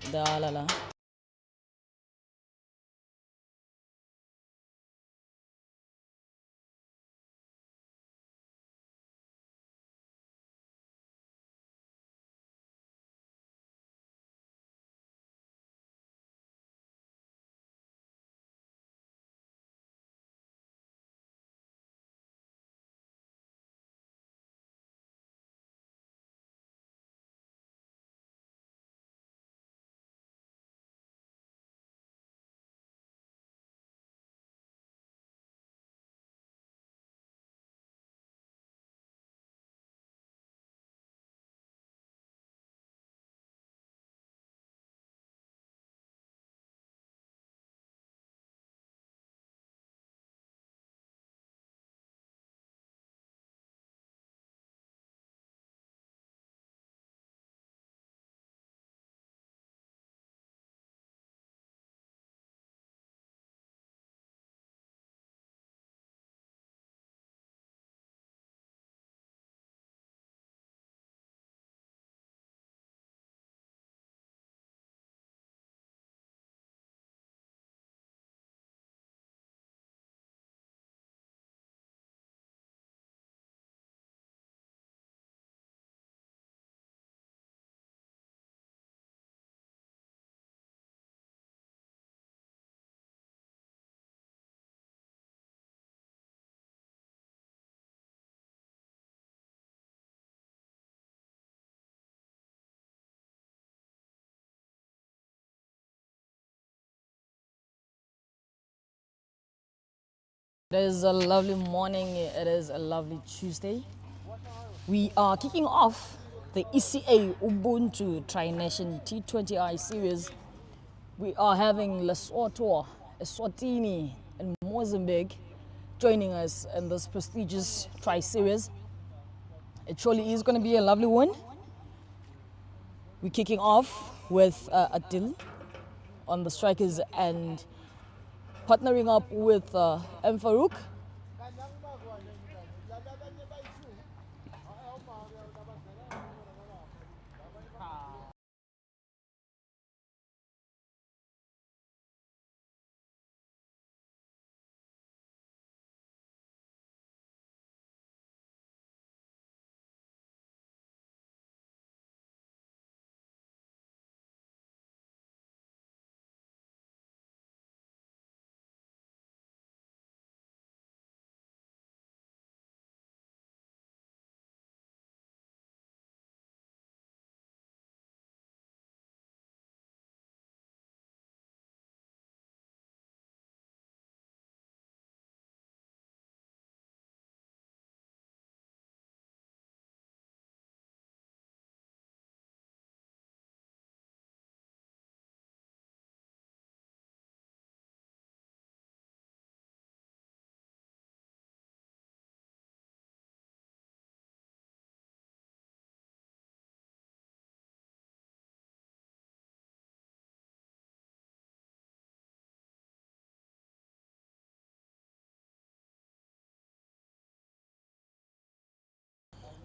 Dalala. It is a lovely morning. It is a lovely Tuesday. We are kicking off the ECA Ubuntu Tri-Nation T20I series. We are having Lesotho, Eswatini, and Mozambique joining us in this prestigious tri-series. It surely is going to be a lovely one. We're kicking off with Adil on the strikers and partnering up with M. Farouk.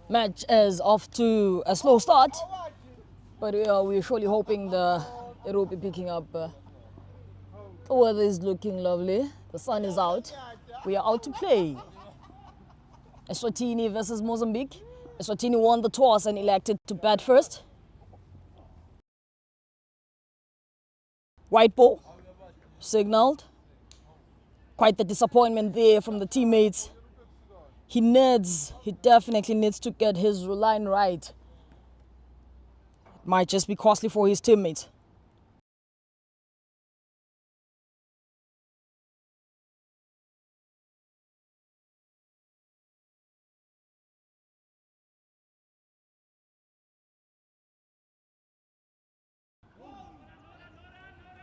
Match is off to a slow start, but we're surely hoping it will be picking up. The weather is looking lovely. The sun is out. We are out to play. Eswatini versus Mozambique. Eswatini won the toss and elected to bat first. White ball signaled. Quite the disappointment there from the teammates. He definitely needs to get his line right. It might just be costly for his teammates.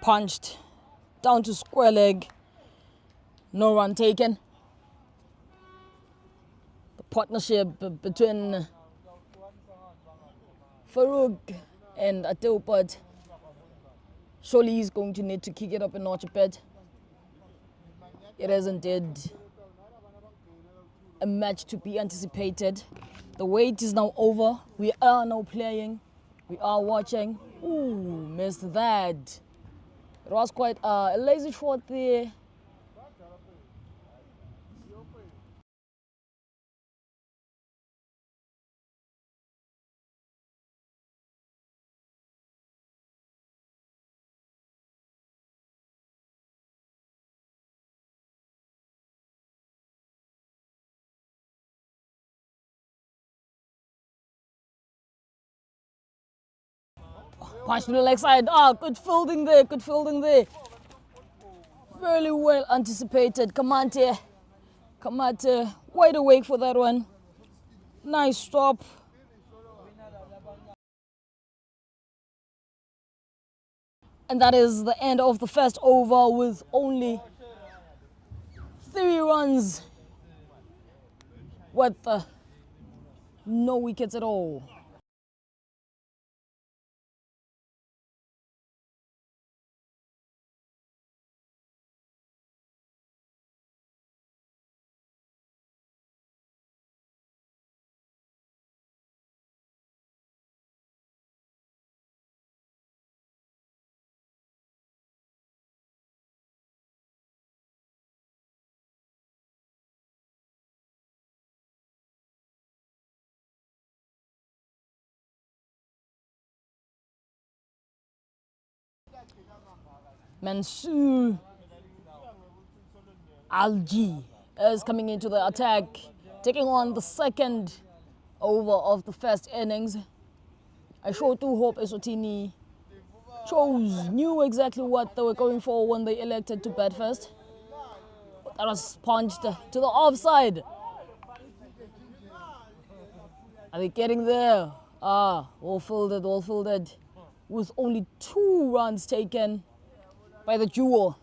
Punched down to square leg. No run taken. The partnership between Farouk and Ateopat surely he's going to need to kick it up a notch a bit. It is indeed a match to be anticipated. The wait is now over. We are now playing. We are watching. Ooh, missed that. It was quite a lazy shot there. Punch to the leg side. Ah, good fielding there, good fielding there. Really well anticipated. Kamante. Kamate, wide awake for that one. Nice stop. And that is the end of the first over with only 3 runs with no wickets at all. Mansoor Algi is coming into the attack, taking on the second over of the first innings. I sure do hope Eswatini knew exactly what they were going for when they elected to bat first. That was punched to the offside. Are they getting there? Ah, all fielded. With only 2 runs taken by the duo.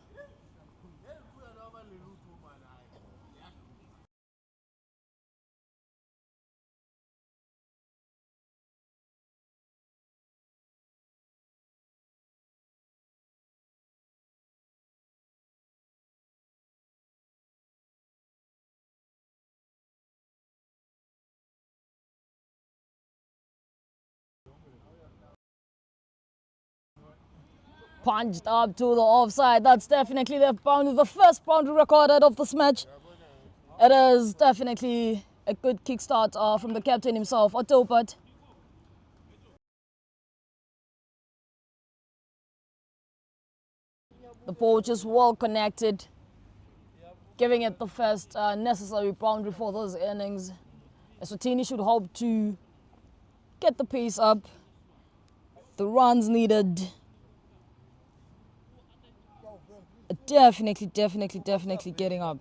Punched up to the offside. That's definitely the first boundary recorded of this match. It is definitely a good kickstart from the captain himself, Otopat. The ball just well connected, giving it the first necessary boundary for those innings. Eswatini should hope to get the pace up, the runs needed. Definitely getting up.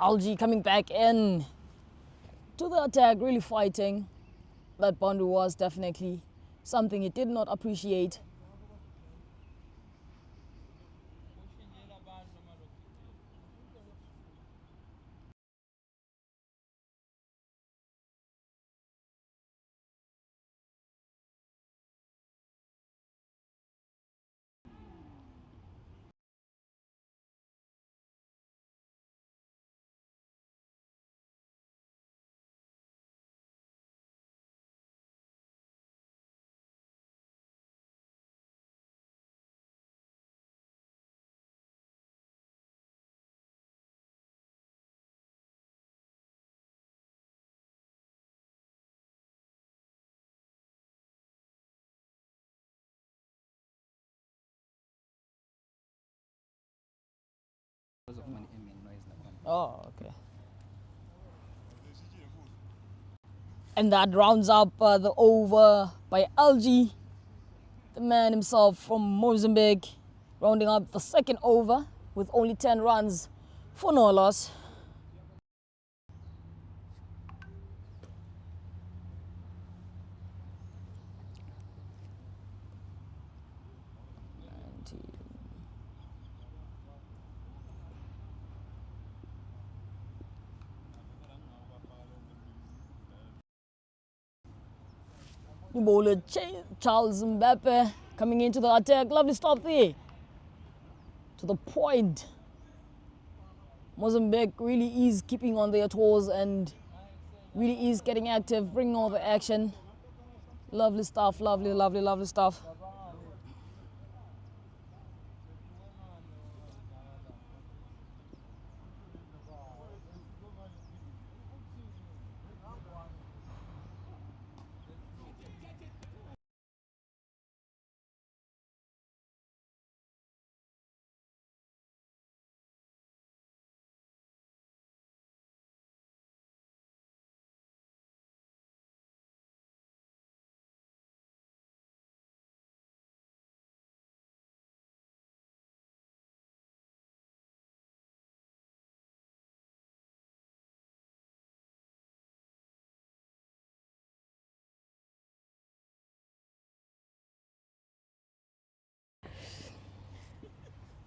Algi coming back in to the attack, really fighting. That boundary was definitely something he did not appreciate. Oh, okay. And that rounds up the over by LG, the man himself from Mozambique, rounding up the second over with only 10 runs for no loss. New bowler Charles Mbappe coming into the attack. Lovely stop there. To the point. Mozambique really is keeping on their toes and really is getting active, bringing all the action. Lovely stuff, lovely, lovely, lovely stuff.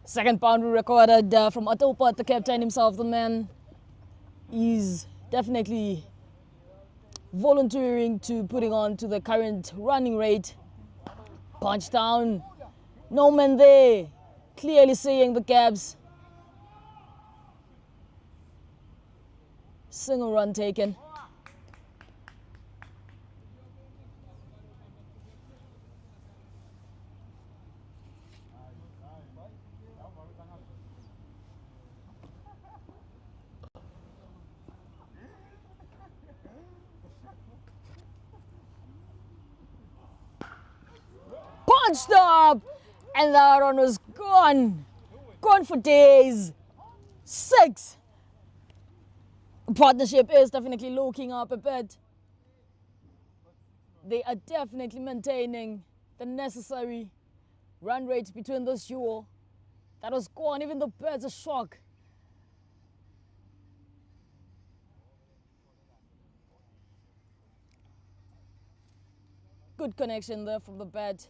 Second boundary recorded from Atopa, the captain himself. The man is definitely volunteering to putting on to the current running rate. Punch down, no man there, clearly seeing the gaps. Single run taken. Punched up, and that run was gone. Gone for days. 6. The partnership is definitely looking up a bit. They are definitely maintaining the necessary run rate between this duo. That was gone. Even the birds are shocked. Good connection there from the bat.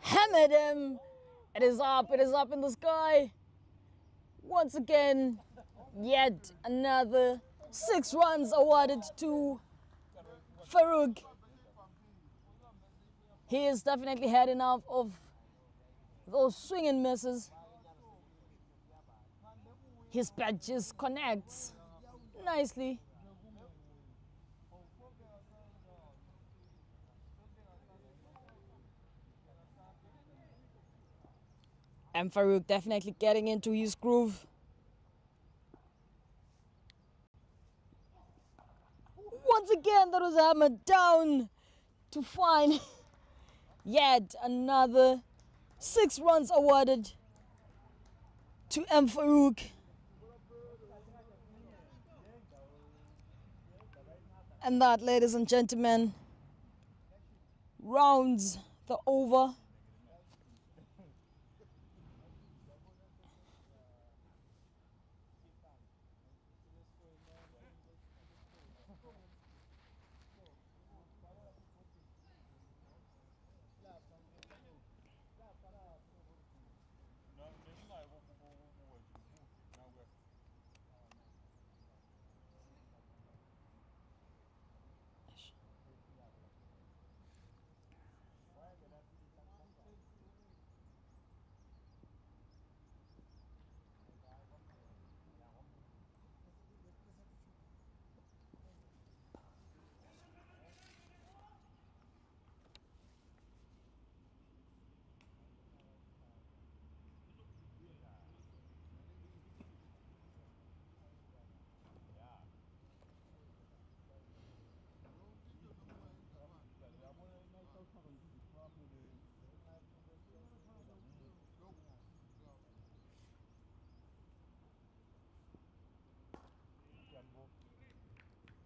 Hammered him. It is up in the sky. Once again, yet another 6 runs awarded to Farouk. He has definitely had enough of those swing and misses. His bat just connects nicely. And Farouk definitely getting into his groove. Once again, that was hammered down to find yet another 6 runs awarded to M. Farouk. And that, ladies and gentlemen, rounds the over.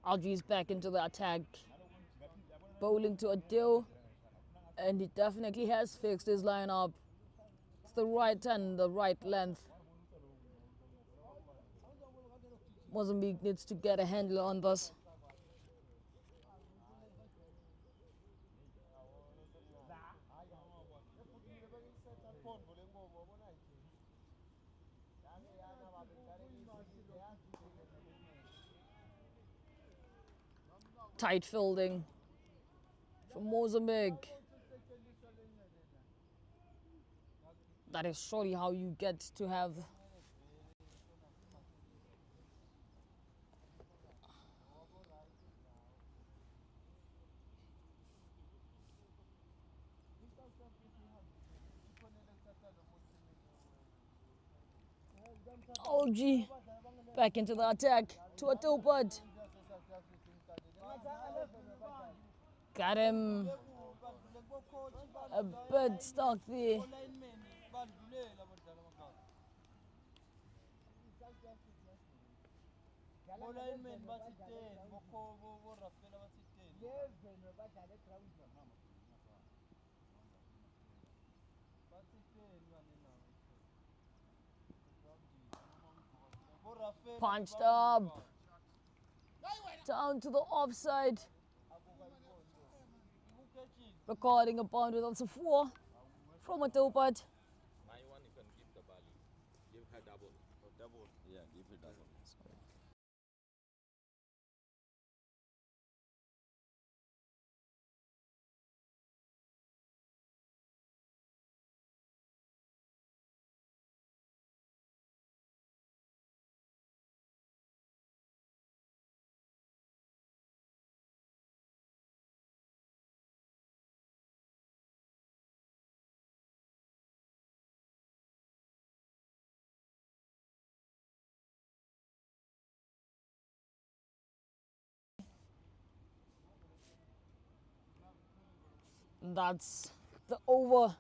Audrey's back into the attack, bowling to Adil, and he definitely has fixed his lineup. It's the right hand, the right length. Mozambique needs to get a handle on this. Tight fielding from Mozambique. That is surely how you get to have OG back into the attack to a two-putt. Got him a bit stuck there. Punched up. Down to the offside. Recording a boundary, that's a 4 from a two-putt. My one, you can give the Bali. Give her double. Oh, double? Yeah, give her double. That's the over.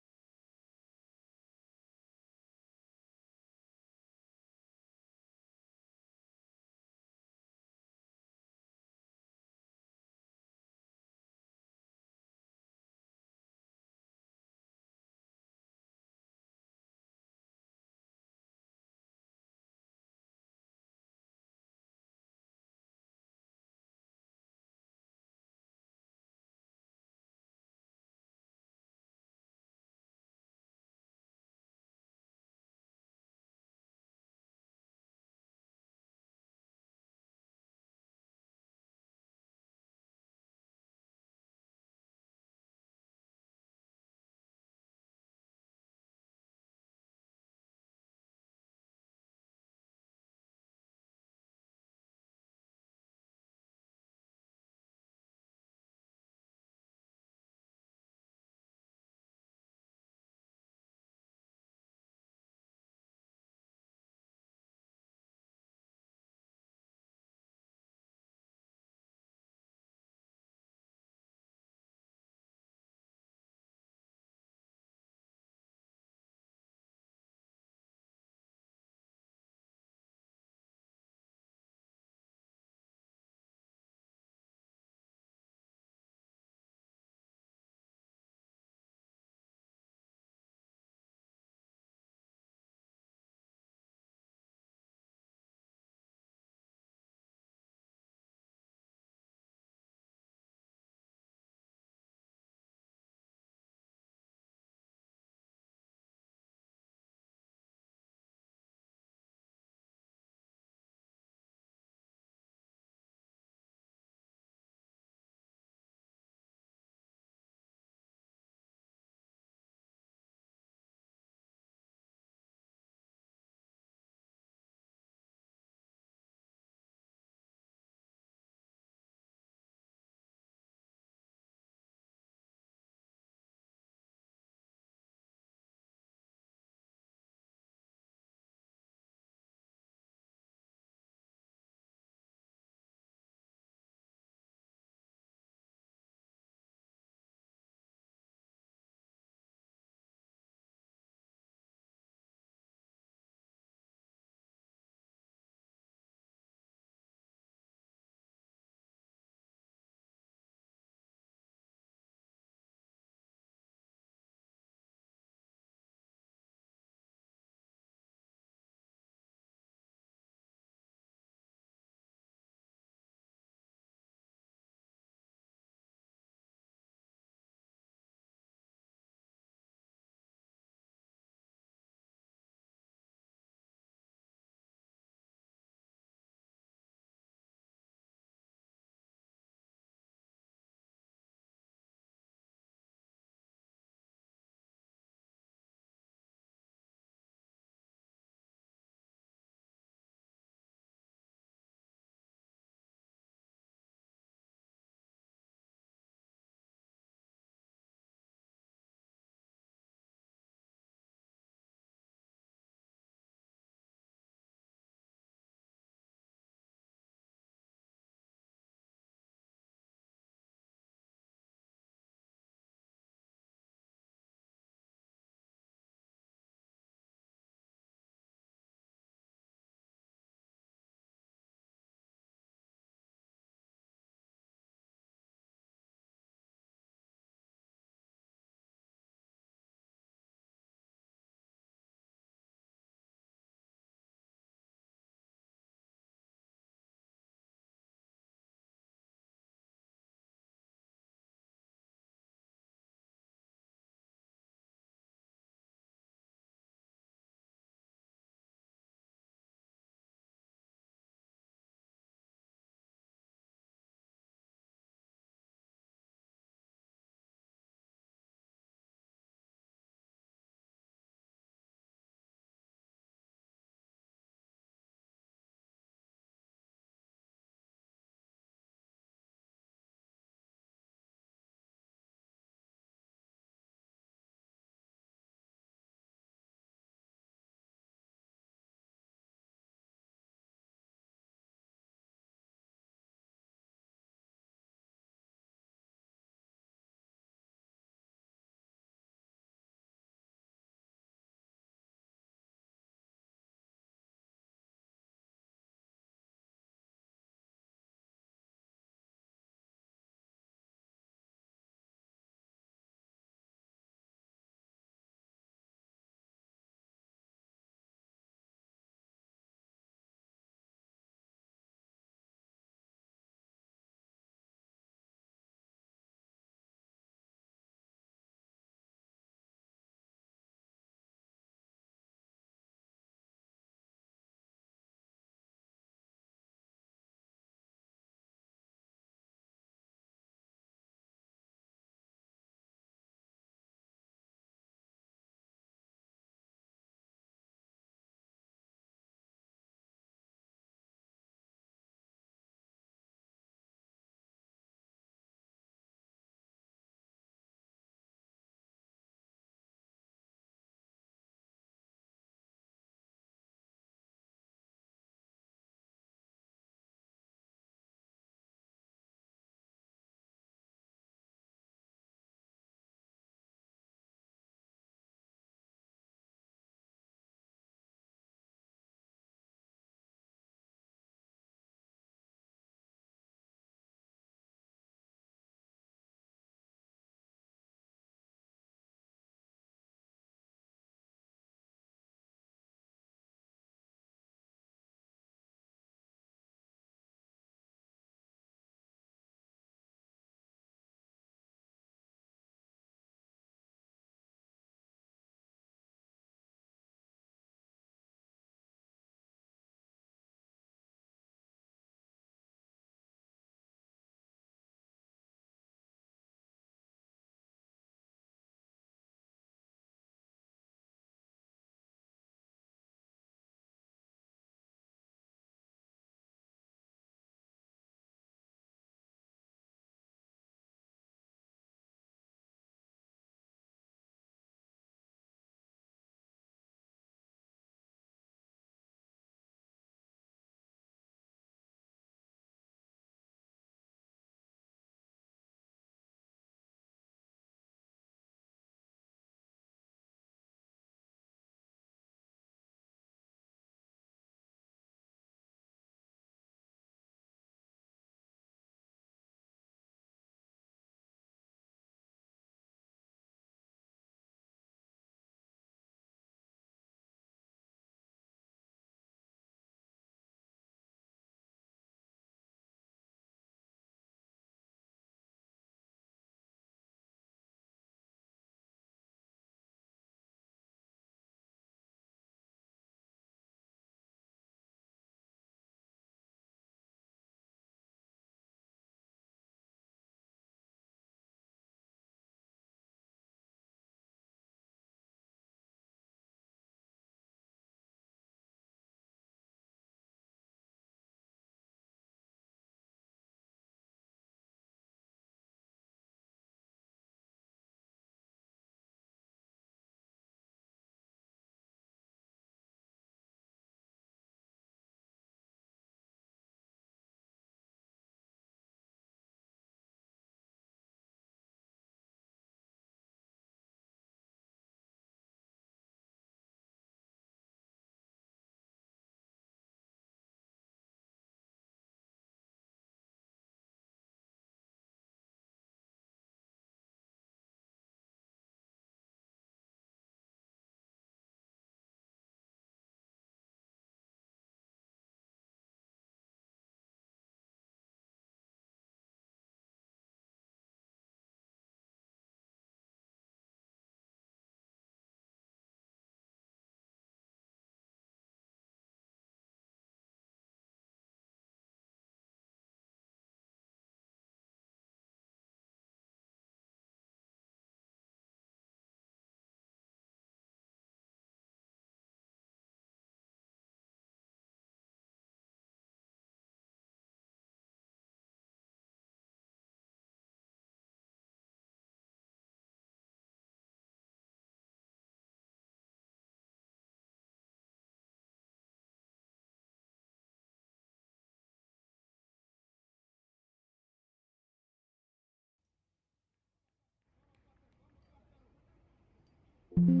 Missed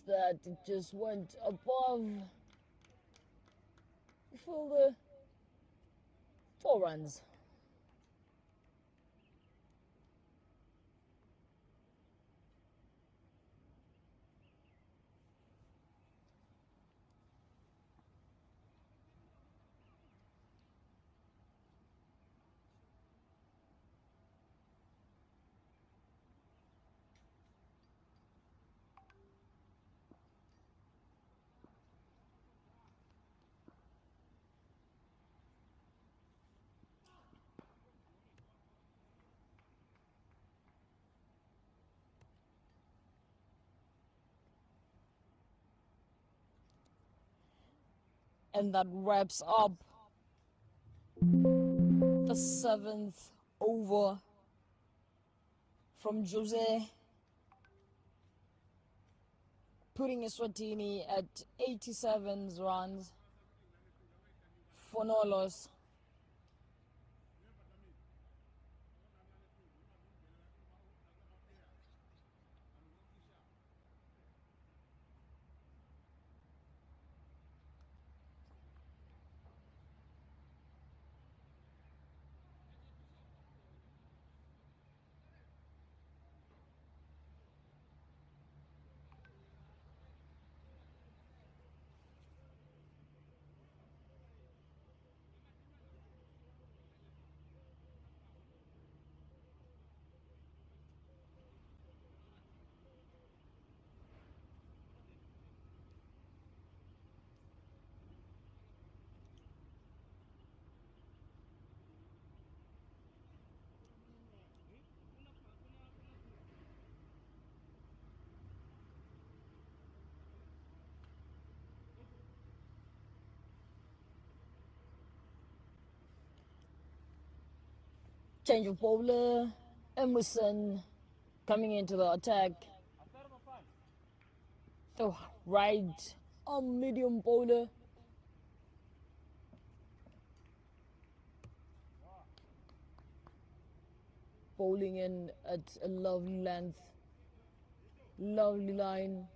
that. It just went above for the 4 runs. And that wraps up the 7th over from Jose, putting Eswatini at 87 runs for no loss. Change of bowler, Emerson coming into the attack. The right medium bowler. Bowling in at a lovely length, lovely line.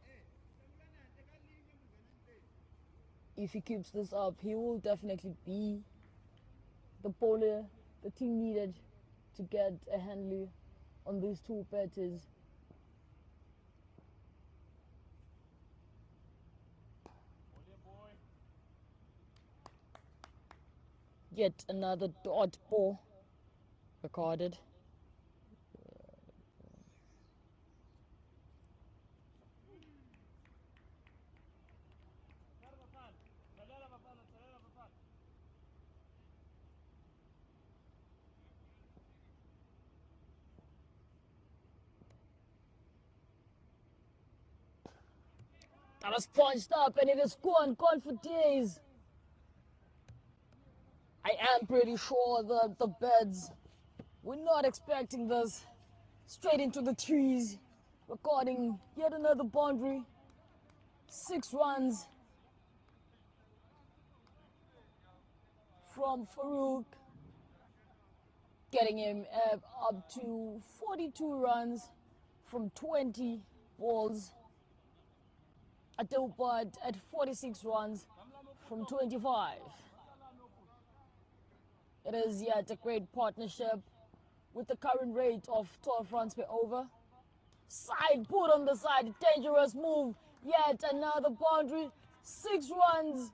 If he keeps this up, he will definitely be the bowler the team needed to get a handle on these two batters. Yet another dot ball recorded. That was punched up and it is gone for days. I am pretty sure that the beds were not expecting this. Straight into the trees, recording yet another boundary. 6 runs from Farouk, getting him up to 42 runs from 20 balls. Adilbert at 46 runs from 25. It is yet a great partnership with the current rate of 12 runs per over. Side put on the side, dangerous move, yet another boundary, 6 runs.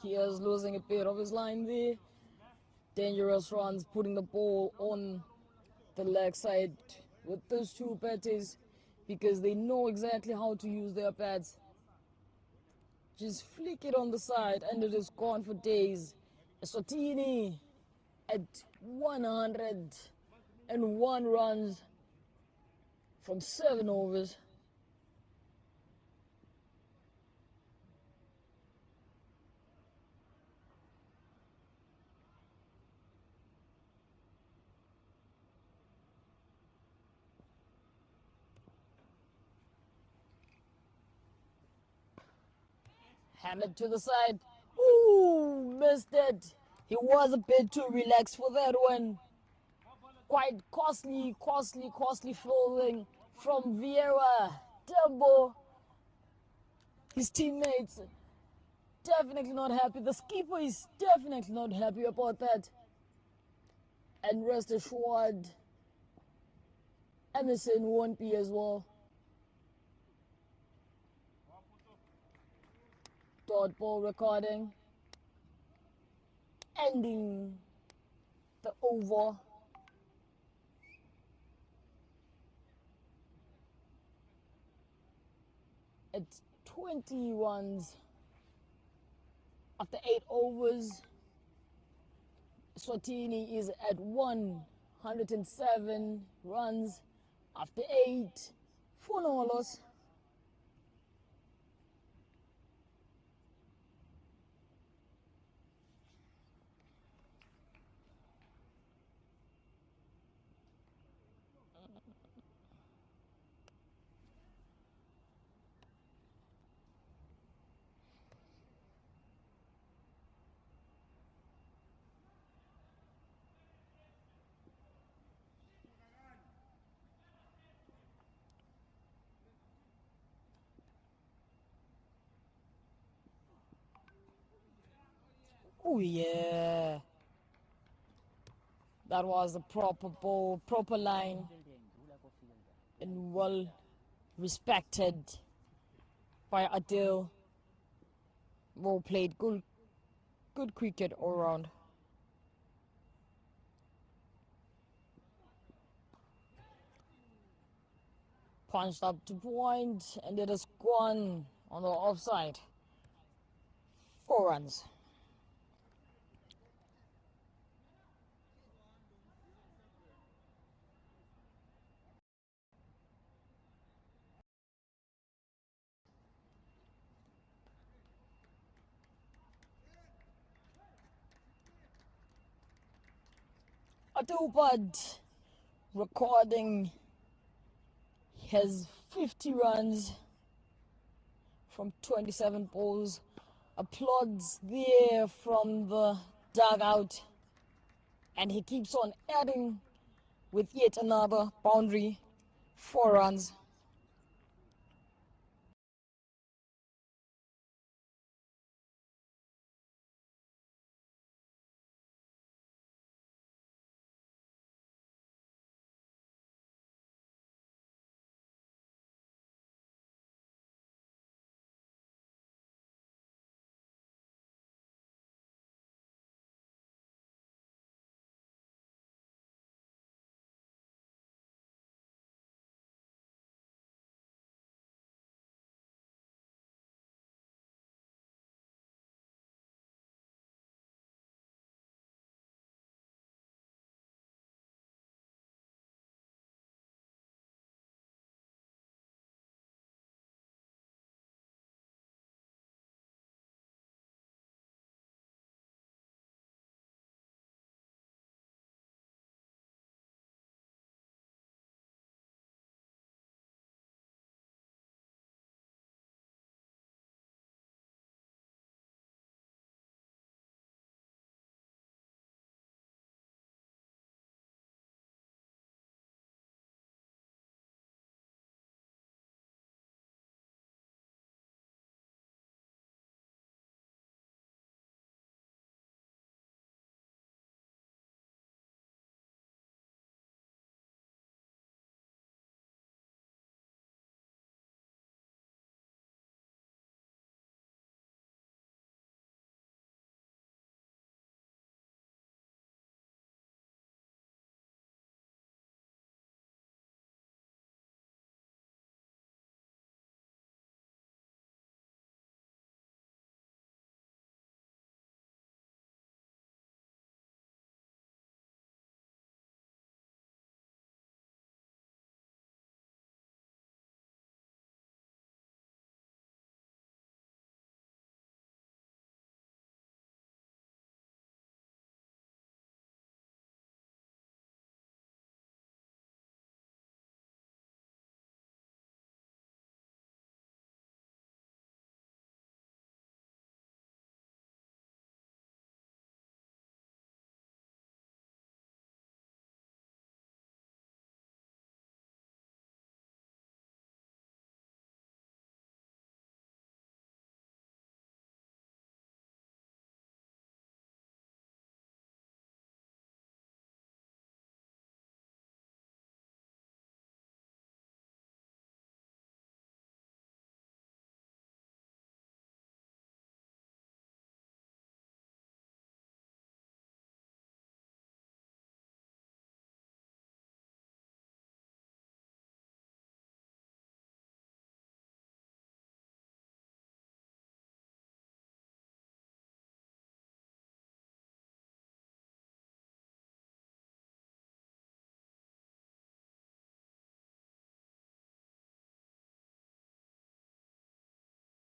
He is losing a bit of his line there. Dangerous runs, putting the ball on the leg side with those two batters because they know exactly how to use their bats. Just flick it on the side and it is gone for days. Eswatini at 101 runs from 7 overs. Hammered to the side. Ooh, missed it. He was a bit too relaxed for that one. Quite costly fielding from Vieira. Tembo. His teammates definitely not happy. The skipper is definitely not happy about that. And rest assured, Emerson won't be as well. Dot ball recording. Ending the over. It's 20 runs after 8 overs. Eswatini is at 107 runs after 8. 4 no loss. Oh yeah. That was a proper ball, proper line, and well respected by Adil. Well played, good cricket all round. Punched up to point, and it is gone on the offside. 4 runs. Adil recording his 50 runs from 27 balls. Applauds there from the dugout, and he keeps on adding with yet another boundary. 4 runs.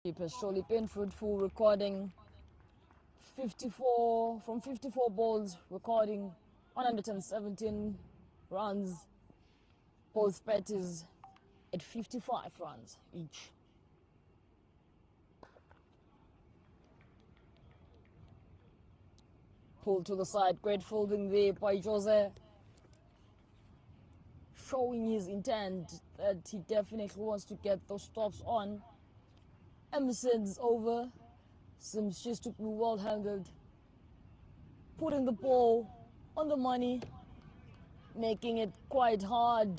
It has surely been fruitful, recording 54 balls, recording 117 runs. Both batters at 55 runs each. Pulled to the side, great fielding there by Jose, showing his intent that he definitely wants to get those stops on. Emerson's over, seems just to be well handled, putting the ball on the money, making it quite hard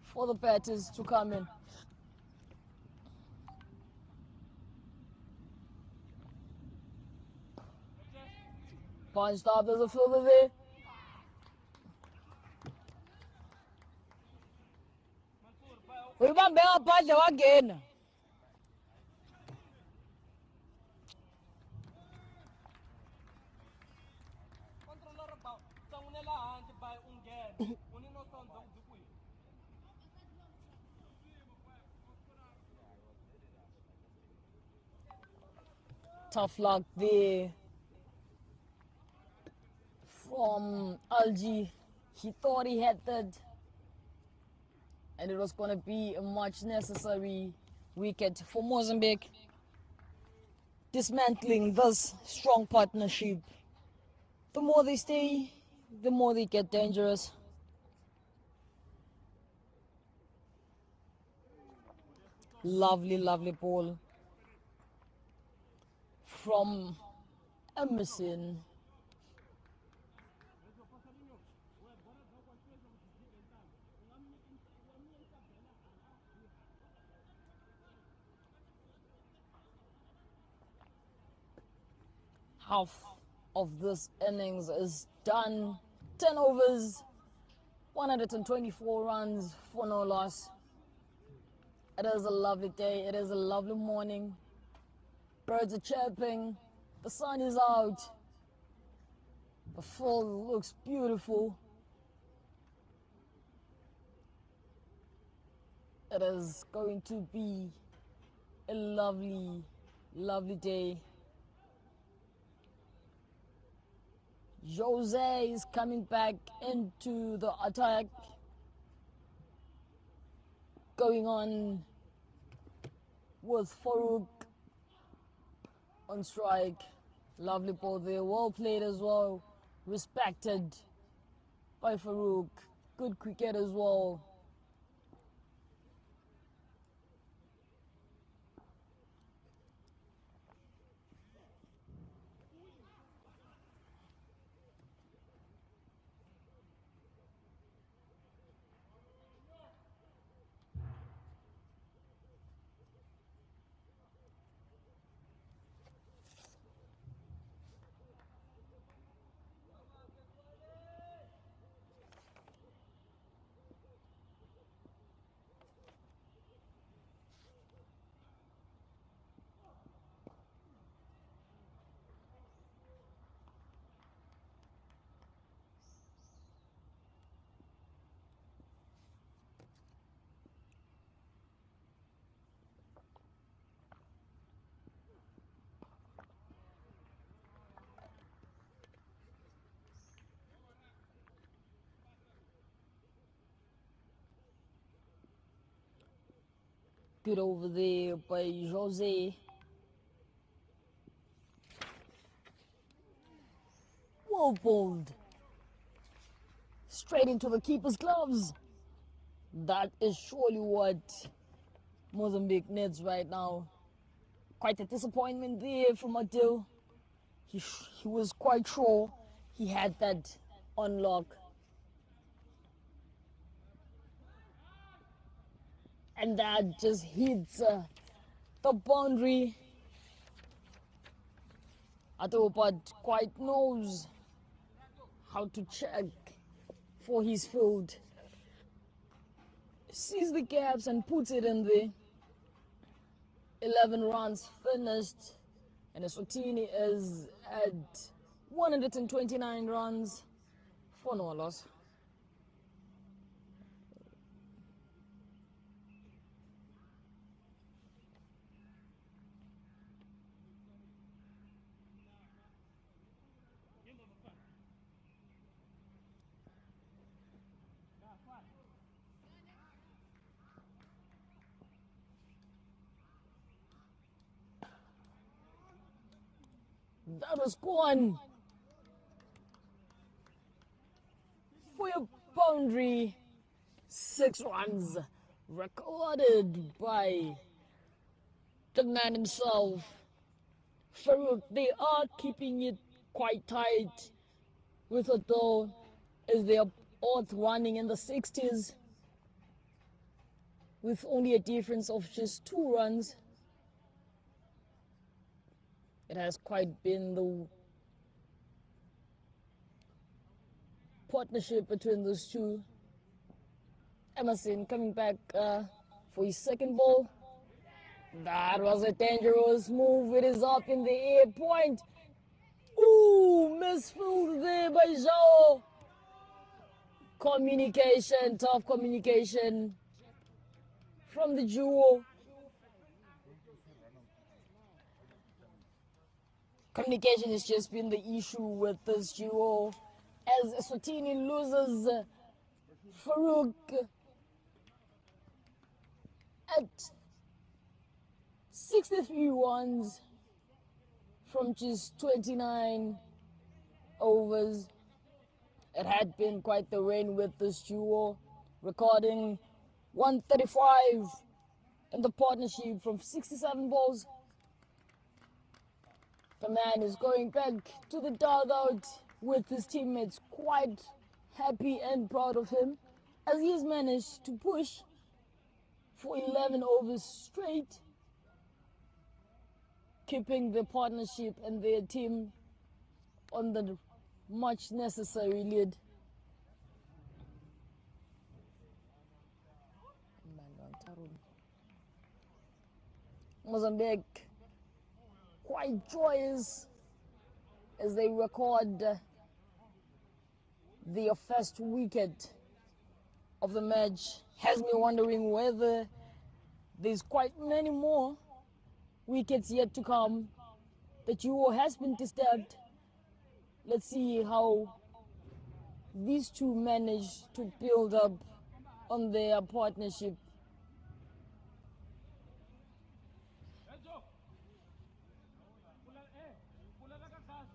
for the batters to come in. Punched up, there's a fielder there. Uyibambe ngaphandle wangena. Tough luck there from Algie. He thought he had that, and it was going to be a much necessary wicket for Mozambique, dismantling this strong partnership. The more they stay, the more they get dangerous. Lovely, lovely ball from Emerson. Half of this innings is done. 10 overs, 124 runs for no loss. It is a lovely day. It is a lovely morning. Birds are chirping. The sun is out. The field looks beautiful. It is going to be a lovely, lovely day. Jose is coming back into the attack. Going on with Farouk on strike. Lovely ball there. Well played as well. Respected by Farouk. Good cricket as well. Good over there by Jose. Well bowled. Straight into the keeper's gloves. That is surely what Mozambique needs right now. Quite a disappointment there from Adil. He was quite sure he had that on lock. And that just hits the boundary. Adil but quite knows how to check for his field. Sees the gaps and puts it in there. 11 runs finished, and Eswatini is at 129 runs for no loss. That was gone for a boundary. 6 runs recorded by the man himself. Farouk, they are keeping it quite tight with it though, as they are both running in the 60s with only a difference of just 2 runs. It has quite been the partnership between those two. Emerson coming back for his second ball. That was a dangerous move. It is up in the air. Point. Ooh, misfield there by Zhao. Communication, tough communication from the duo. Communication has just been the issue with this duo as Eswatini loses Farouk at 63 runs from just 29 overs. It had been quite the rain with this duo, recording 135 in the partnership from 67 balls. The man is going back to the dugout with his teammates, quite happy and proud of him, as he has managed to push for 11 overs straight, keeping the partnership and their team on the much necessary lead. Mozambique quite joyous as they record their first wicket of the match. Has me wondering whether there's quite many more wickets yet to come. The duo has been disturbed. Let's see how these two manage to build up on their partnership.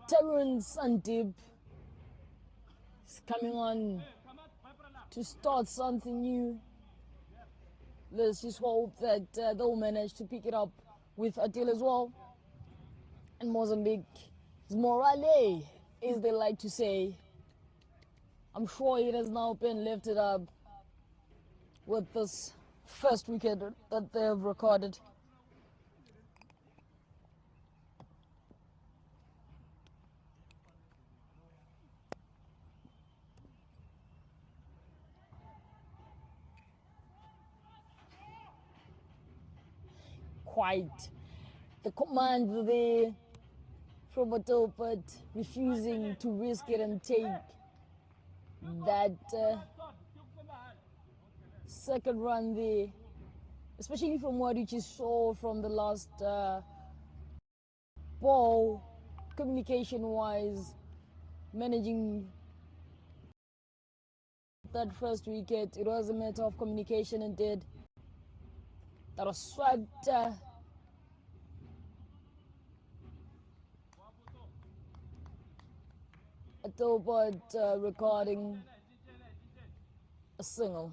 Tarun Sandip is coming on to start something new. Let's just hope that they'll manage to pick it up with Adil as well. And Mozambique is morale, as they like to say. I'm sure it has now been lifted up with this first wicket that they have recorded. Quite the command there from Adil, but refusing to risk it and take that second run there, especially from what you just saw from the last ball, communication-wise, managing that first wicket. It was a matter of communication indeed. That was swept Adil, but recording a single.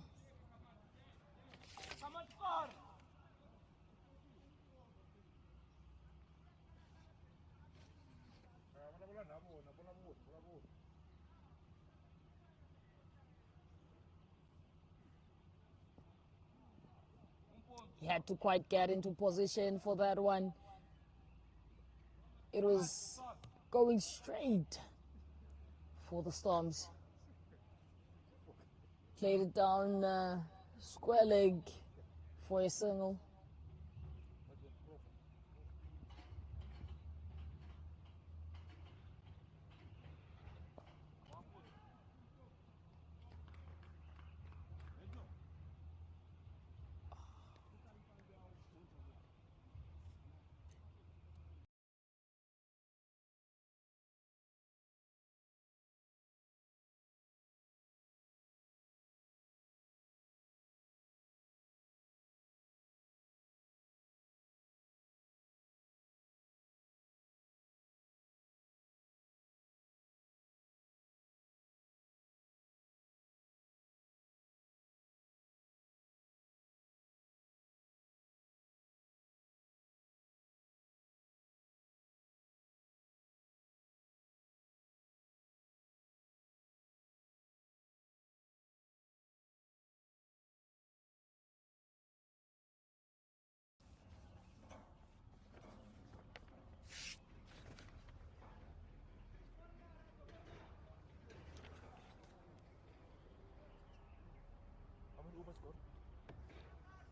He had to quite get into position for that one. It was going straight for the Storms. Played it down square leg for a single.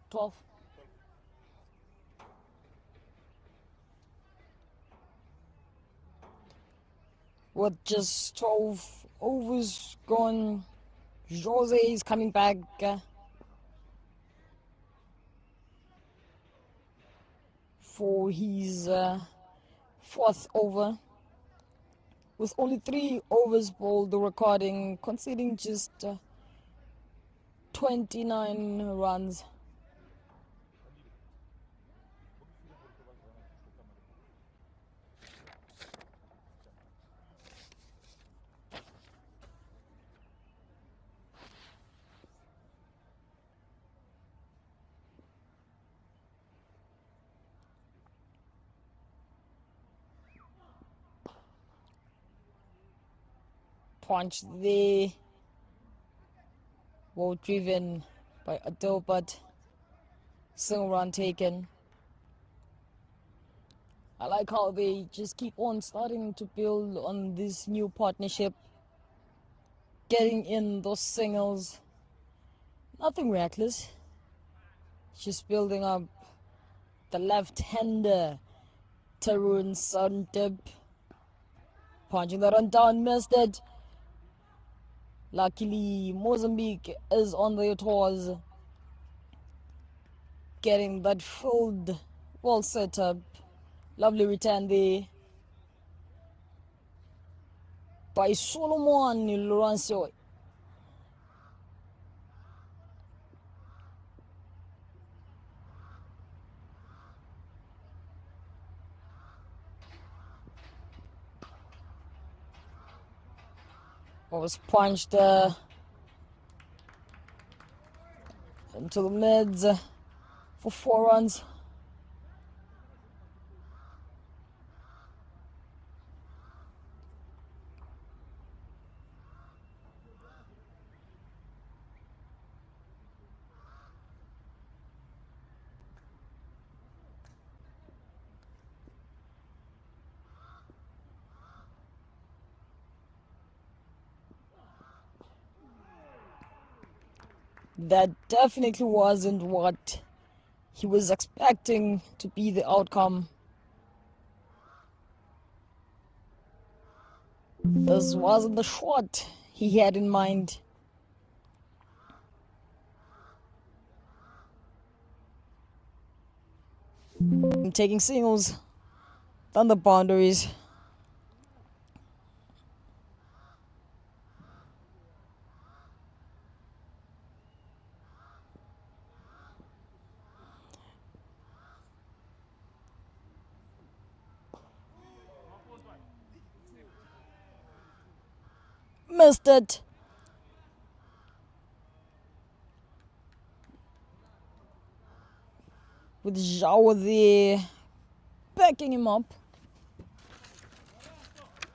12. With just 12 overs gone, Jose is coming back. For his fourth over. With only 3 overs bowled, the recording conceding just 29 runs. Punch there, well driven by Adil, but single run taken. I like how they just keep on starting to build on this new partnership, getting in those singles. Nothing reckless, just building up the left-hander Tarun Sandip, punching that one down, missed it. Luckily, Mozambique is on their tours, getting that field well set up. Lovely return there by Solomon Lorenzo. Was punched into the mids for 4 runs. That definitely wasn't what he was expecting to be the outcome. This wasn't the shot he had in mind. Taking singles on the boundaries. Missed it. With Zhao there backing him up,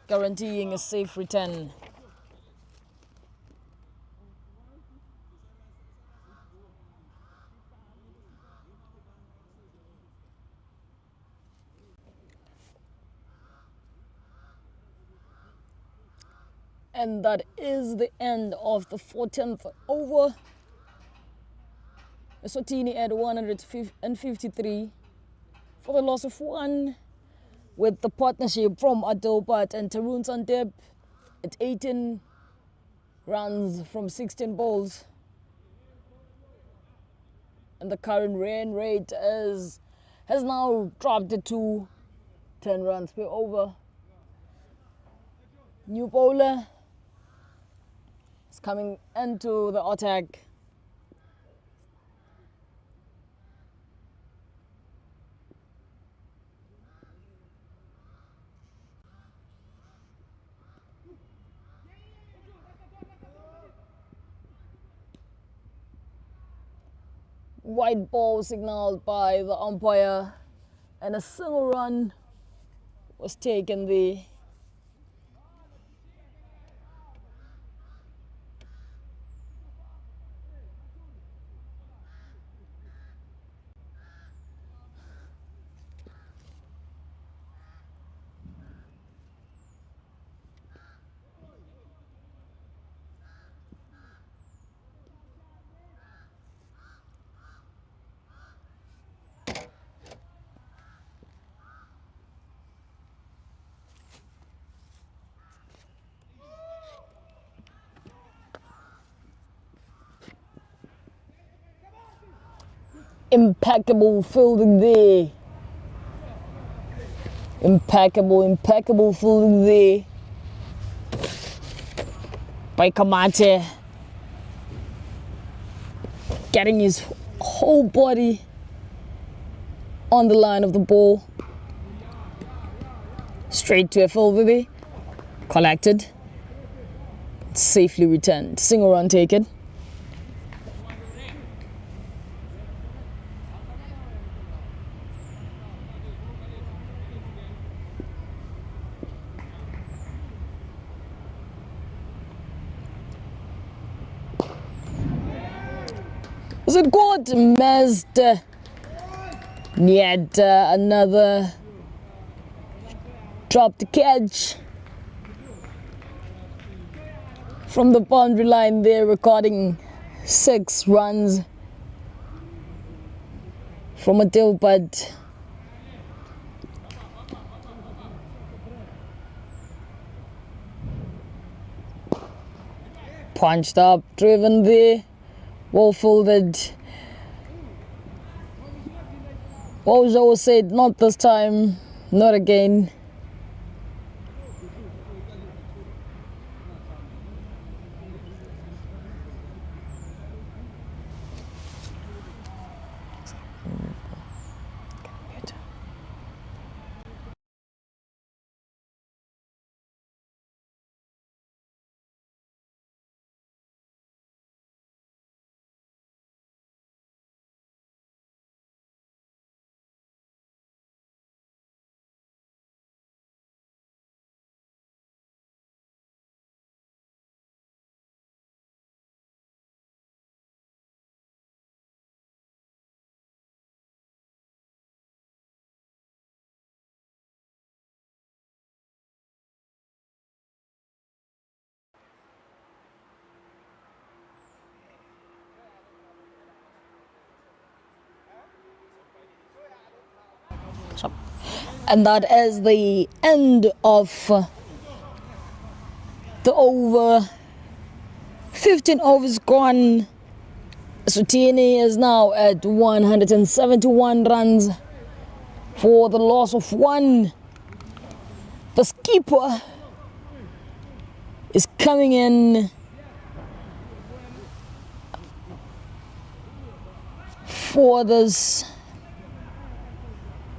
guaranteeing a safe return. And that is the end of the 14th over. Eswatini at 153 for the loss of 1, with the partnership from Adobat and Tarun Sandip at 18 runs from 16 balls. And the current rain rate has now dropped to 10 runs per over. New bowler is coming into the attack. White ball signaled by the umpire, and a single run was taken there. Impeccable fielding there. Impeccable fielding there by Kamate. Getting his whole body on the line of the ball. Straight to a fielder. Collected. Safely returned. Single run taken. Was it good? Missed. Yet another dropped catch from the boundary line there, recording 6 runs from a deal, but punched up, driven there. Well folded. Ojo said, not this time, not again. And that is the end of the over. 15 overs gone. Eswatini is now at 171 runs for the loss of 1. The skipper is coming in for this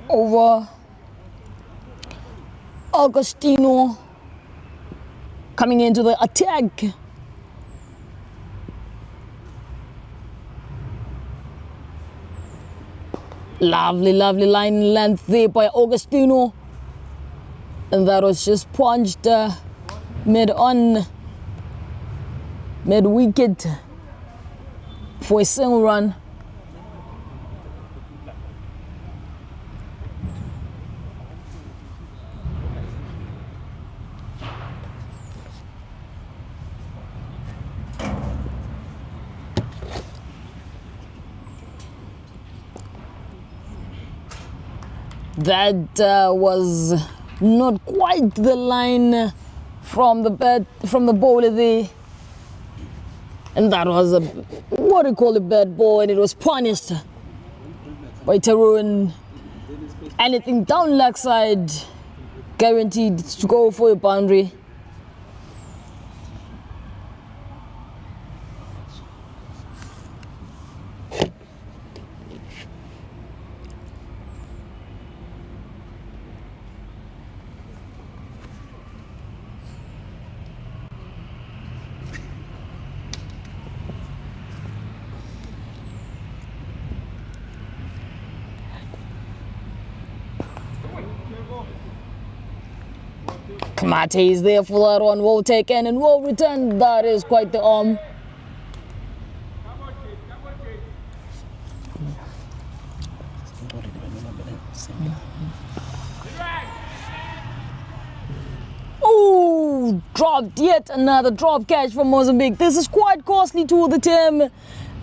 over. Agostino coming into the attack. Lovely line length there by Agostino, and that was just punched mid wicket for a single run. That was not quite the line from the bowler there, and that was a what do you call a bad ball, and it was punished by Tarun. Anything down leg side, guaranteed to go for a boundary. Kamate is there for that one, well taken and well returned. That is quite the arm. Oh, dropped yet another drop catch from Mozambique. This is quite costly to the team.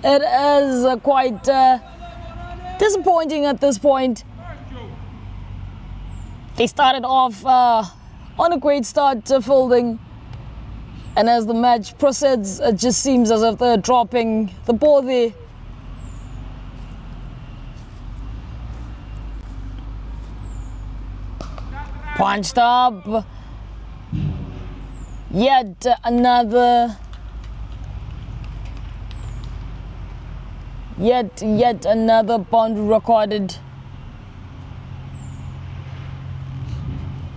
It is quite disappointing at this point. They started off on a great start fielding, and as the match proceeds, it just seems as if they're dropping the ball there. Punched up. Yet another boundary recorded.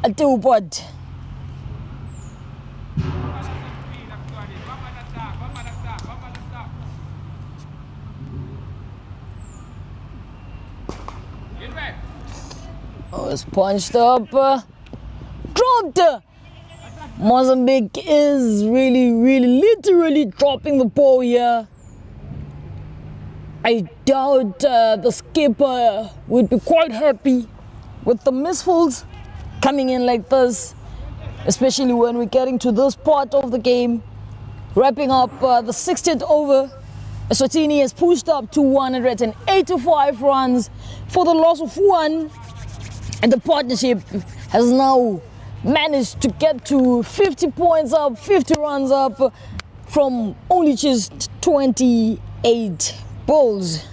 A two-pot. Oh, it's punched up. Dropped. Mozambique is really, literally dropping the ball here. I doubt the skipper would be quite happy with the misfolds coming in like this, especially when we're getting to this part of the game. Wrapping up the 60th over, Eswatini has pushed up to 185 runs for the loss of 1, and the partnership has now managed to get to 50 points up, 50 runs up from only just 28 balls.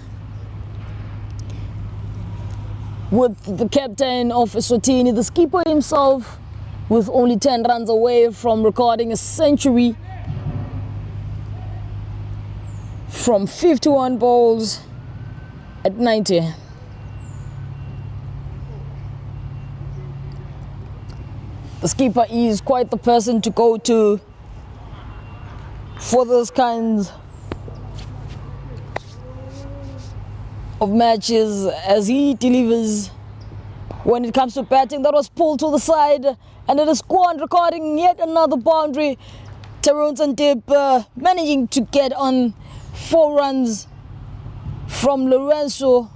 With the captain of Eswatini, the skipper himself, with only 10 runs away from recording a century from 51 balls at 90. The skipper is quite the person to go to for those kinds of matches, as he delivers when it comes to batting. That was pulled to the side, and it is Kwan recording yet another boundary. Terrence and Dip managing to get on 4 runs from Lorenzo.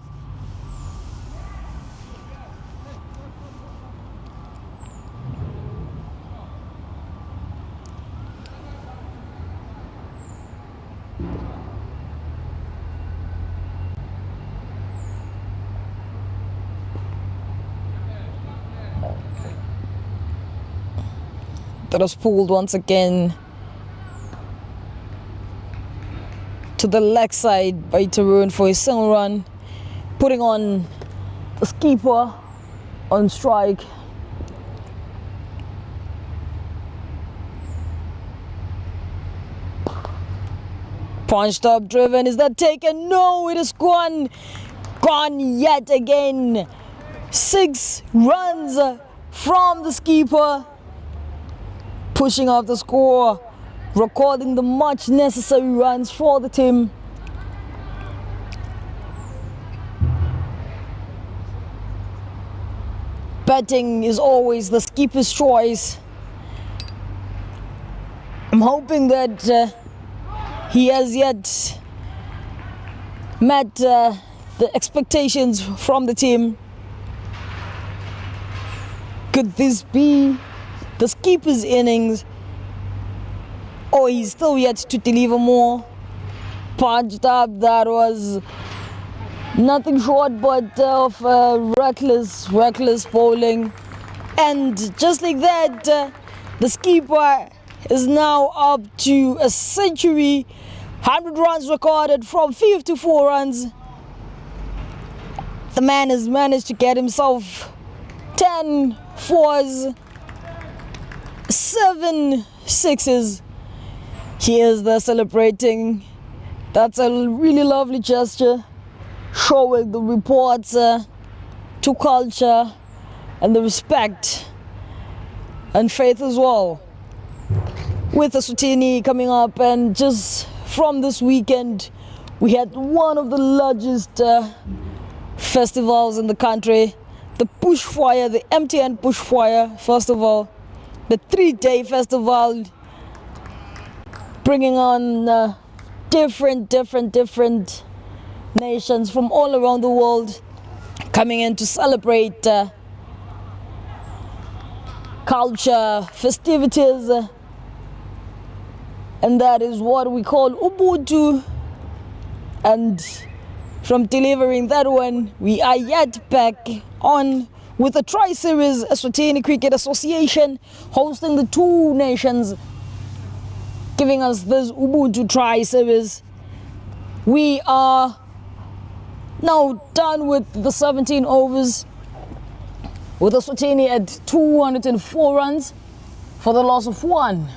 That was pulled once again to the leg side by Tarun for his single run, putting on the skipper on strike. Punched up, driven. Is that taken? No, it is gone. Gone yet again. 6 runs from the skipper, pushing up the score, recording the much necessary runs for the team. Batting is always the skipper's choice. I'm hoping that he has yet met the expectations from the team. Could this be the skipper's innings, or he's still yet to deliver more? Punched up, that was nothing short but of reckless bowling. And just like that, the skipper is now up to a century, 100 runs recorded from 54 runs. The man has managed to get himself 10 fours, 7 sixes. He is there celebrating. That's a really lovely gesture, showing the reports to culture and the respect and faith as well. With Eswatini coming up, and just from this weekend, we had one of the largest festivals in the country, the bushfire, the MTN bushfire festival, the 3-day festival, bringing on different nations from all around the world coming in to celebrate culture, festivities, and that is what we call Ubuntu. And from delivering that one, we are yet back on with the Tri-Series. Eswatini Cricket Association hosting the 2 nations, giving us this Ubuntu Tri-Series. We are now done with the 17 overs. with Eswatini at 204 runs for the loss of 1.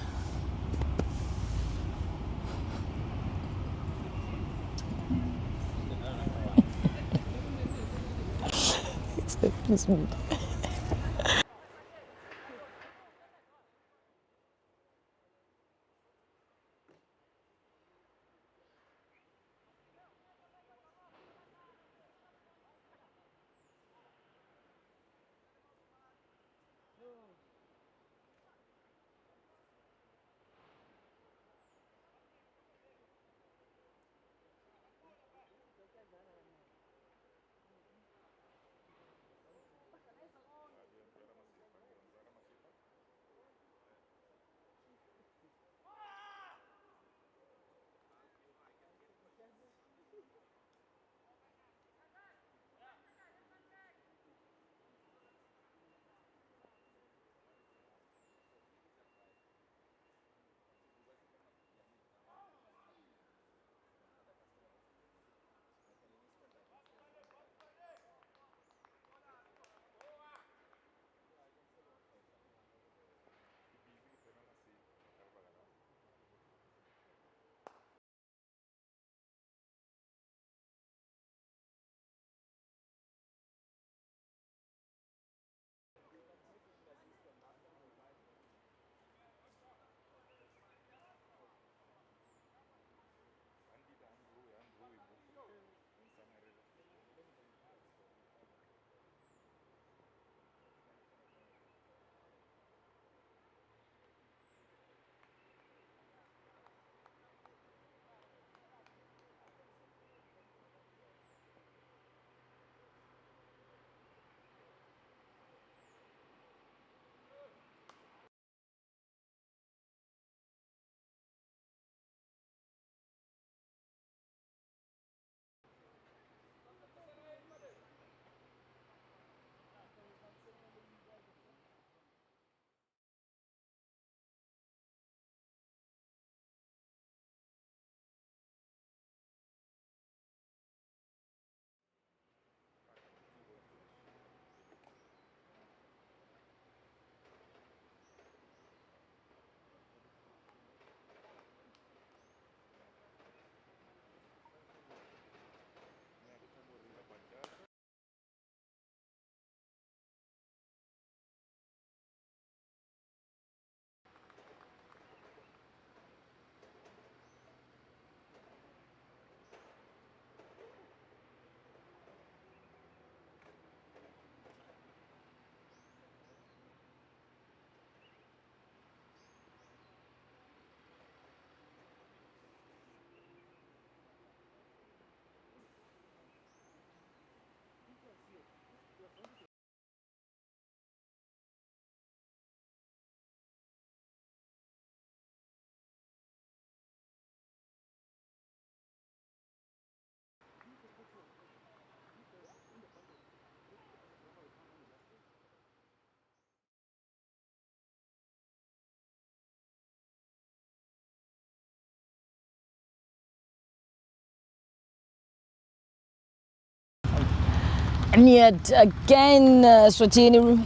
And yet again, Eswatini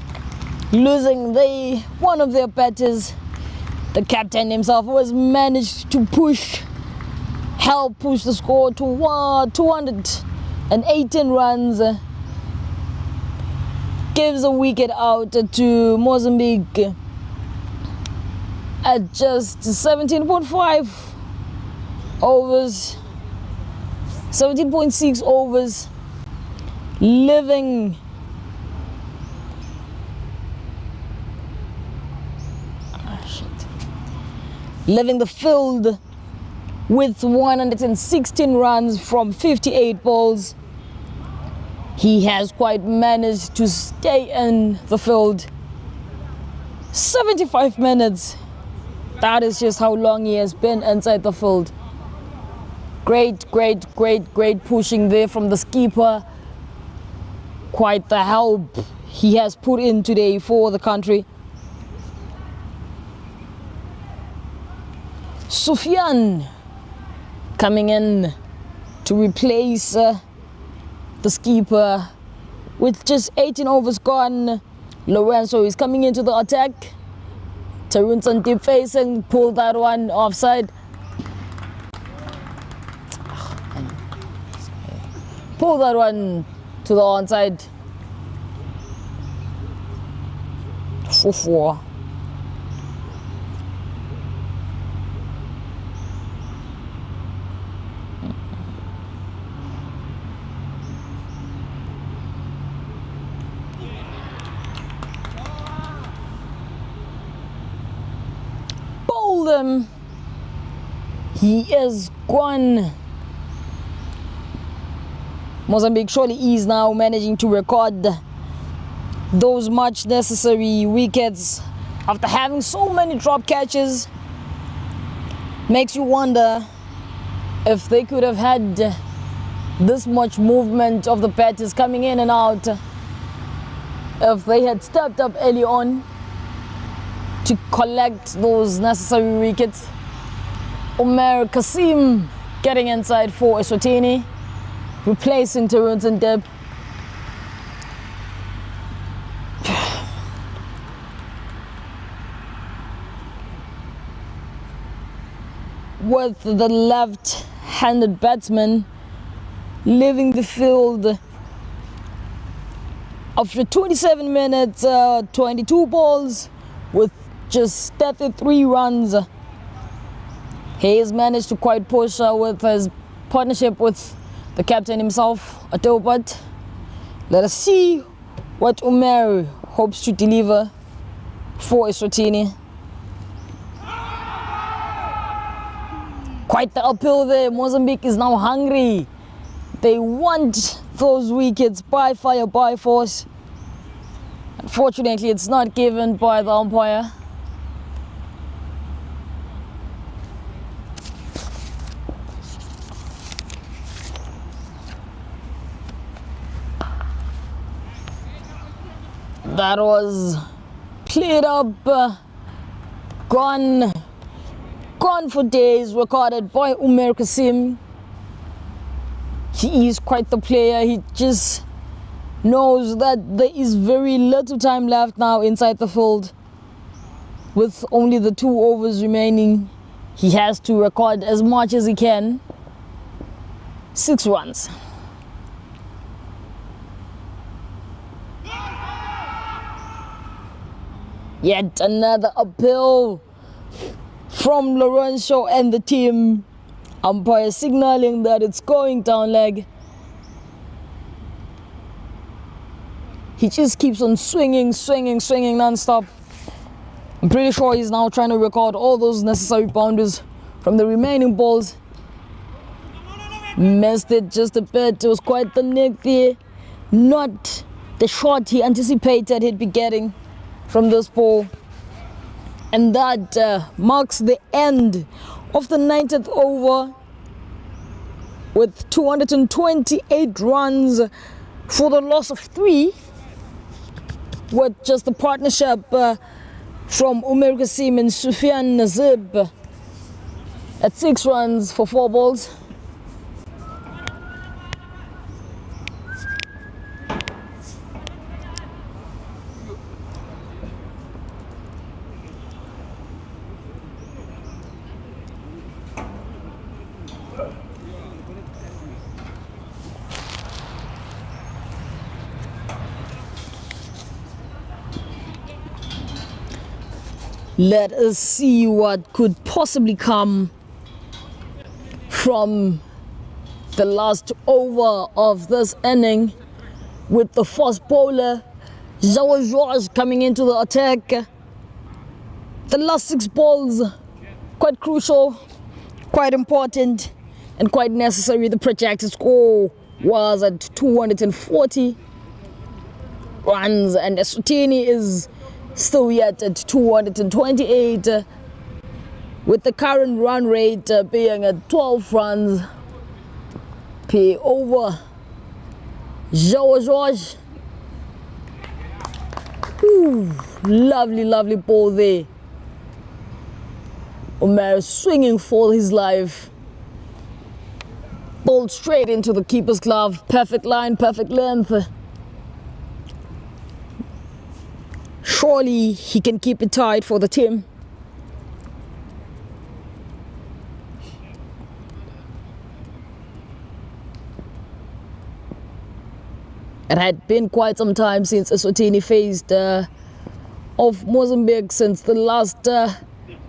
losing one of their batters. The captain himself was managed to help push the score to 218 runs. Gives a wicket out to Mozambique at just 17.5 overs, 17.6 overs, living the field with 116 runs from 58 balls. He has quite managed to stay in the field 75 minutes. That is just how long he has been inside the field. Great pushing there from the skipper. Quite the help he has put in today for the country. Sufyan coming in to replace the skipper with just 18 overs gone. Lorenzo is coming into the attack. Terunson deep facing, pull that one offside. Pull that one to the onside. 4-4. Bowled him. He is gone. Mozambique surely is now managing to record those much necessary wickets after having so many drop catches. Makes you wonder if they could have had this much movement of the batters coming in and out, if they had stepped up early on to collect those necessary wickets. Umar Kasim getting inside for Eswatini, replacing Terunson Deb. With the left-handed batsman leaving the field after 27 minutes, 22 balls with just 33 runs. He has managed to quite push with his partnership with the captain himself, Atopat. Let us see what Umar hopes to deliver for Eswatini. Quite the uphill there. Mozambique is now hungry. They want those wickets by fire, by force. Unfortunately, it's not given by the umpire. That was played up, gone for days, recorded by Umar Kasim. He is quite the player. He just knows that there is very little time left now inside the field. With only the 2 overs remaining, he has to record as much as he can. 6 runs. Yet another uphill from Lorenzo and the team. Umpire signaling that it's going down leg. He just keeps on swinging non-stop. I'm pretty sure he's now trying to record all those necessary boundaries from the remaining balls. Missed it just a bit. It was quite the nick there. Not the shot he anticipated he'd be getting from this ball. And that marks the end of the 90th over with 228 runs for the loss of 3, with just the partnership from Umar Kasim and Sufyan Nazib at 6 runs for 4 balls. Let us see what could possibly come from the last over of this inning, with the fast bowler George coming into the attack. The last 6 balls, quite crucial, quite important, and quite necessary. The projected score was at 240 runs, and Eswatini is still yet at 228, with the current run rate being at 12 runs per over. George. Ooh, lovely ball there. Umar swinging for his life. Ball straight into the keeper's glove. Perfect line, perfect length. surely he can keep it tight for the team. It had been quite some time since Eswatini faced of Mozambique, since the last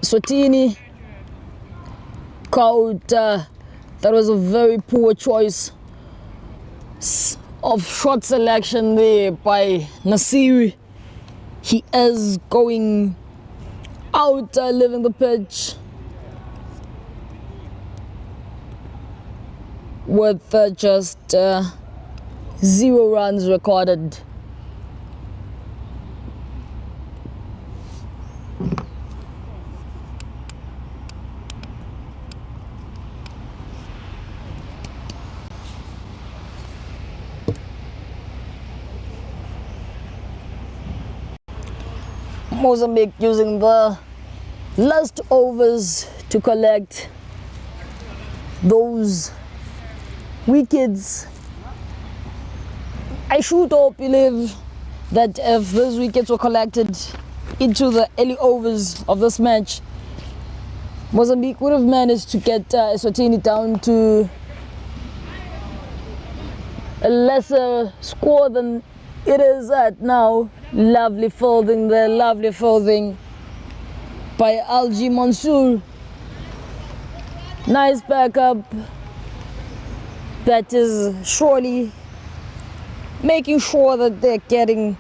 Eswatini called that was a very poor choice of shot selection there by Nasiri. He is going out, leaving the pitch with just 0 runs recorded. Mozambique using the last overs to collect those wickets. I should hope, believe that if those wickets were collected into the early overs of this match, Mozambique would have managed to get Eswatini down to a lesser score than it is at now. Lovely fielding there, lovely fielding by Algie Mansour. Nice backup. That is surely making sure that they're getting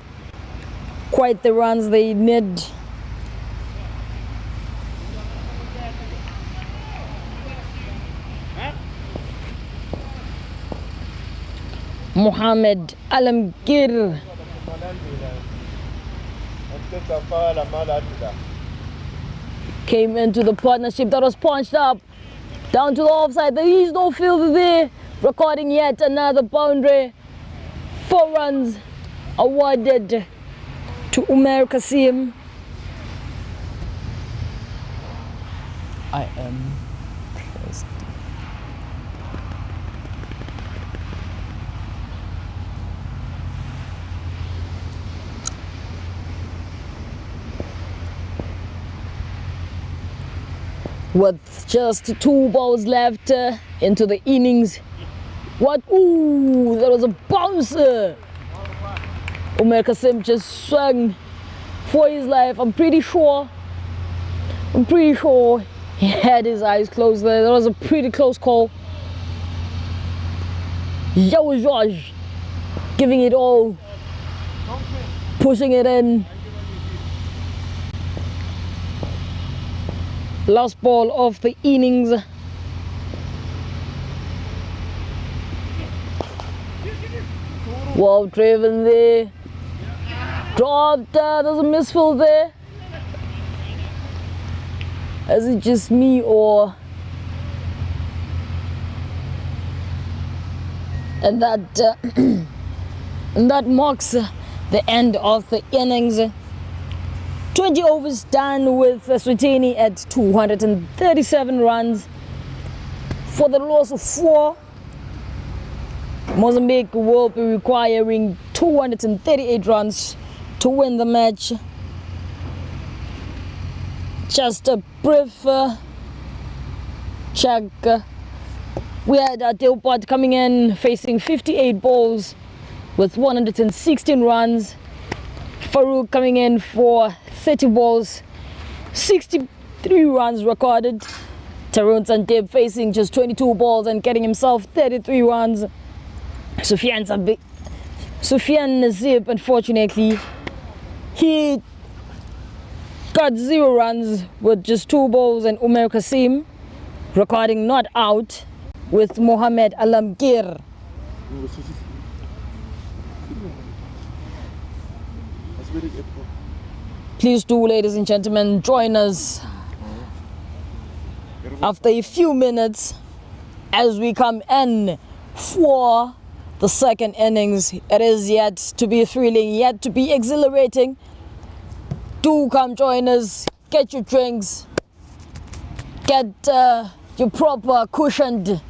quite the runs they need. Mohamed Alamgir came into the partnership that was punched up down to the offside. There is no fielder there, recording yet another boundary. 4 runs awarded to Umar Kasim. I am thirsty. With just 2 balls left into the innings. What? Ooh, that was a bouncer. Umar Kasim just swung for his life. I'm pretty sure he had his eyes closed there. That was a pretty close call. Yao George giving it all, pushing it in. Last ball of the innings. Wow, driven there. Dropped. There's a misfield there. Is it just me or? And that and that marks the end of the innings. 20 overs done with Eswatini at 237 runs for the loss of 4. Mozambique will be requiring 238 runs to win the match. Just a brief check. We had Dilpot coming in facing 58 balls with 116 runs. Farouk coming in for 30 balls, 63 runs recorded. Tarun Sandib facing just 22 balls and getting himself 33 runs. Sufyan Nazib, unfortunately, he got 0 runs with just 2 balls, and Umar Kasim recording not out with Mohamed Alamgir. Please do, ladies and gentlemen, join us after a few minutes as we come in for the second innings. It is yet to be thrilling, yet to be exhilarating. Do come join us, get your drinks, get your proper cushioned,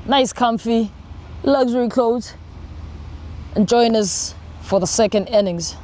nice comfy, luxury clothes, and join us for the second innings.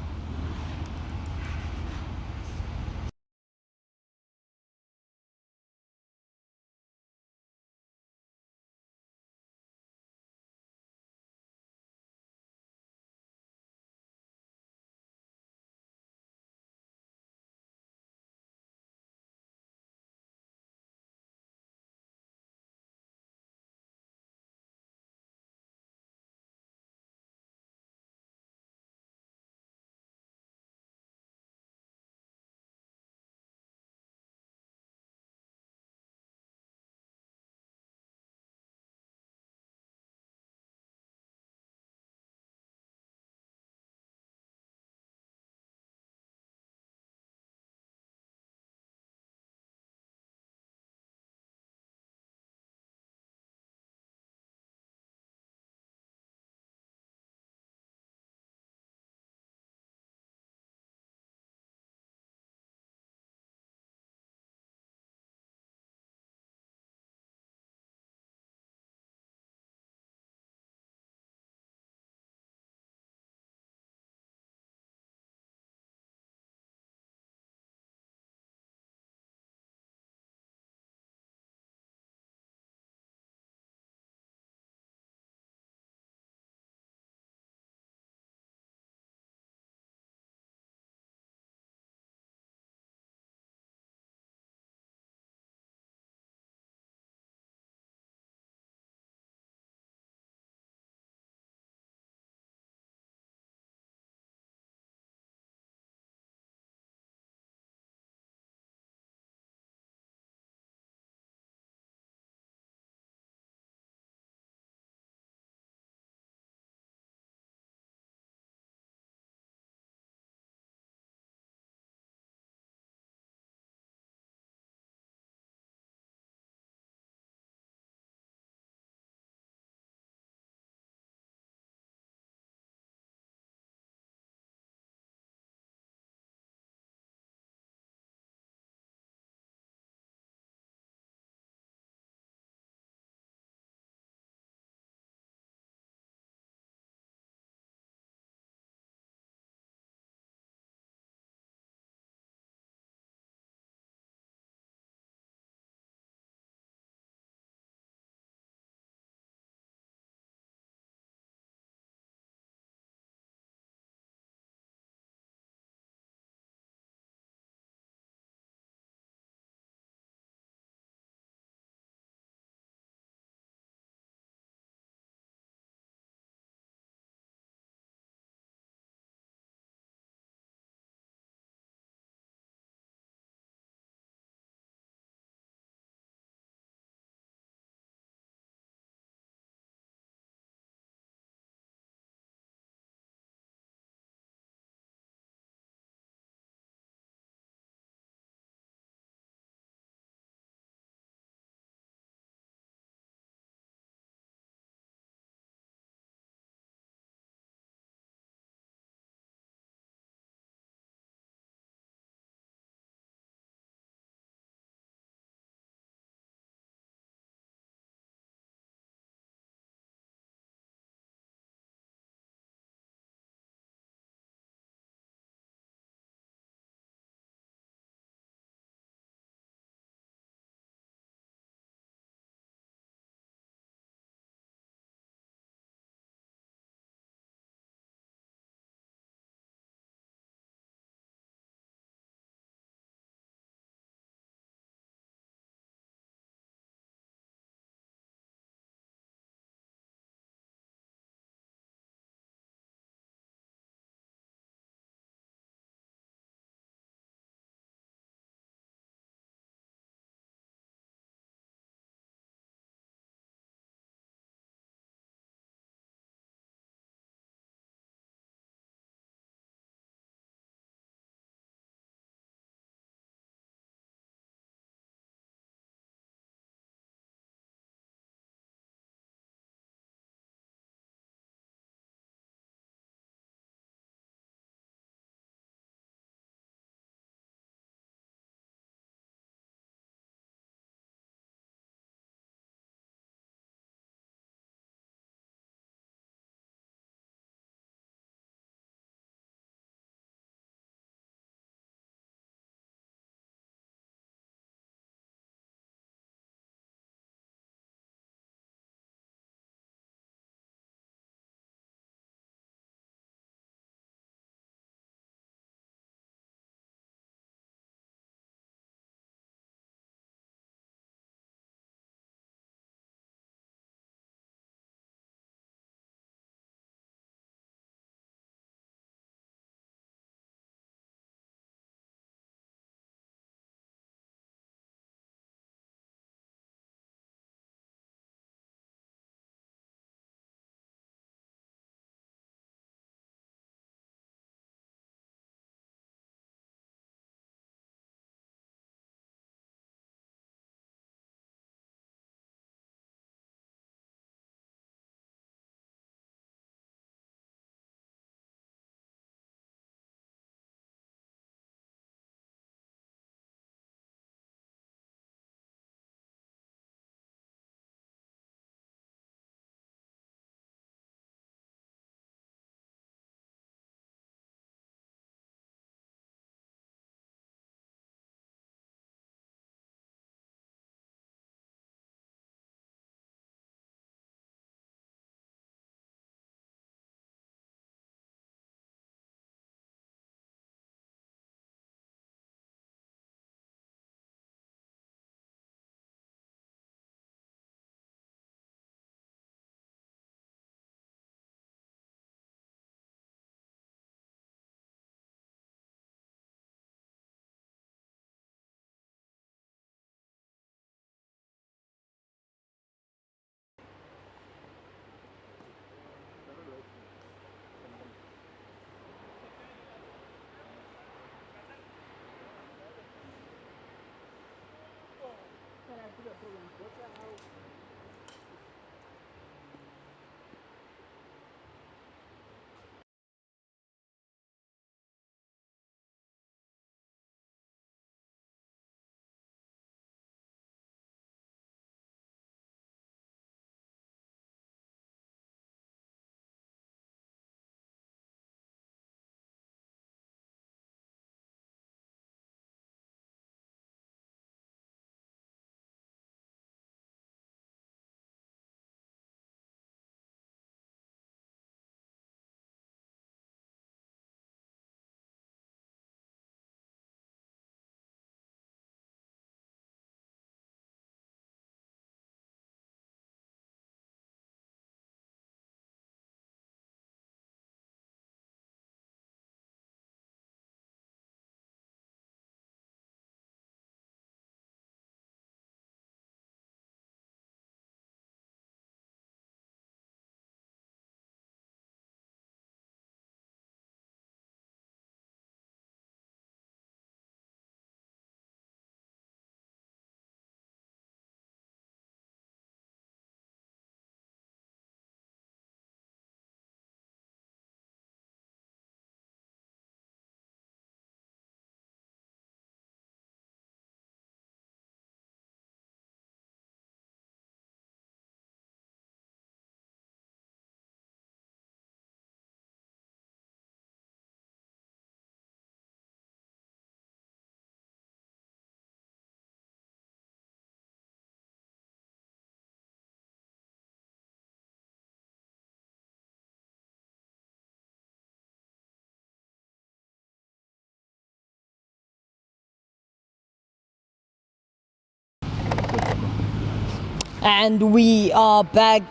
And we are back,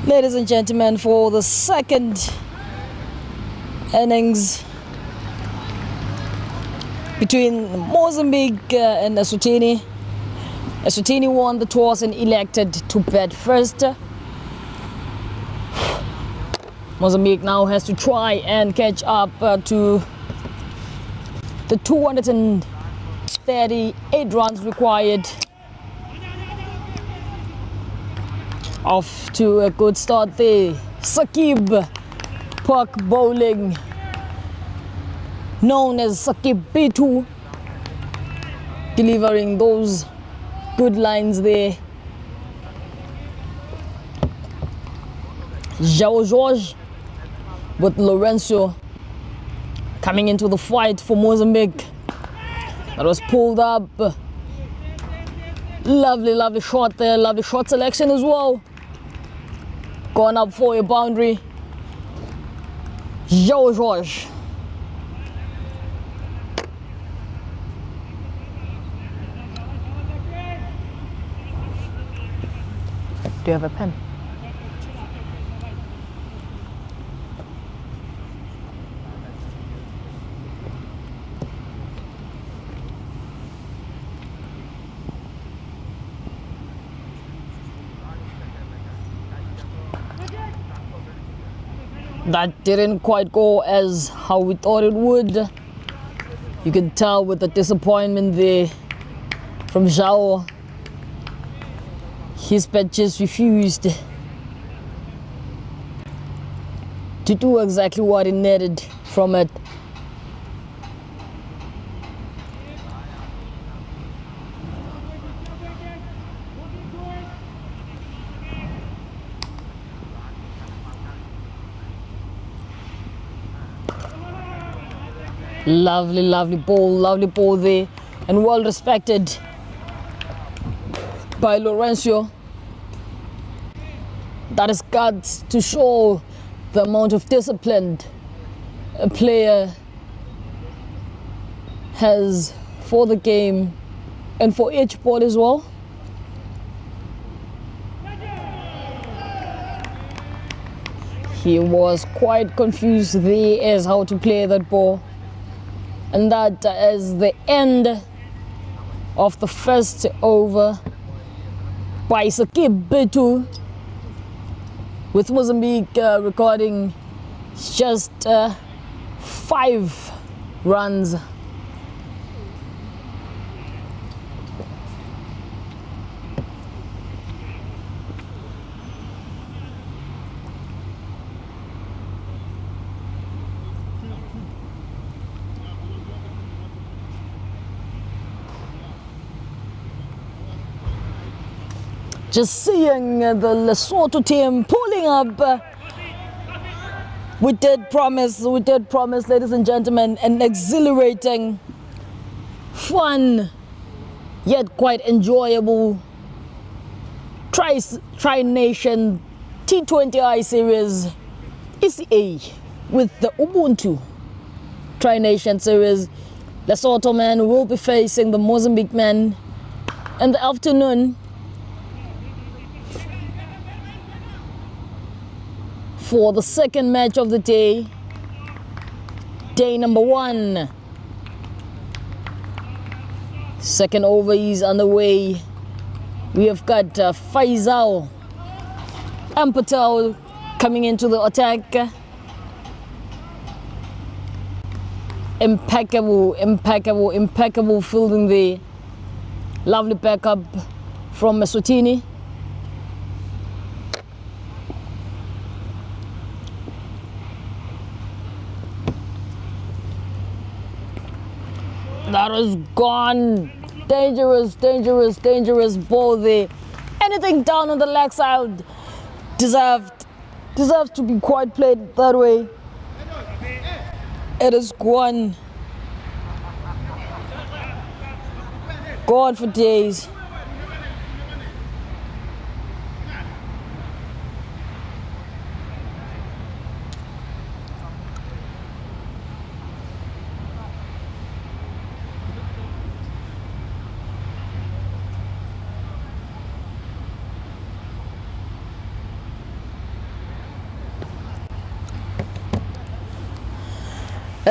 ladies and gentlemen, for the second innings between Mozambique and Eswatini. Eswatini won the toss and elected to bat first. Mozambique now has to try and catch up to the 238 runs required. Off to a good start there. Sakib Park bowling, known as Sakib B2, delivering those good lines there. João Jorge with Lourenço coming into the fight for Mozambique. That was pulled up. Lovely shot there, lovely shot selection as well. Going up for a boundary. João Jorge. Do you have a pen? That didn't quite go as how we thought it would. You can tell with the disappointment there from João. His bat just refused to do exactly what he needed from it. Lovely ball there, and well respected by Lourenço. That is guts to show the amount of discipline a player has for the game and for each ball as well. He was quite confused there as how to play that ball. And that is the end of the first over by Sakib B2, with Mozambique recording just 5 runs. Just seeing the Lesotho team pulling up. We did promise, ladies and gentlemen, an exhilarating, fun, yet quite enjoyable Tri-Nation T20I series, ECA, with the Ubuntu Tri-Nation series. Lesotho men will be facing the Mozambique men in the afternoon for the second match of the day, day number 1. Second over is underway. We have got Faisal and Patel coming into the attack. Impeccable fielding there. Lovely backup from Eswatini. That was gone. Dangerous ball there. Anything down on the leg side deserves to be quite played that way. It is gone. Gone for days.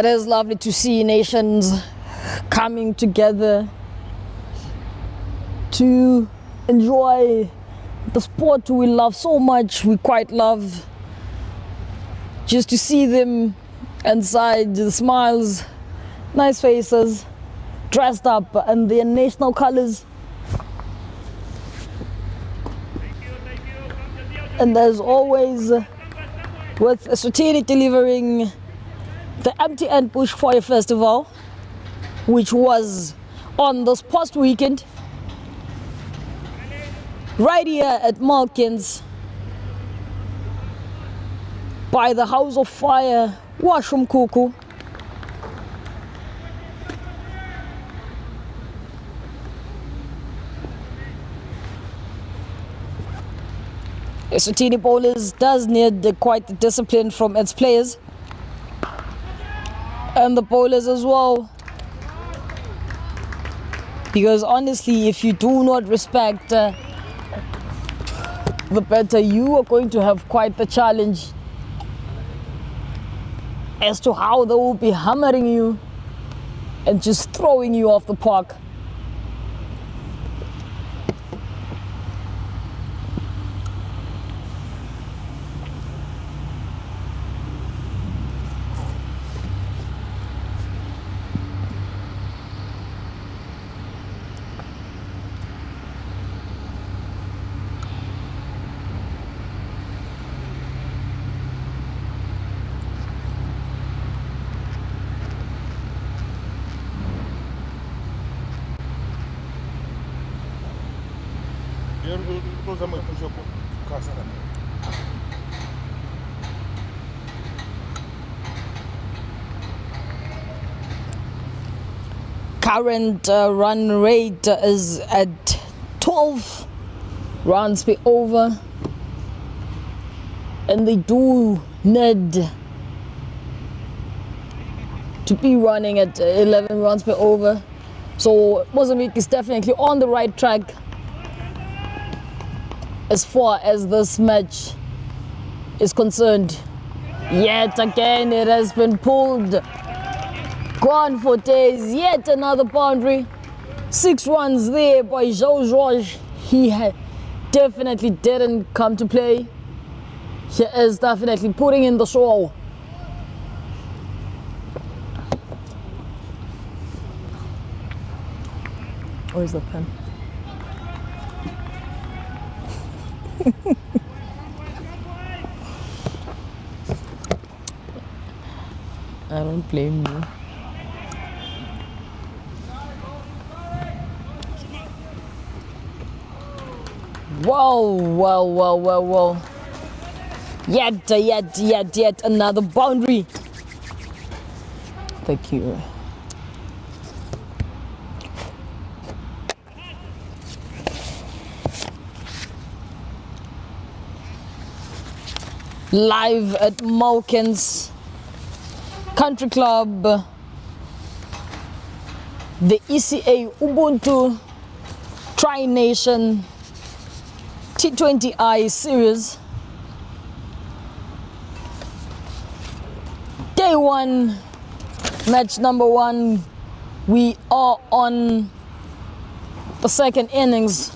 It is lovely to see nations coming together to enjoy the sport we love so much. We quite love just to see them inside, the smiles, nice faces, dressed up in their national colors. And as always, with Eswatini delivering the Empty End Bush Fire Festival, which was on this past weekend, right here at Malkerns, by the House of Fire, Washroom Kuku. Eswatini bowlers does need quite the discipline from its players and the bowlers as well, because honestly, if you do not respect the batter, you are going to have quite the challenge as to how they will be hammering you and just throwing you off the park. Current run rate is at 12 runs per over, and they do need to be running at 11 runs per over. So Mozambique is definitely on the right track as far as this match is concerned. Yet again, it has been pulled. Gone for days. Yet another boundary. 6 runs there by George. He definitely didn't come to play. He is definitely putting in the show. Where's the pen? I don't blame you. Whoa. Yet another boundary. Thank you. Live at Malkerns Country Club, the ECA Ubuntu Tri-Nation T20I series. Day 1, match number 1. We are on the second innings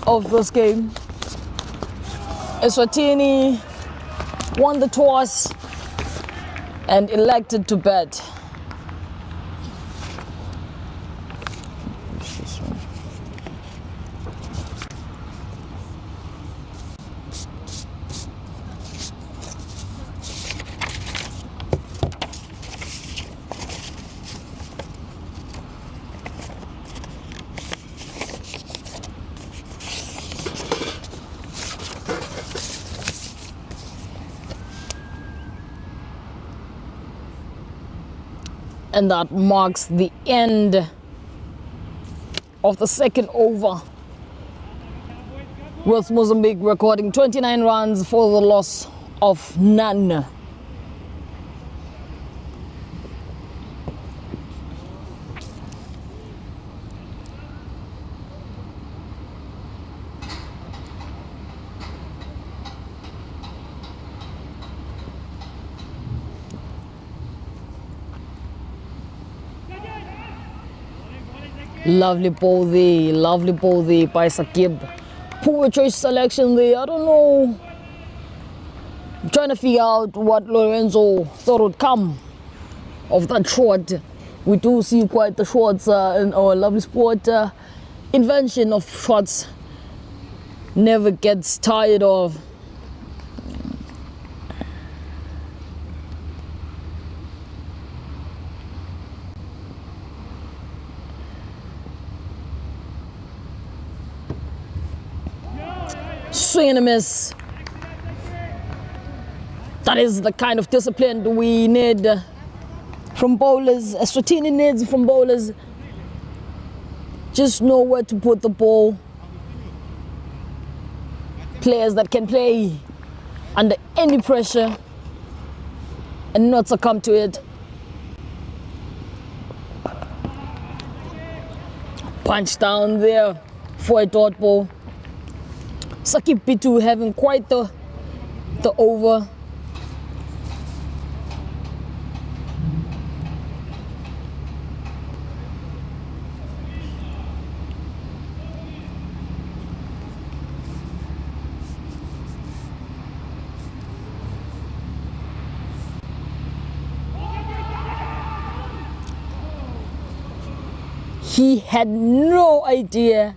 of this game. Eswatini won the toss and elected to bat. And that marks the end of the second over, with Mozambique recording 29 runs for the loss of none. Lovely ball there by Sakib. Poor choice selection there. I don't know. I'm trying to figure out what Lorenzo thought would come of that shot. We do see quite the shots in our lovely sport. Invention of shots never gets tired of. Swing and a miss. That is the kind of discipline we need from bowlers. Eswatini needs from bowlers. Just know where to put the ball. Players that can play under any pressure and not succumb to it. Punch down there for a dot ball. Sakib Pitu having quite the over. He had no idea,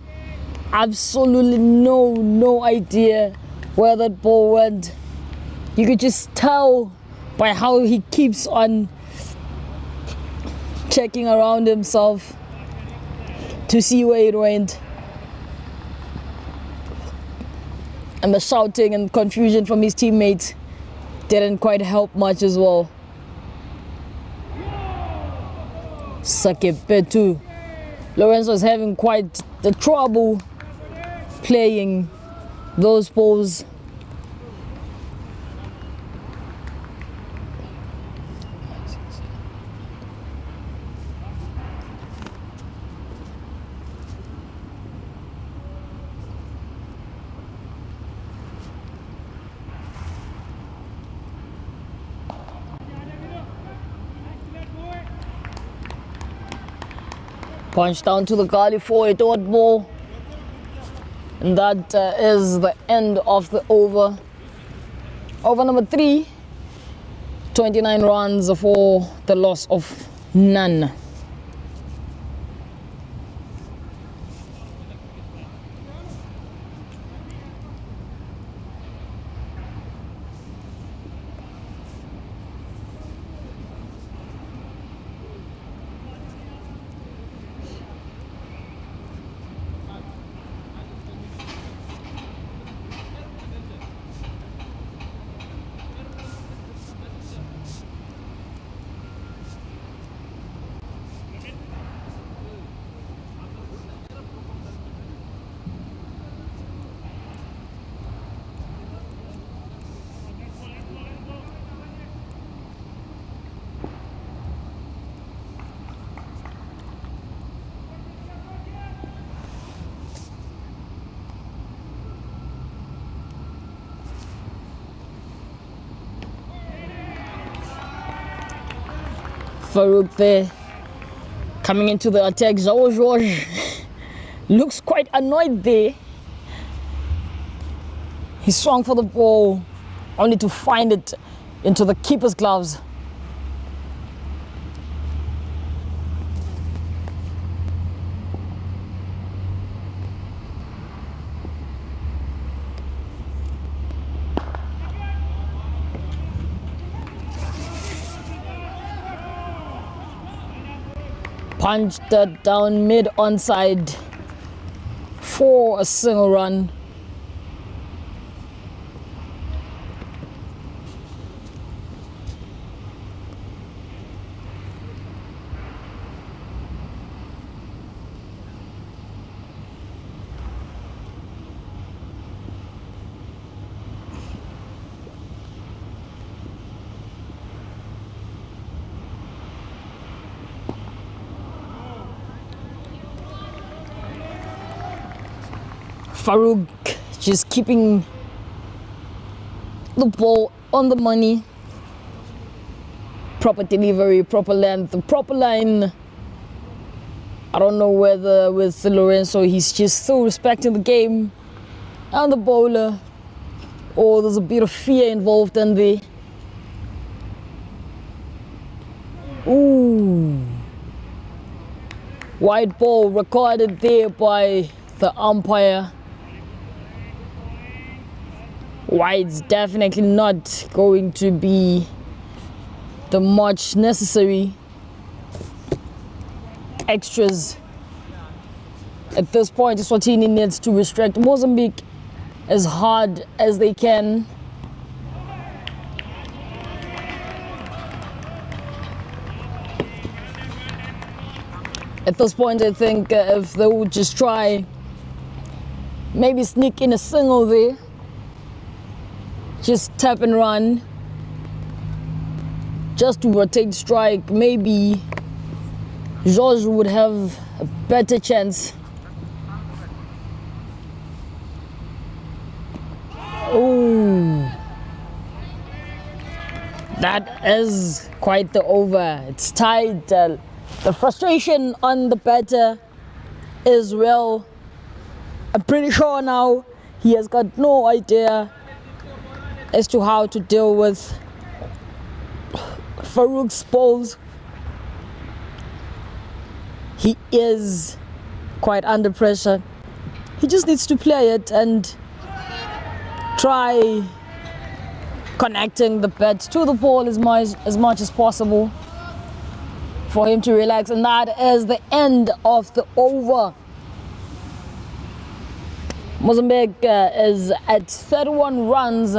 absolutely no idea where that ball went. You could just tell by how he keeps on checking around himself to see where it went. And the shouting and confusion from his teammates didn't quite help much as well. Sakib Pitu. Lorenzo is having quite the trouble playing those balls. Punch down to the gully for a dot ball. And that is the end of the over. Over number 3, 29 runs for the loss of none. Farouk there coming into the attack. George looks quite annoyed there. He swung for the ball only to find it into the keeper's gloves. Punched that down mid onside for a single run. Farouk just keeping the ball on the money. Proper delivery, proper length, proper line I don't know whether with Lorenzo he's just still respecting the game and the bowler, or there's a bit of fear involved in there. Ooh. White ball recorded there by the umpire. White's definitely not going to be the much necessary extras. At this point, Eswatini needs to restrict Mozambique as hard as they can. At this point, I think if they would just try, maybe sneak in a single there, just tap and run, just to rotate strike, maybe George would have a better chance. Oh, that is quite the over. It's tied. The frustration on the batter is real. I'm pretty sure now he has got no idea as to how to deal with Farouk's balls. He is quite under pressure. He just needs to play it and try connecting the bat to the ball as much as possible for him to relax. And that is the end of the over. Mozambique is at 31 runs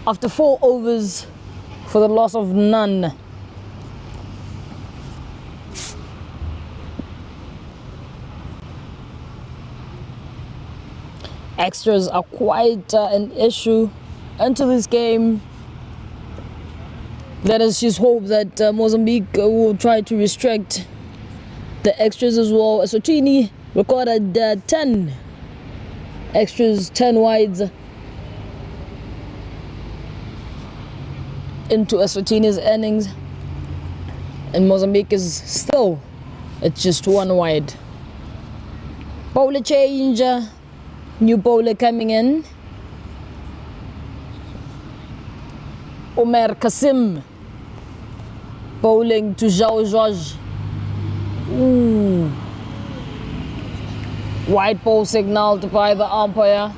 after 4 overs for the loss of none. Extras are quite an issue into this game. Let us just hope that Mozambique will try to restrict the extras as well. Eswatini recorded 10 extras, 10 wides into Eswatini's innings, and Mozambique is still at just 1 wide. Bowler change, new bowler coming in. Omer Kasim bowling to João Jorge. Ooh. White ball signaled by the umpire.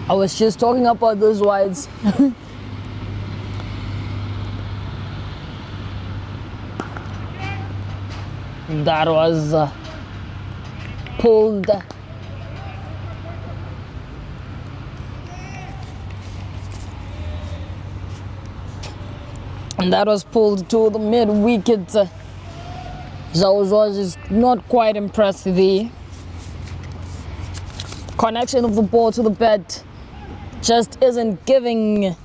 I was just talking about those wides. That was pulled. And that was pulled to the mid-wicket. João Jorge is not quite impressed there. Connection of the ball to the bat just isn't giving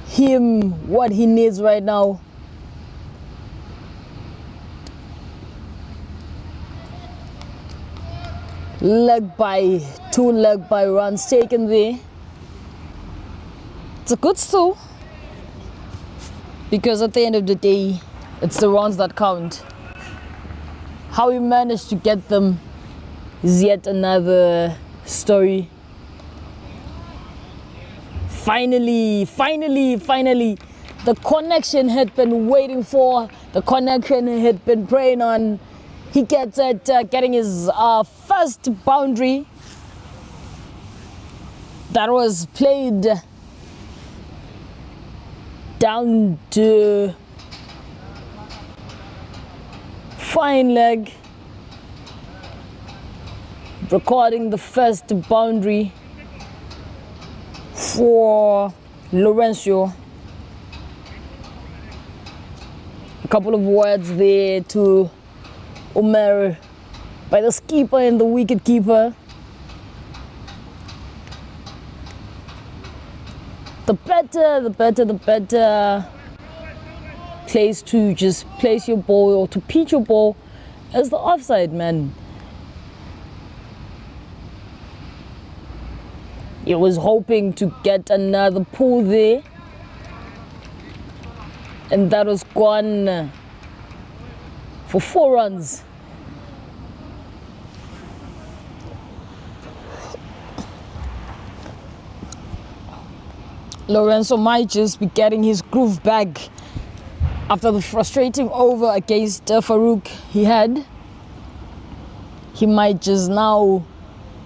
him what he needs right now. Two leg by runs taken there. It's a good steal, because at the end of the day, it's the runs that count. How we managed to get them is yet another story. Finally, the connection had been waiting for, the connection he had been praying on. He gets it, getting his first boundary. That was played down to fine leg, recording the first boundary for Lorenzo. A couple of words there to Omer by the skipper and the wicket keeper. The better place to just place your ball or to pitch your ball is the offside man. He was hoping to get another pull there, And that was gone for 4 runs. Lorenzo might just be getting his groove back after the frustrating over against Farouk he had. He might just now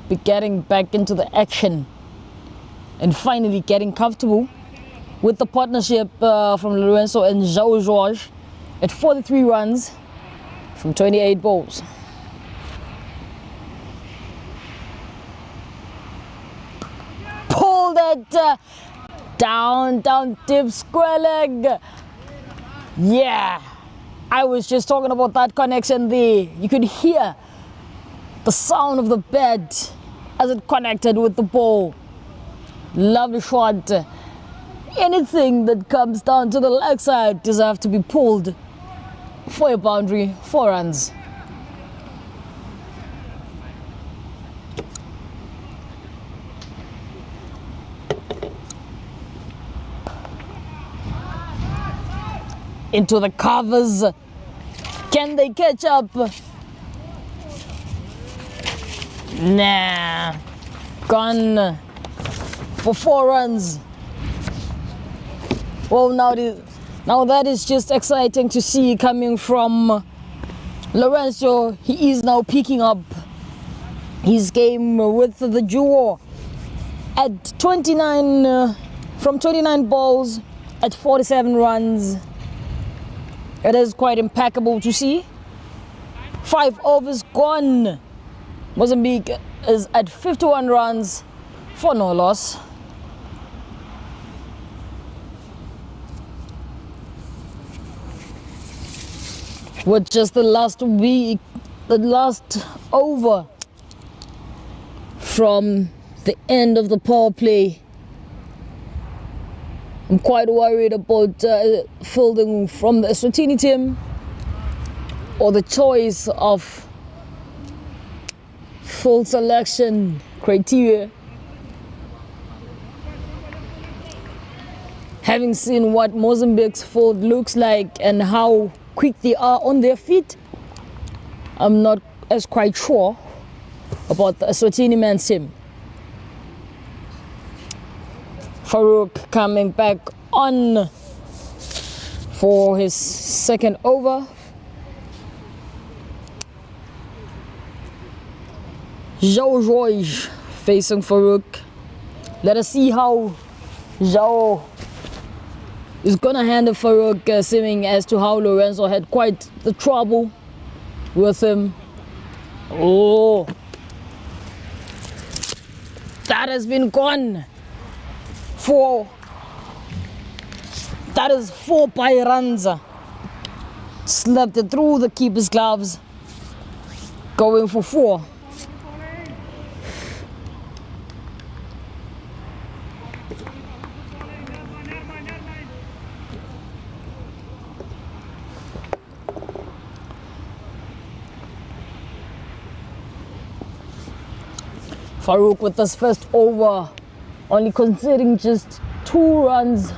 be getting back into the action and finally getting comfortable with the partnership from Lorenzo and João Jorge at 43 runs from 28 balls. Pull that down, deep, square leg. Yeah, I was just talking about that connection there. You could hear the sound of the bat as it connected with the ball. Lovely shot. Anything that comes down to the leg side deserves to be pulled for a boundary, 4 runs. Into the covers. Can they catch up? Nah. Gone for 4 runs. Well, now that is just exciting to see coming from Lorenzo. He is now picking up his game with the duo at 29, from 29 balls at 47 runs. It is quite impeccable to see. 5 overs gone. Mozambique is at 51 runs for no loss. With just the last over from the end of the power play, I'm quite worried about fielding from the Eswatini team or the choice of full selection criteria. Having seen what Mozambique's field looks like and how quick they are on their feet, I'm not as quite sure about the Eswatini men's team. Farouk coming back on for his second over. João Jorge facing Farouk. Let us see how João is gonna handle Farouk, seeming as to how Lorenzo had quite the trouble with him. Oh, that has been gone. That is 4 by Ranza. Slapped it through the keeper's gloves. Going for 4. Farouk with his first over, only conceding just 2 runs.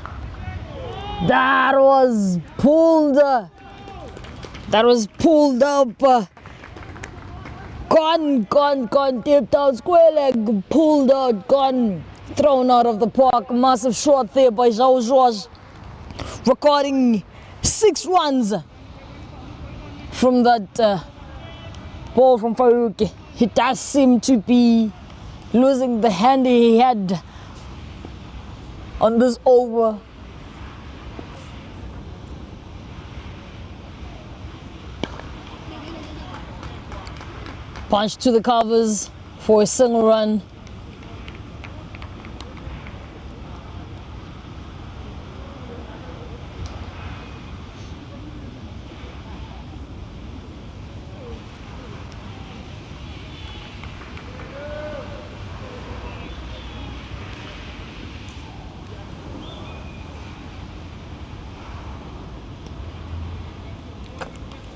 That was pulled up. Gone, deep down, square leg, pulled out, gone, thrown out of the park. Massive shot there by João Jorge, recording 6 runs from that ball from Farouk. He does seem to be losing the hand he had on this over. Punch to the covers for a single run.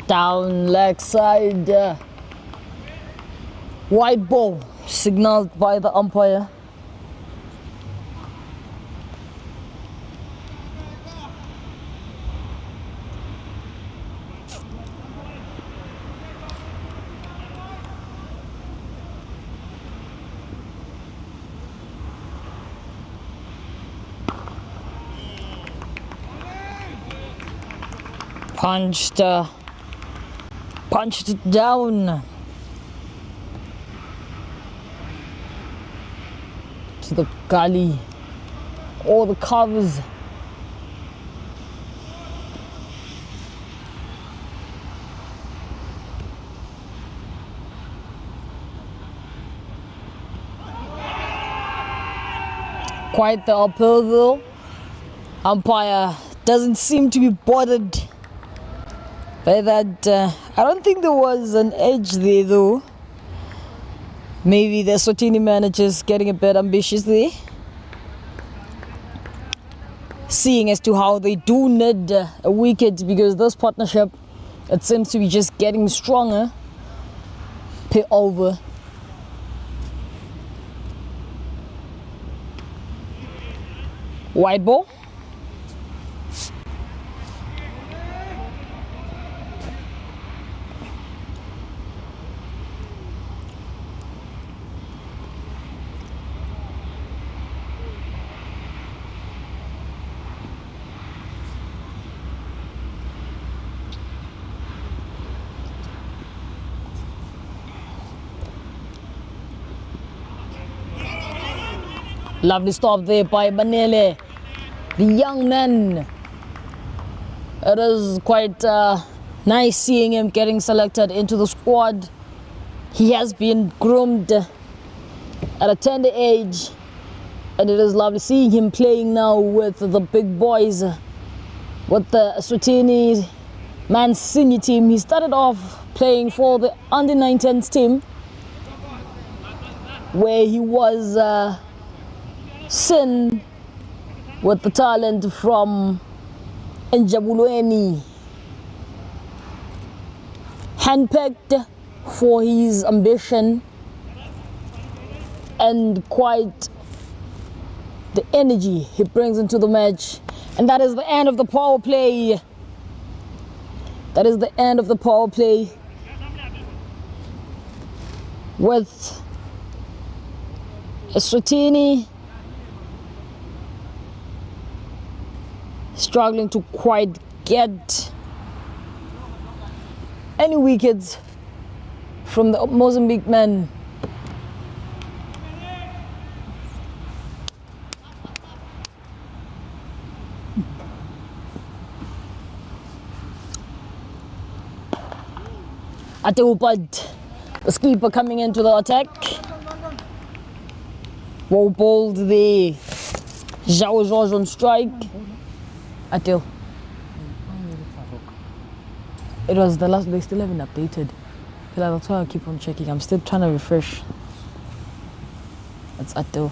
Down leg side. White ball signaled by the umpire. punched it down to the gully or the covers. Quite the uphill though. Umpire doesn't seem to be bothered by that. I don't think there was an edge there though. Maybe the Eswatini managers getting a bit ambitious there, seeing as to how they do need a wicket, because this partnership, it seems to be just getting stronger per over. White ball. Lovely stop there by Banele, the young man. It is quite nice seeing him getting selected into the squad. He has been groomed at a tender age, and it is lovely seeing him playing now with the big boys, with the Eswatini Man senior team. He started off playing for the under-19s team, where he was seen with the talent from Njabulweni, handpicked for his ambition and quite the energy he brings into the match. And that is the end of the power play. That is the end of the power play, with Eswatini struggling to quite get any wickets from the Mozambique men. Ateupad, the skipper, coming into the attack. Well bowled the João Jorge on strike. Atil. It was the last, they still haven't updated. That's why I keep on checking. I'm still trying to refresh. It's Atil.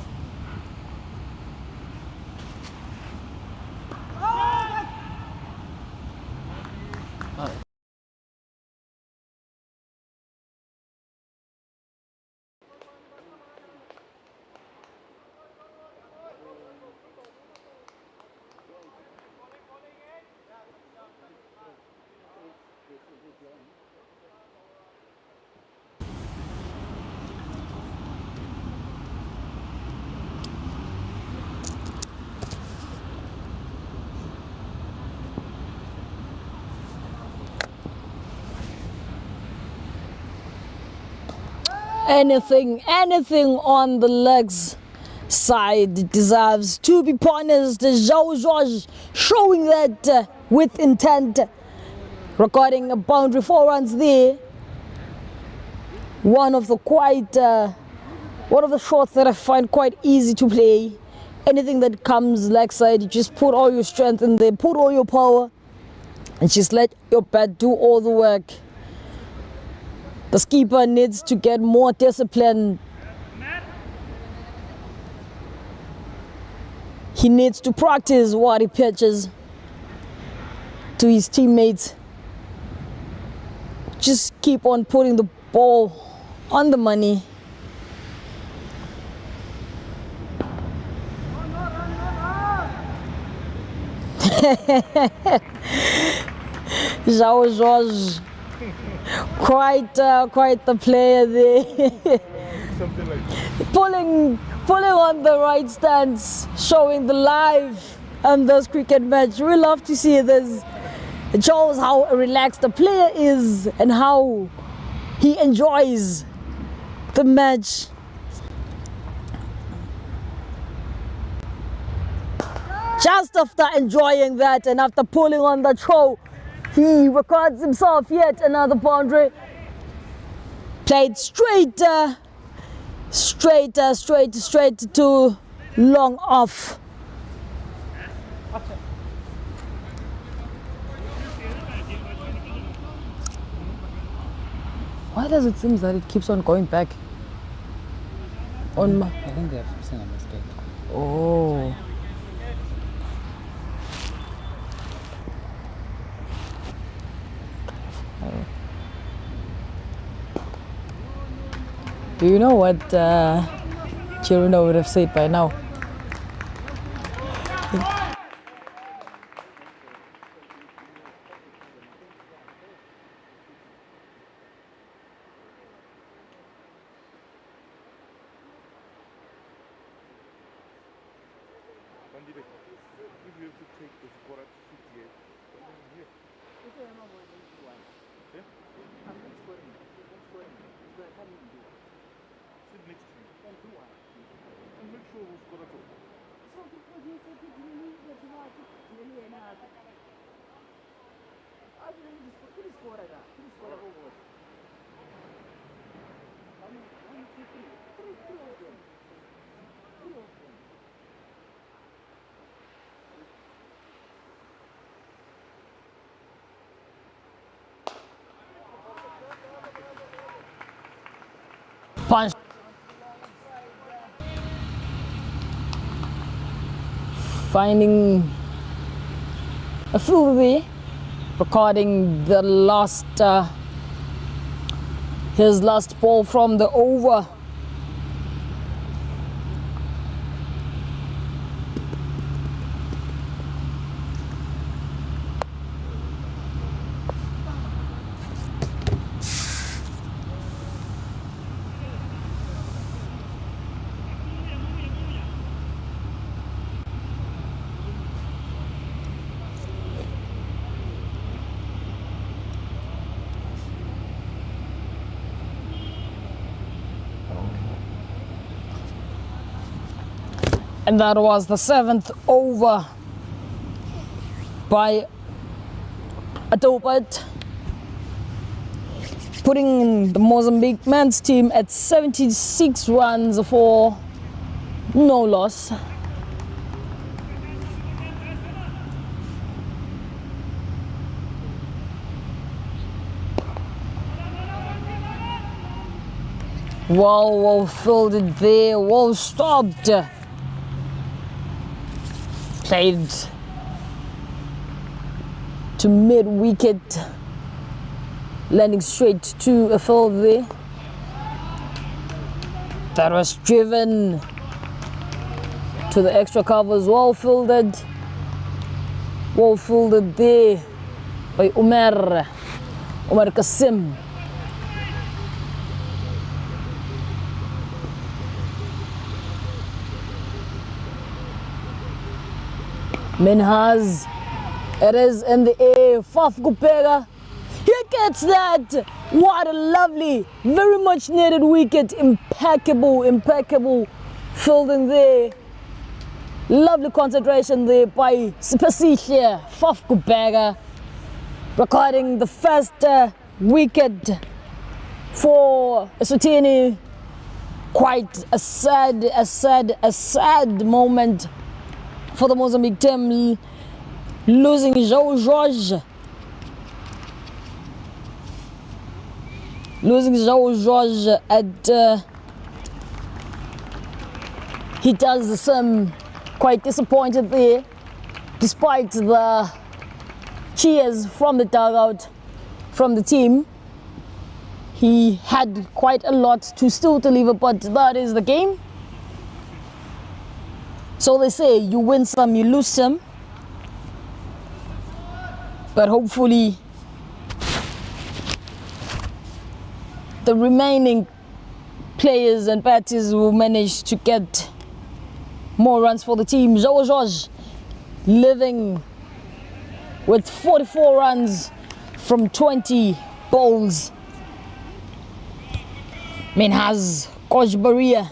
Anything on the legs side deserves to be punished. João Jorge showing that with intent, recording a boundary 4 runs there. One of the shots that I find quite easy to play. Anything that comes leg side, you just put all your strength in there, put all your power, and just let your bat do all the work. The skipper needs to get more discipline. He needs to practice what he pitches to his teammates. Just keep on putting the ball on the money. João Jorge, quite the player there. Something like that. pulling on the right stance, showing the live on this cricket match. We love to see this. It shows how relaxed the player is and how he enjoys the match. Just after enjoying that and after pulling on the throw, he records himself yet another boundary. Played straight to long off. Why does it seem that it keeps on going back? On my... I think they have seen a mistake. Oh. Do you know what Chiruna would have said by now? If you have to take the squad to sit here, here. Sit next to you. And make sure who's got a top. Punch. Finding a Fulby, recording the last, his last ball from the over. And that was the 7th over by Atopat, putting the Mozambique men's team at 76 runs for no loss. Well fielded there, well stopped. Played to mid-wicket, landing straight to a field there. That was driven to the extra covers, well fielded there by Umar Kasim. Minhas, it is in the air, Faf Gupega, he gets that. What a lovely, very much needed wicket, impeccable fielding there. Lovely concentration there by Sipasihle, Faf Gupega, recording the first wicket for Eswatini. Quite a sad moment for the Mozambique team, losing João Jorge. He does some quite disappointed there, despite the cheers from the dugout, from the team. He had quite a lot to still deliver, but that is the game. So they say, you win some, you lose some. But hopefully the remaining players and batters will manage to get more runs for the team. João Jorge living with 44 runs from 20 bowls. Minhas Kojbaria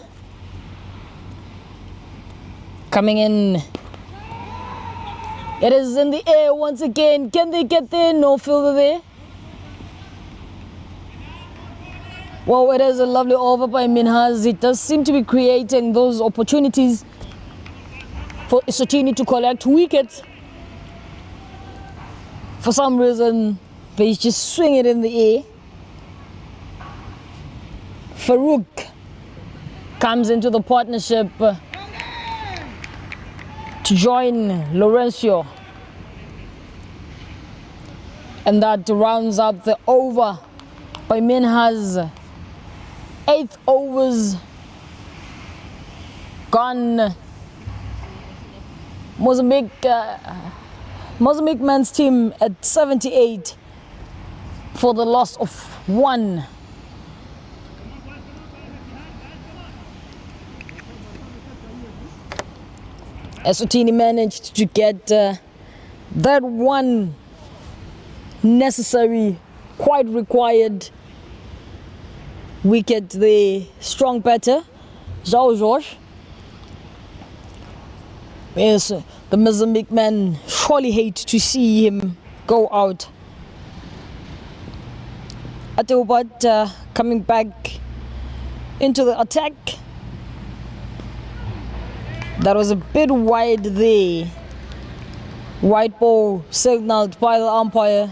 coming in. It is in the air once again. Can they get there? No fielder there. Well, it is a lovely over by Minhas. It does seem to be creating those opportunities for Eswatini to collect wickets. For some reason, they just swing it in the air. Farouk comes into the partnership to join Laurencio. And that rounds up the over by Minhas. 8 overs gone. Mozambique men's team at 78 for the loss of 1. Eswatini managed to get that one necessary, quite required wicket. The strong batter, George. Yes, the Mozambique men surely hate to see him go out. Ateubat coming back into the attack. That was a bit wide there. White ball signaled by the umpire.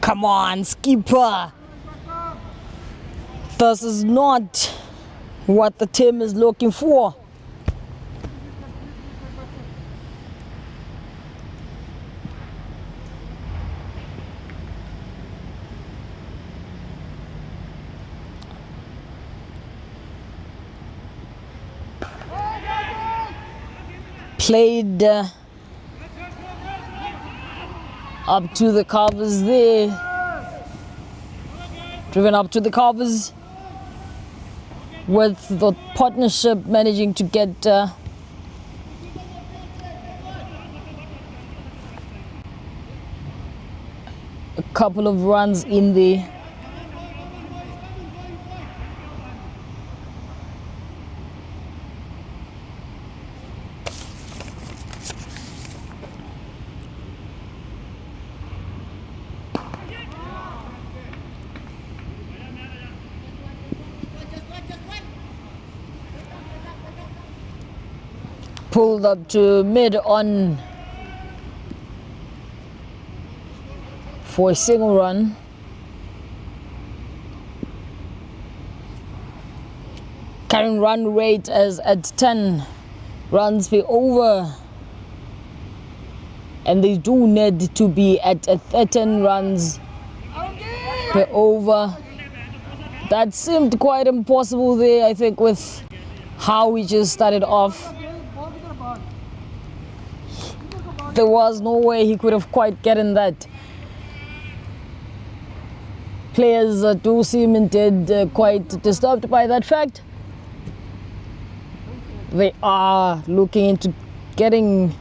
Come on, skipper. This is not what the team is looking for. Played up to the covers there. Driven up to the covers, with the partnership managing to get a couple of runs in there. Pulled up to mid on for a single run. Current run rate is at 10 runs per over, and they do need to be at 13 runs per over. That seemed quite impossible there, I think, with how we just started off. There was no way he could have quite gotten that. Players do seem indeed quite disturbed by that fact. They are looking into getting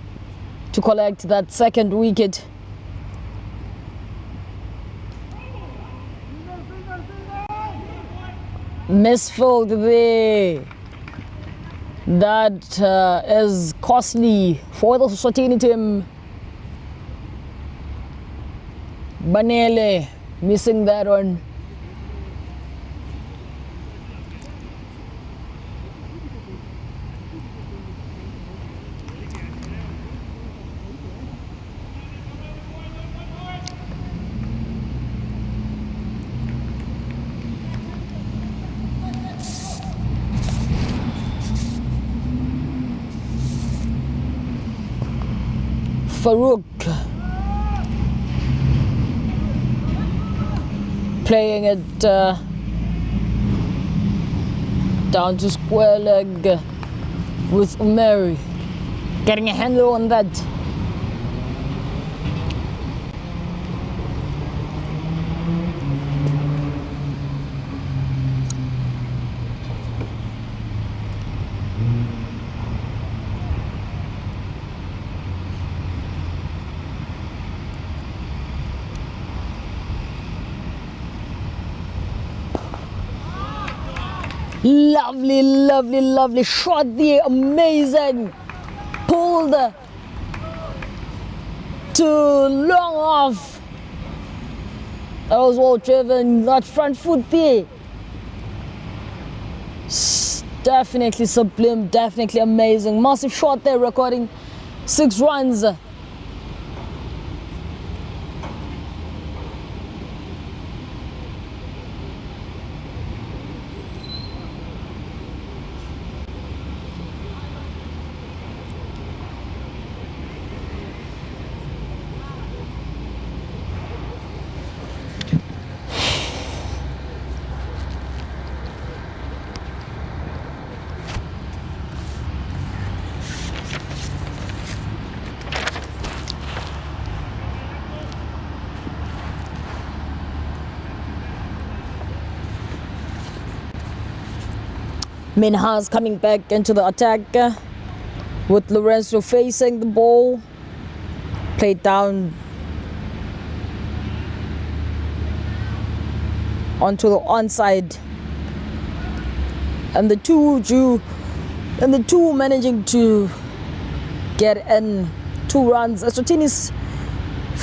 to collect that second wicket. Misfield there. That is costly for the Eswatini team. Banele missing that one. Farouk playing it Down to square leg with Umeri. Getting a handle on that. Lovely, lovely, lovely shot there. Amazing. Pulled too long off. That was well driven. That front foot there. Definitely sublime. Definitely amazing. Massive shot there, recording 6 runs. Minhas coming back into the attack with Lorenzo facing the ball. Played down onto the onside. And the two managing to get in 2 runs. Eswatini's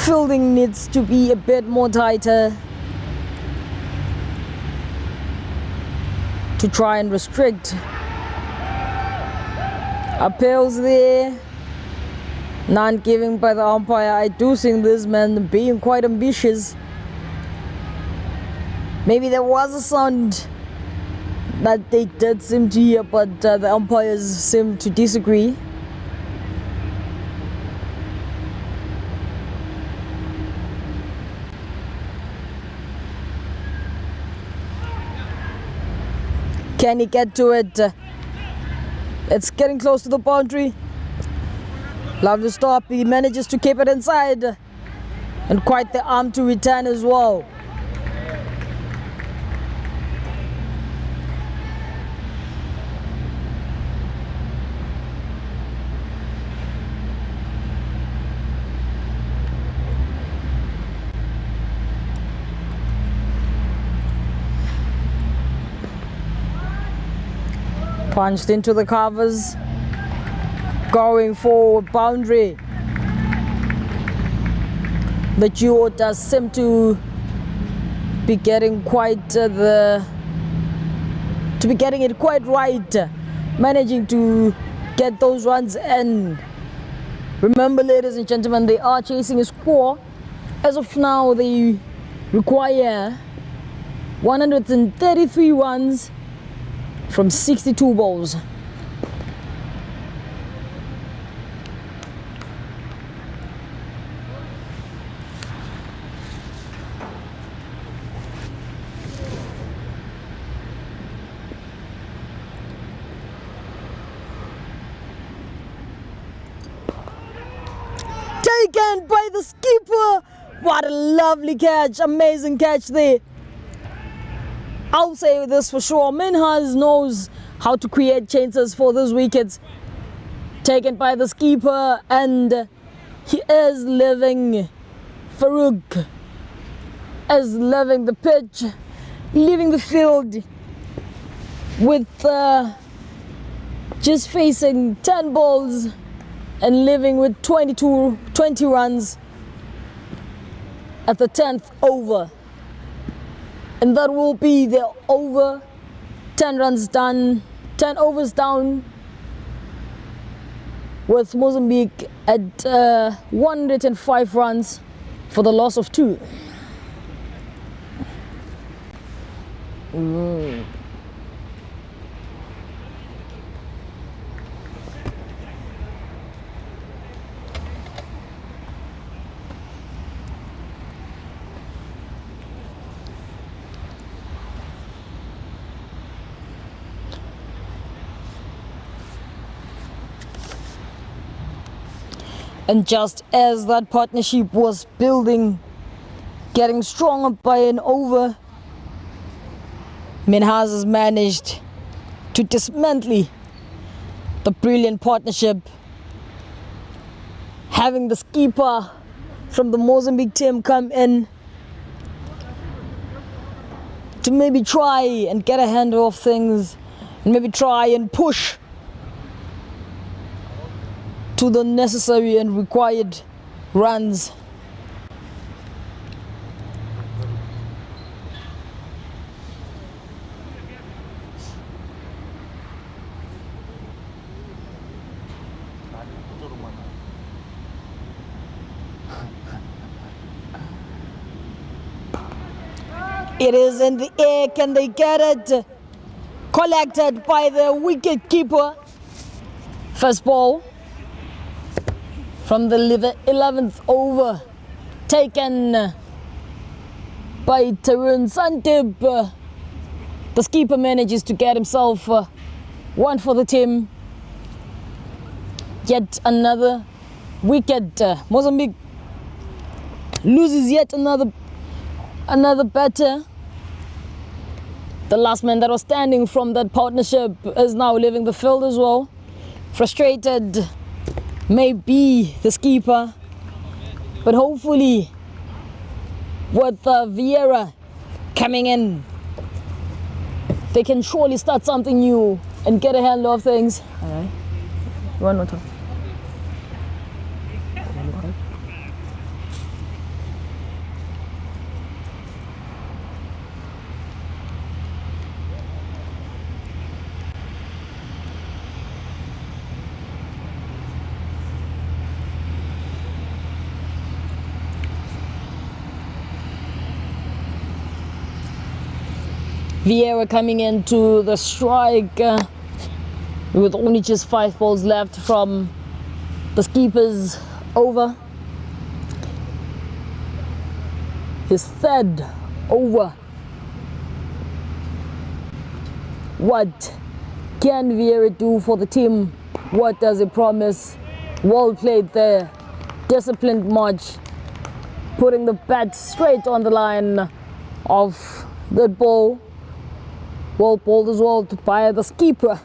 fielding needs to be a bit more tighter to try and restrict. Appeals there, none given by the umpire. I do think this man being quite ambitious. Maybe there was a sound that they did seem to hear, but the umpires seem to disagree. Can he get to it? It's getting close to the boundary. Lovely stop. He manages to keep it inside. And quite the arm to return as well. Punched into the covers, going for boundary. The duo does seem to be getting quite getting it quite right, managing to get those runs in. Remember, ladies and gentlemen, they are chasing a score. As of now, they require 133 runs from 62 balls. Taken by the skipper. What a lovely catch, amazing catch there. I'll say this for sure, Minhas knows how to create chances for those wickets. Taken by the skipper, and he is living, Farouk is living the pitch, leaving the field with just facing 10 balls and living with 20 runs at the 10th over. And that will be the over. 10 runs done, 10 overs down, with Mozambique at 105 runs for the loss of 2. And just as that partnership was building, getting stronger by an over, Minhas has managed to dismantle the brilliant partnership, having the skipper from the Mozambique team come in to maybe try and get a handle of things and maybe try and push to the necessary and required runs. It is in the air. Can they get it? Collected by the wicket keeper. First ball from the 11th over, taken by Tarun Santip. The skipper manages to get himself one for the team. Yet another wicket. Mozambique loses yet another batter. The last man that was standing from that partnership is now leaving the field as well. Frustrated may be the skipper, but hopefully with Vieira coming in, they can surely start something new and get a handle of things. All right. One more time. Vieira coming into the strike with only just 5 balls left from the skipper's over. His third over. What can Vieira do for the team? What does he promise? Well played there. Disciplined march. Putting the bat straight on the line of that ball. Well bowled as well by the skipper.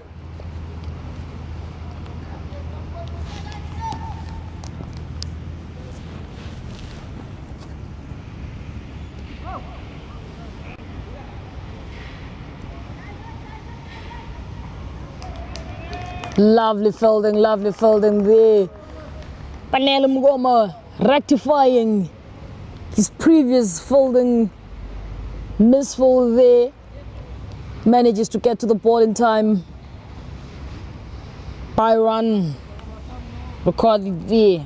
Lovely fielding there. Panela Mugoma rectifying his previous fielding misfall there. Manages to get to the ball in time. By run recorded there.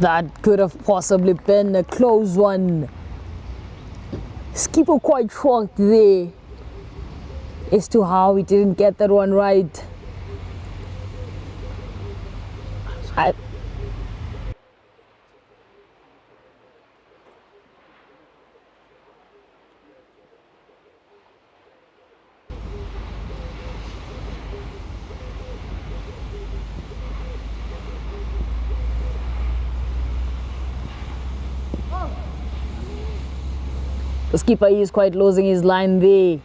That could have possibly been a close one. Skipper quite shocked there as to how he didn't get that one right. The skipper is quite losing his line there.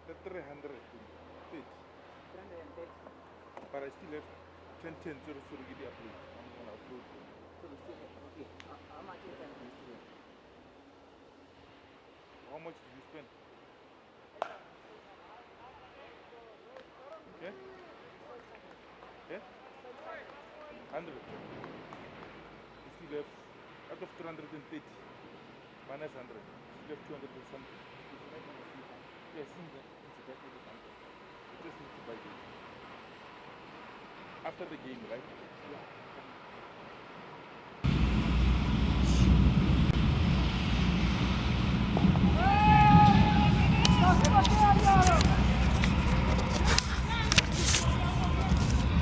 The 300 but I still have 10 to get the upload. I'm going to upload them. How much did you spend? Yeah? Yeah? 100. You still have, out of 330, minus 100. You still have 200 and something. Yes, need to buy this. After the game, right?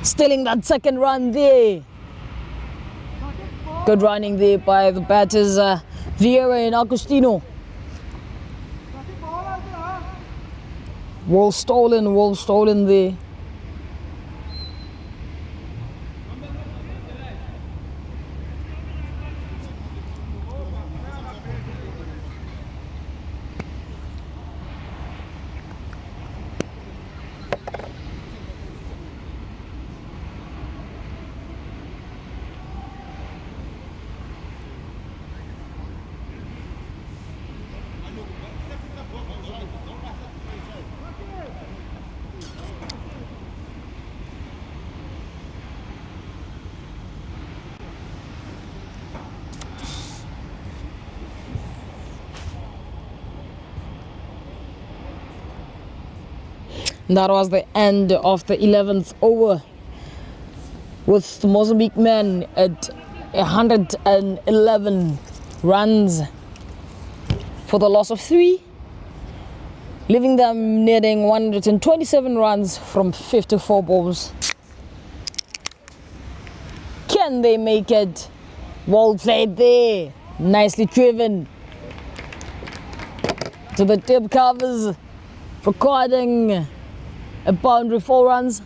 Stealing that second run there. Good running there by the batters, Vieira and Agostino. Well stolen there. That was the end of the 11th over, with the Mozambique men at 111 runs for the loss of 3, leaving them nearing 127 runs from 54 balls. Can they make it? Well played there, nicely driven to the tip covers, recording a boundary 4 runs.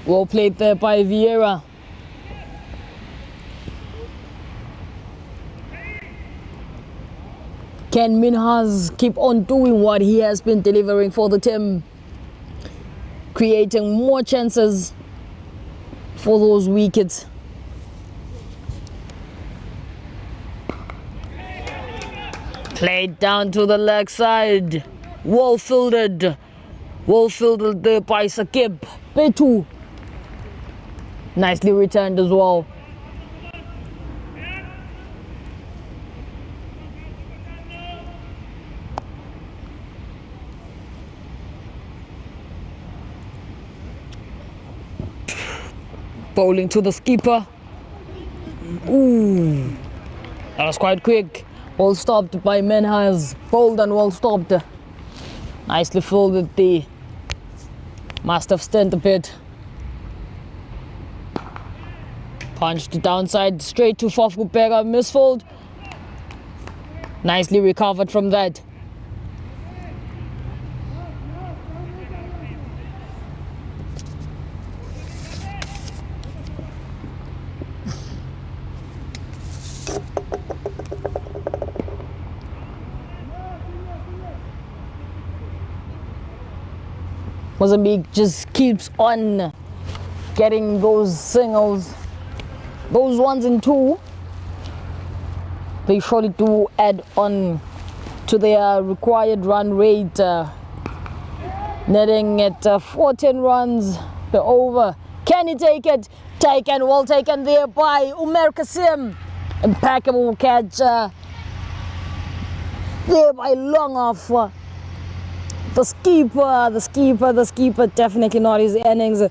Well played there by Vieira. Can Minhas keep on doing what he has been delivering for the team, creating more chances for those wickets? Played down to the leg side. Well fielded there by Sakib. Petu. Nicely returned as well. Bowling to the skipper. Ooh, that was quite quick. Well stopped by Menhas. Bowled and well stopped. Nicely fielded there. Must have stunned a bit. Punched downside straight to Fafupega. Misfold. Nicely recovered from that. Mozambique just keeps on getting those singles, those 1s and 2. They surely do add on to their required run rate, netting at 14 runs per over. Can he take it? Taken, well taken there by Umar Kasim. Impeccable catch there by long off. The skipper, definitely not his innings.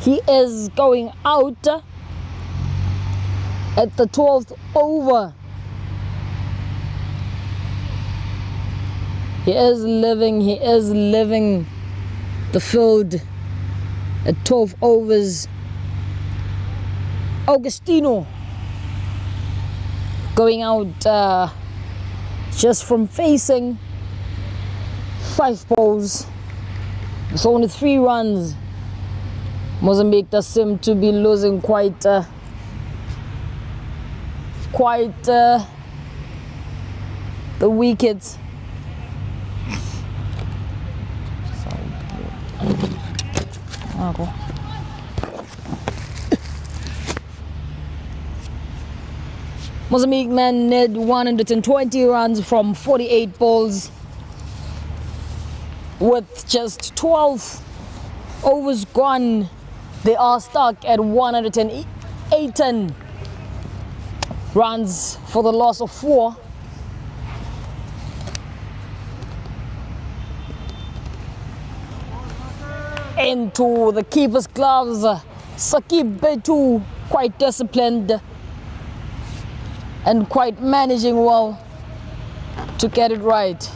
He is going out at the 12th over. He is living the field at 12 overs. Agostino going out just from facing 5 balls. It's only 3 runs. Mozambique does seem to be losing quite the wickets. Mozambique men need 120 runs from 48 balls. With just 12 overs gone, they are stuck at 118 runs for the loss of 4. into the keeper's gloves. Sakib Betu quite disciplined and quite managing well to get it right.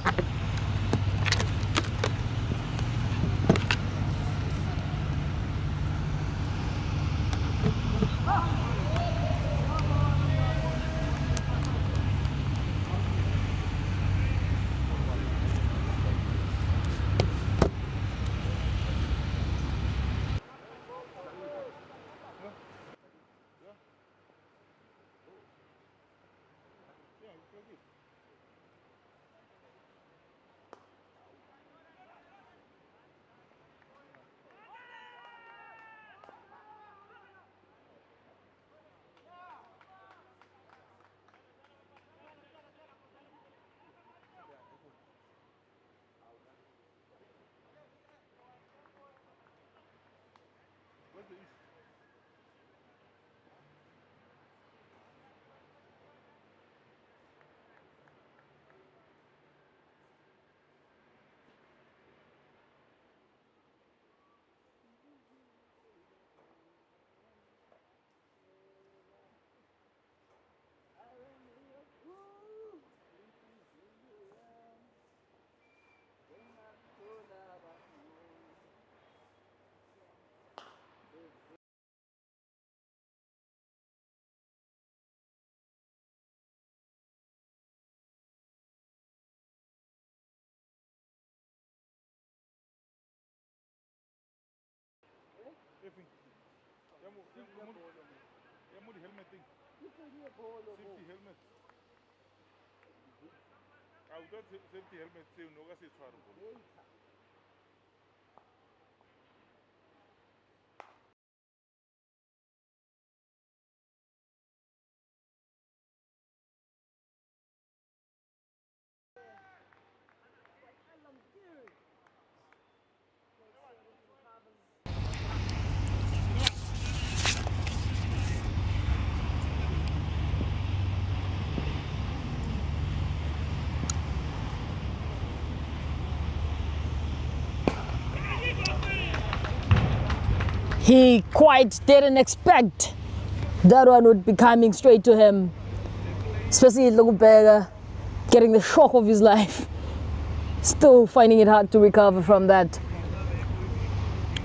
Safety helmet. I would not safety helmet say no gas is horrible. He quite didn't expect that one would be coming straight to him, especially Lugubega getting the shock of his life, still finding it hard to recover from that.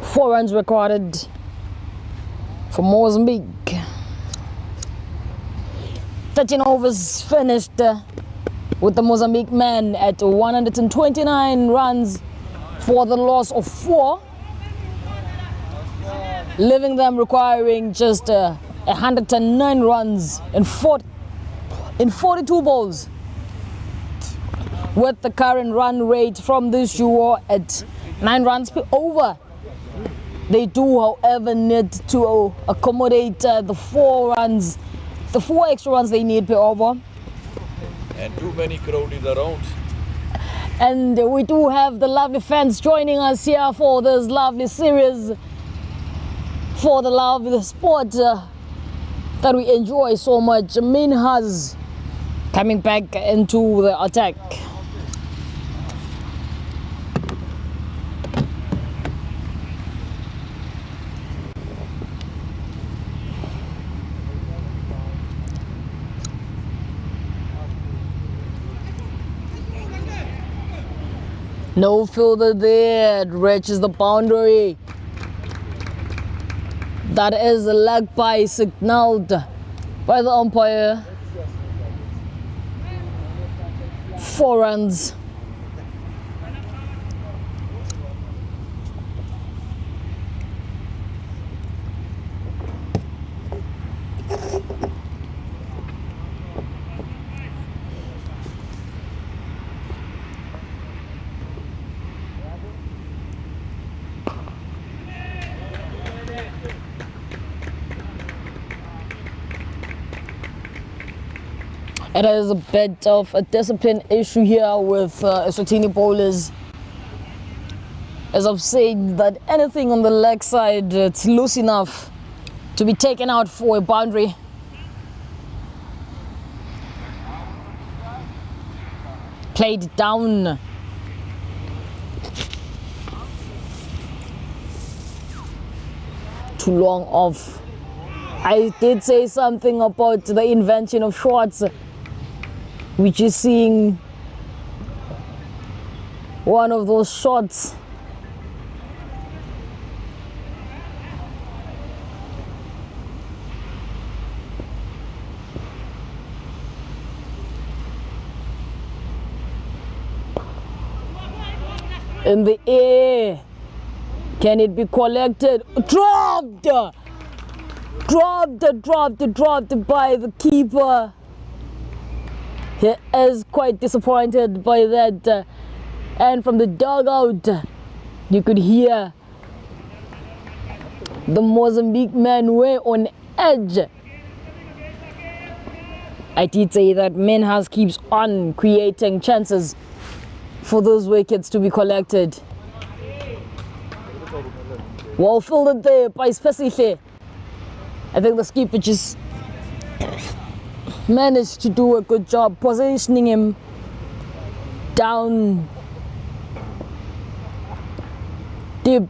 4 runs recorded for Mozambique. 13 overs finished with the Mozambique man at 129 runs for the loss of 4, leaving them requiring just 109 runs in 42 balls. With the current run rate from this duo at 9 runs per over, they do, however, need to accommodate the 4 extra runs they need per over. And too many crowded around. And we do have the lovely fans joining us here for this lovely series, for the love of the sport that we enjoy so much. Minhas coming back into the attack. No fielder there, it reaches the boundary. That is a leg by signaled by the umpire. 4 runs. It is a bit of a discipline issue here with Eswatini bowlers. As I've said, that anything on the leg side, it's loose enough to be taken out for a boundary. Played down. too long off. I did say something about the invention of shorts, which is seeing one of those shots. In the air, can it be collected? Dropped by the keeper. He is quite disappointed by that, and from the dugout you could hear the Mozambique men were on edge. I did say that Malkerns keeps on creating chances for those wickets to be collected. Well fielded there by Spesihle. I think the skipper just managed to do a good job positioning him down, deep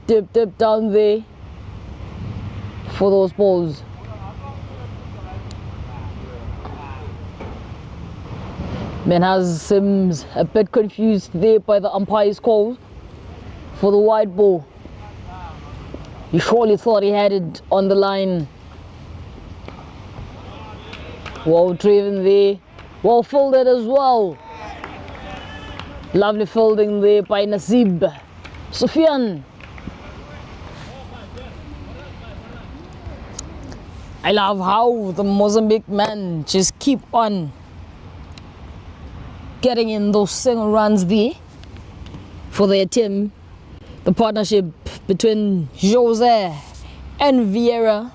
down there for those balls. Malkerns seems a bit confused there by the umpire's call for the wide ball. He surely thought he had it on the line. Well driven there, well fielded as well. Lovely fielding there by Nasib Sufyan. I love how the Mozambique men just keep on getting in those single runs there for their team. The partnership between Jose and Vieira.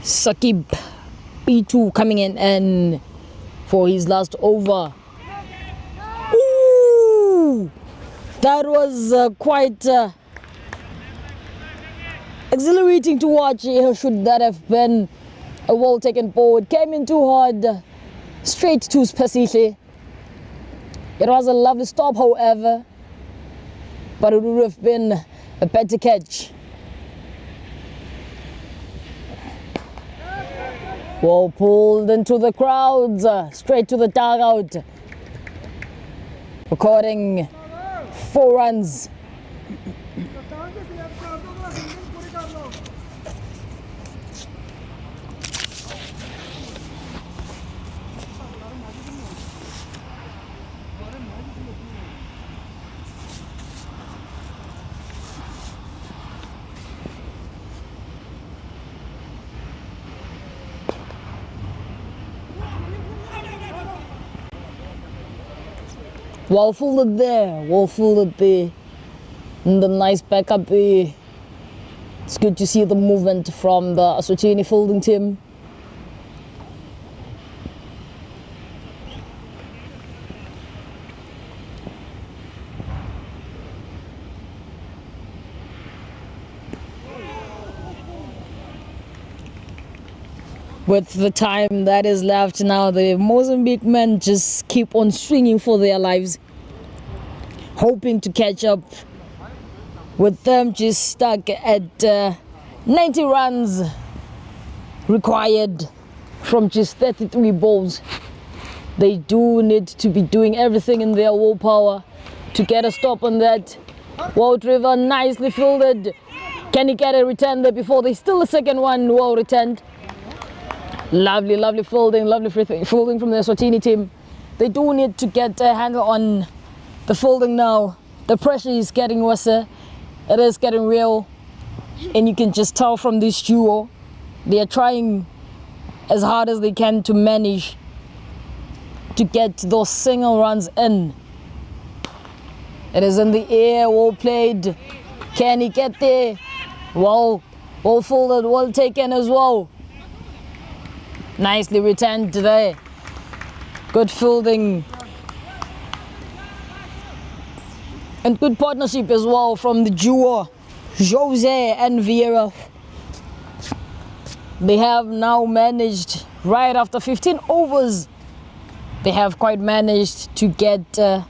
Sakib P2 coming in and for his last over. Ooh, that was quite exhilarating to watch. Should that have been a well taken ball? It came in too hard, straight to Spesihle. It was a lovely stop, however, but it would have been a better catch. Well pulled into the crowds, straight to the dugout, recording 4 runs. Well fielded there, and the nice backup there. It's good to see the movement from the Eswatini fielding team. With the time that is left now, the Mozambique men just keep on swinging for their lives, hoping to catch up with them, just stuck at 90 runs required from just 33 balls. They do need to be doing everything in their willpower to get a stop on that. Walt River nicely fielded. Can he get a return there before they steal the second one? Well returned. Lovely, lovely fielding, lovely fielding from the Eswatini team. They do need to get a handle on the fielding now. The pressure is getting worse. It is getting real. And you can just tell from this duo, they are trying as hard as they can to manage to get those single runs in. It is in the air, well played. Can he get there? Well fielded, well taken as well. Nicely returned today. Good fielding. And good partnership as well from the duo, Jose and Vieira. They have now managed, right after 15 overs, they have quite managed to get up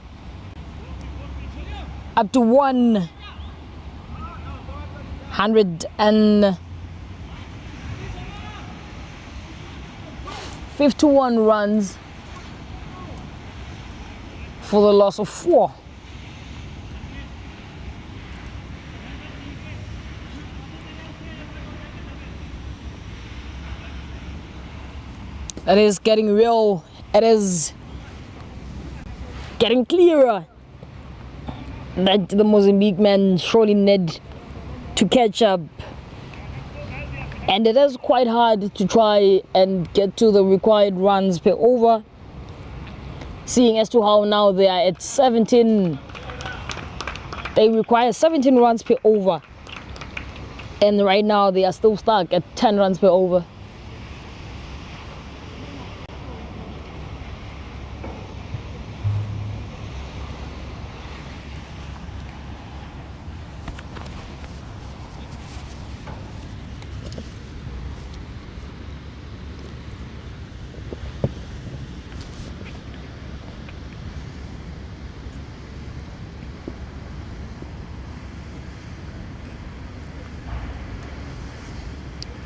to 151 runs for the loss of 4. It is getting real. It is getting clearer that the Mozambique men surely need to catch up. And it is quite hard to try and get to the required runs per over, seeing as to how now they are at 17. They require 17 runs per over. And right now they are still stuck at 10 runs per over.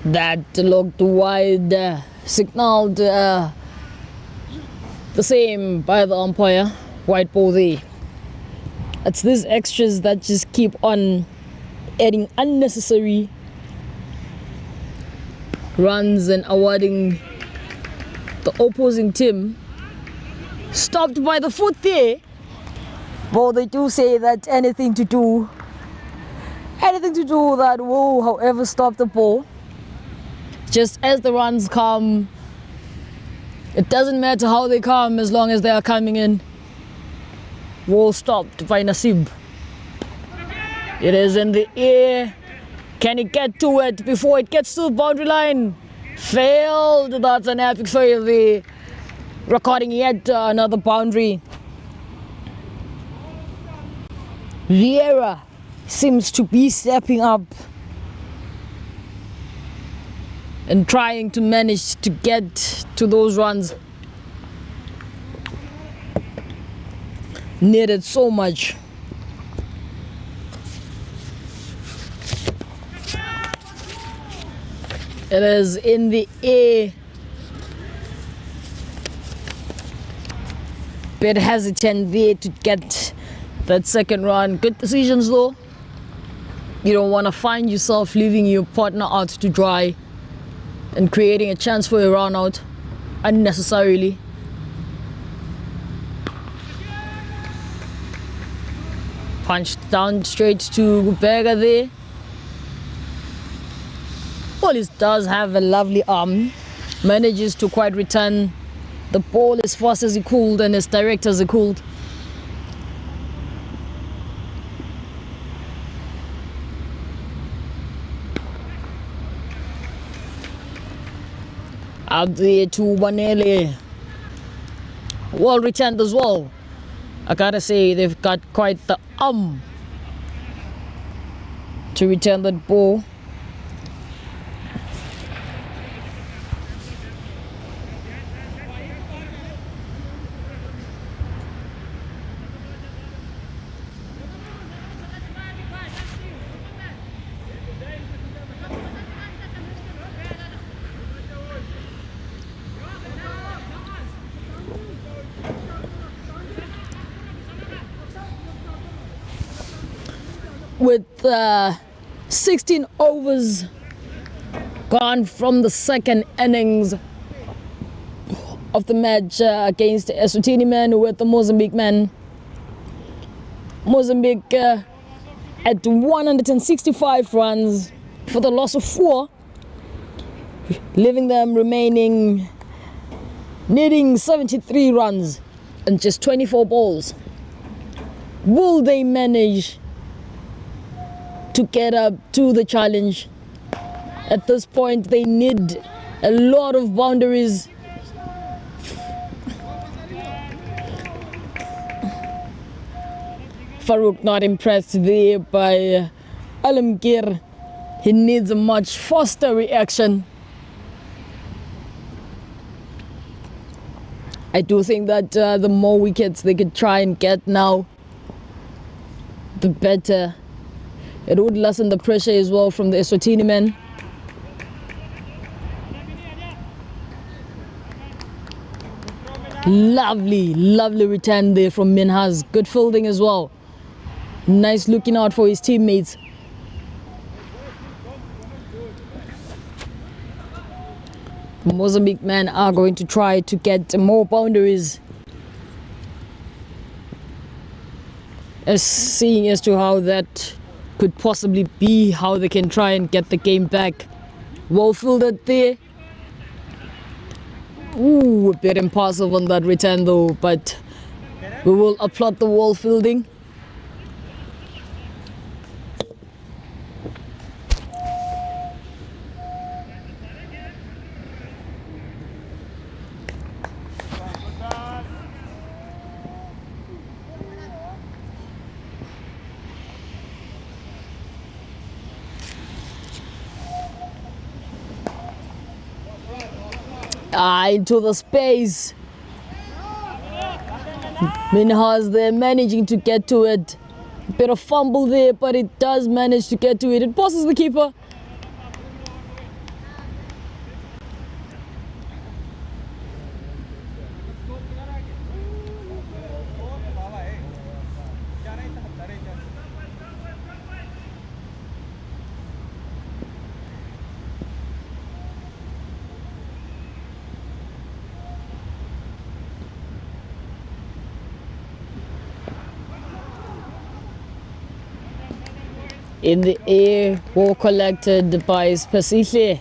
That looked wide, signaled the same by the umpire, white ball there. It's these extras that just keep on adding unnecessary runs and awarding the opposing team. Stopped by the foot there. Well, they do say that anything to do that will, however, stop the ball. Just as the runs come, it doesn't matter how they come as long as they are coming in. Wall stopped by Nasib. It is in the air. Can he get to it before it gets to the boundary line? Failed. That's an epic fail there. Recording yet another boundary. Vieira seems to be stepping up and trying to manage to get to those runs. Needed so much. It is in the air. Bit hesitant there to get that second run. Good decisions though. You don't want to find yourself leaving your partner out to dry and creating a chance for a run out unnecessarily. Punched down straight to Berger there. Police does have a lovely arm, manages to quite return the ball as fast as he could and as direct as he could. Up there to Wanele. Well returned as well. I gotta say, they've got quite the to return that ball. with 16 overs gone from the second innings of the match against the Eswatini men with the Mozambique men. Mozambique at 165 runs for the loss of 4, leaving them needing 73 runs and just 24 balls. Will they manage to get up to the challenge? At this point, they need a lot of boundaries. Farouk not impressed there by Alamgir. He needs a much faster reaction. I do think that the more wickets they could try and get now, the better. It would lessen the pressure as well from the Eswatini men. Lovely return there from Minhas. Good fielding as well. Nice looking out for his teammates. The Mozambique men are going to try to get more boundaries, seeing as to how that could possibly be, how they can try and get the game back. Well fielded there. Ooh, a bit impulsive on that return though, but we will applaud the wall fielding. Into the space. Minhas there managing to get to it. A bit of fumble there, but it does manage to get to it. It passes the keeper. In the air, ball collected by Spasihle.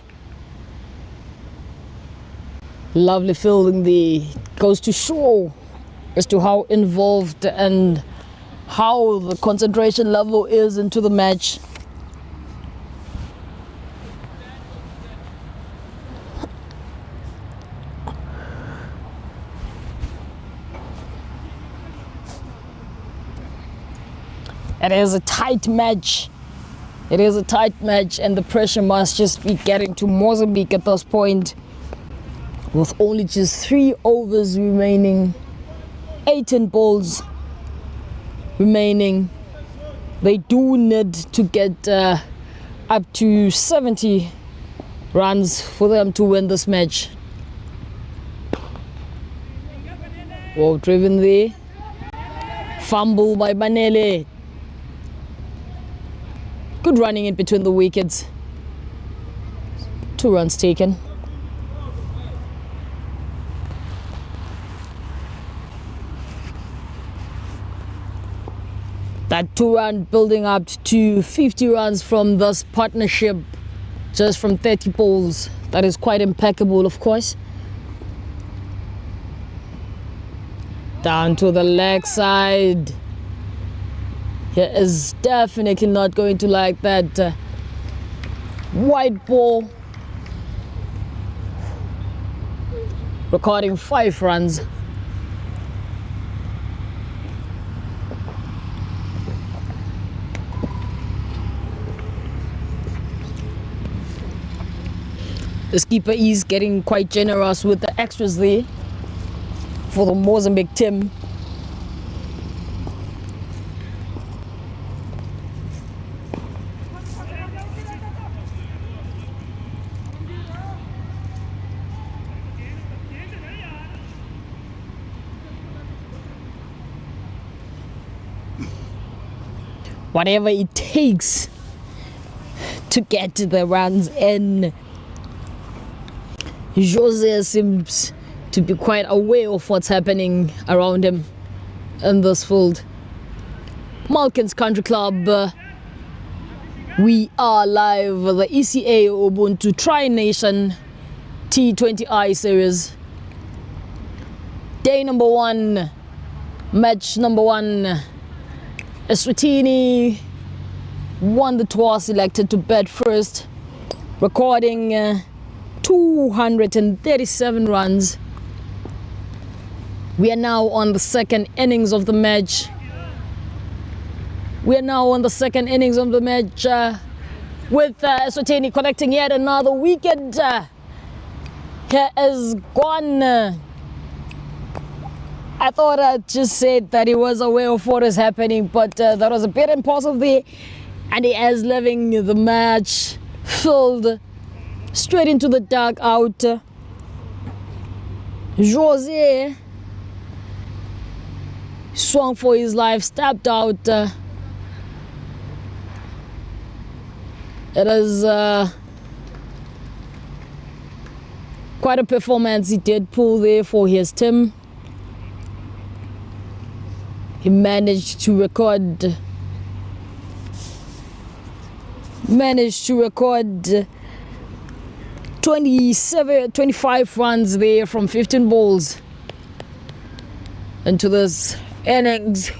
Lovely fielding there. Goes to show as to how involved and how the concentration level is into the match. It is a tight match. It is a tight match, and the pressure must just be getting to Mozambique at this point, with only just 3 overs remaining, 18 balls remaining. They do need to get up to 70 runs for them to win this match. Well driven there. Fumble by Banele. Good running in between the wickets. 2 runs taken. That 2-run building up to 50 runs from this partnership, just from 30 balls. That is quite impeccable, of course. Down to the leg side. He is definitely not going to like that white ball. Recording 5 runs. The skipper is getting quite generous with the extras there for the Mozambique team. whatever it takes to get the runs in. Jose seems to be quite aware of what's happening around him in this field. Malkerns Country Club, we are live. The ECA Ubuntu Tri-Nation T20I series. Day number 1, match number 1. Eswatini won the toss, elected to bat first, recording 237 runs. We are now on the second innings of the match. With Eswatini collecting yet another wicket. Here is gone. I thought I just said that he was aware of what is happening, but that was a bit impulsive there. And he is leaving the match filled straight into the dugout. Jose swung for his life, stepped out. It is quite a performance he did pull there for his team. He managed to record 25 runs there from 15 balls into this innings.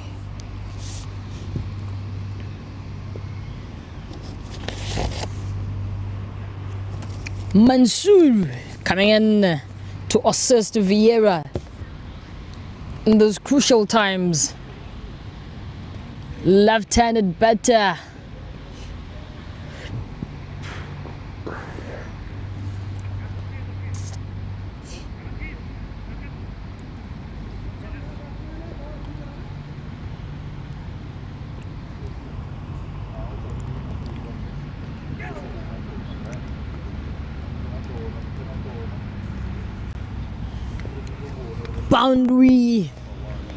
Mansour coming in to assist Vieira in those crucial times. Left-handed batter. Boundary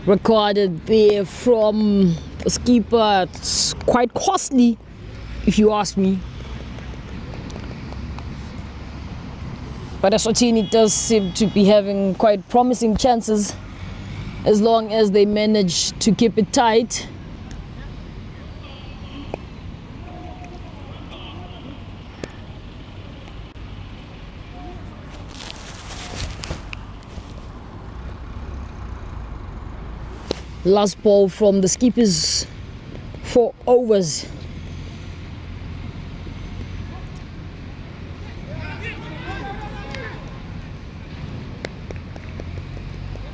recorded there from the skipper. It's quite costly, if you ask me. But Eswatini does seem to be having quite promising chances as long as they manage to keep it tight. Last ball from the skippers, 4 overs.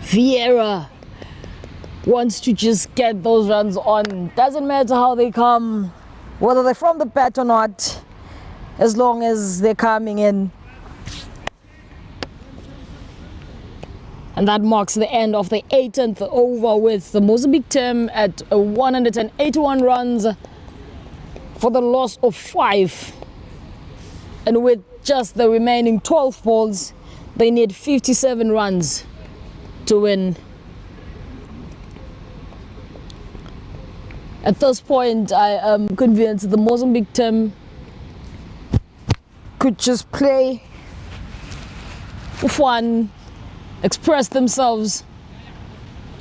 Vieira wants to just get those runs on. Doesn't matter how they come, whether they're from the bat or not, as long as they're coming in. And that marks the end of the 18th over, with the Mozambique team at 181 runs for the loss of 5. And with just the remaining 12 balls, they need 57 runs to win. At this point, I am convinced the Mozambique team could just play for fun, express themselves,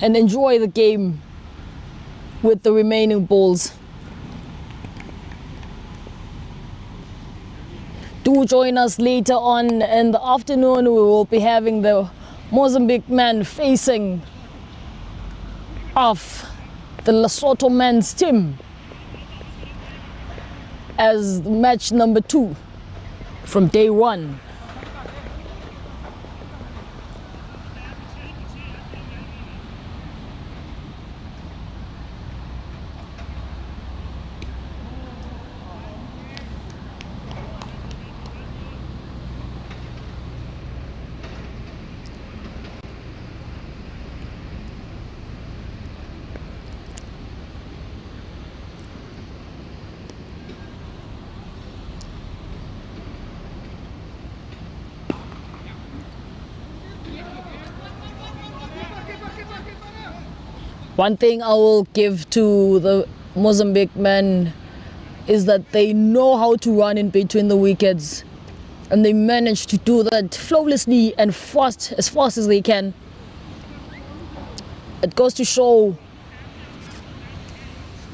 and enjoy the game with the remaining balls. Do join us later on in the afternoon. We will be having the Mozambique men facing off the Lesotho men's team as match number 2 from day 1. One thing I will give to the Mozambique men is that they know how to run in between the wickets, and they manage to do that flawlessly and fast as they can. It goes to show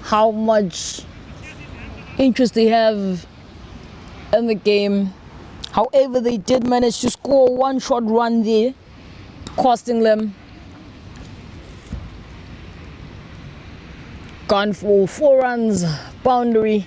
how much interest they have in the game. However, they did manage to score one short run there, costing them. Gone for 4 runs, boundary.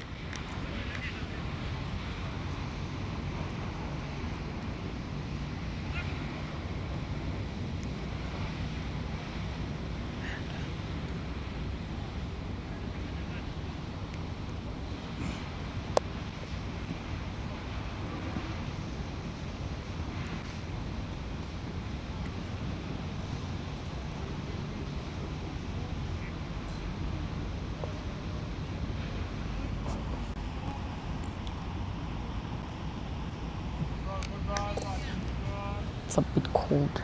It's a bit cold.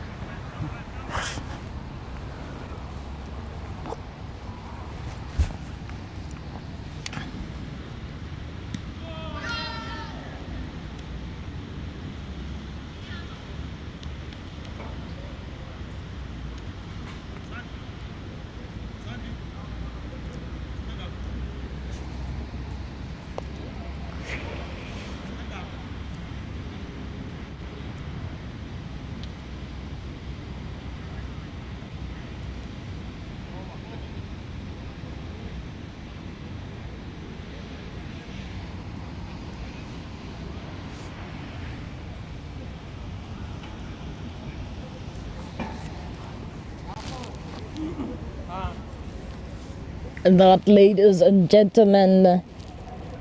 And that, ladies and gentlemen,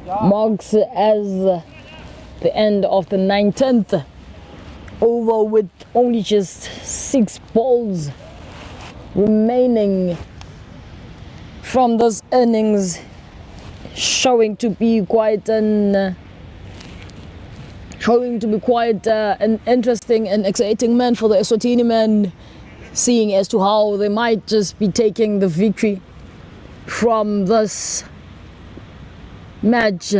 marks as the end of the 19th over, with only just 6 balls remaining from those innings, showing to be quite an interesting and exciting man for the Eswatini men, seeing as to how they might just be taking the victory from this match.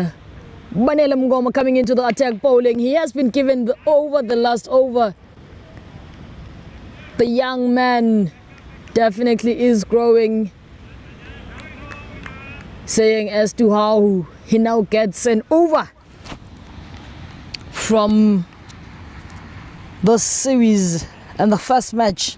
Banele Mngoma coming into the attack bowling. He has been given the last over. The young man definitely is growing, saying as to how he now gets an over from the series and the first match.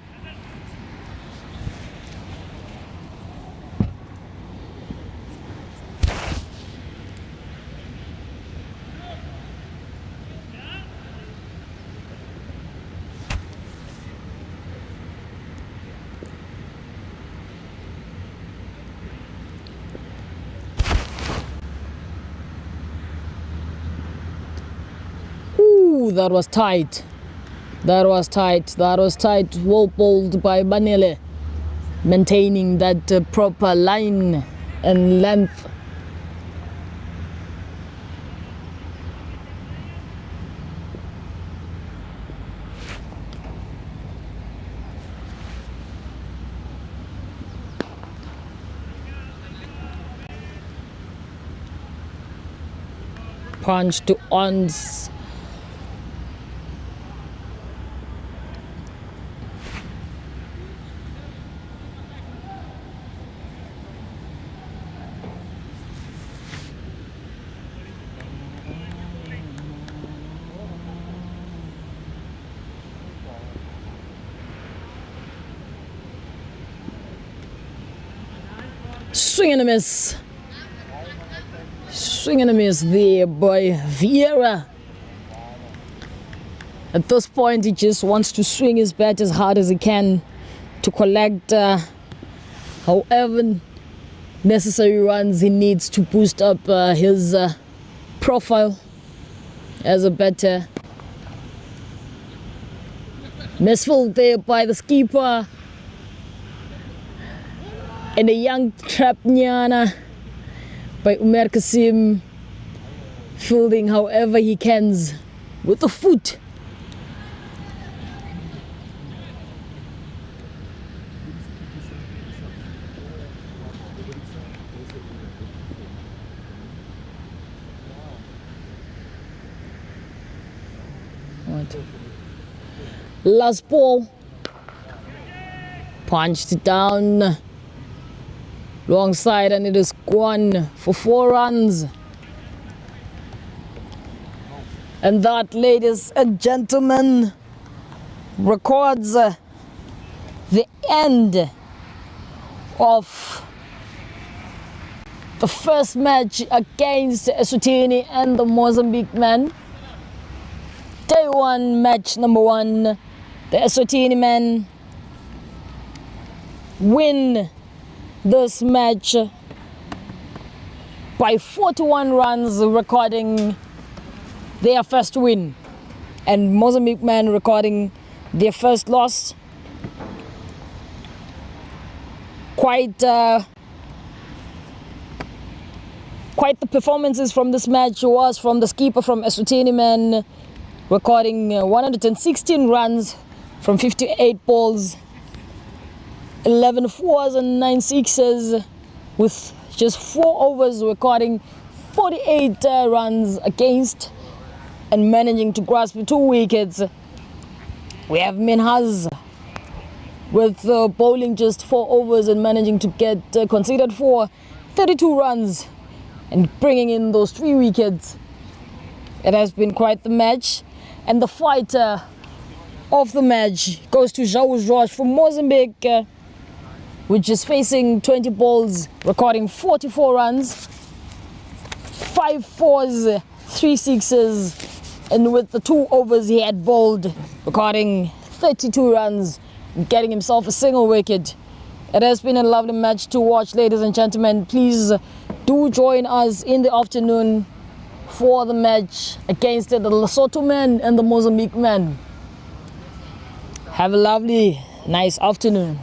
That was tight. That was tight. Well bowled by Banele, maintaining that proper line and length. Punch to ons. Swing and a miss. Swing and a miss there by Vieira. At this point, he just wants to swing his bat as hard as he can to collect however necessary runs he needs to boost up his profile as a batter. Misfield there by the skipper. And a young trap nyana by Umar Kasim, fielding however he can with the foot. not. Last ball. Punched it down. Wrong side, and it is gone for 4 runs. And that, ladies and gentlemen, records the end of the first match against Eswatini and the Mozambique men. Day 1, match number 1. The Eswatini men win this match by 41 runs, recording their first win, and Mozambique men recording their first loss. Quite the performances from this match was from the skipper from Eswatini men, recording 116 runs from 58 balls, 11 fours and 9 sixes, with just 4 overs, recording 48 runs against, and managing to grasp 2 wickets. We have Minhas with bowling just 4 overs and managing to get conceded for 32 runs and bringing in those 3 wickets. It has been quite the match, and the fighter of the match goes to João Jorge from Mozambique, which is facing 20 balls, recording 44 runs, 5 fours, 3 sixes, and with the 2 overs he had bowled, recording 32 runs, getting himself a single wicket. It has been a lovely match to watch, ladies and gentlemen. Please do join us in the afternoon for the match against the Lesotho men and the Mozambique men. Have a lovely, nice afternoon.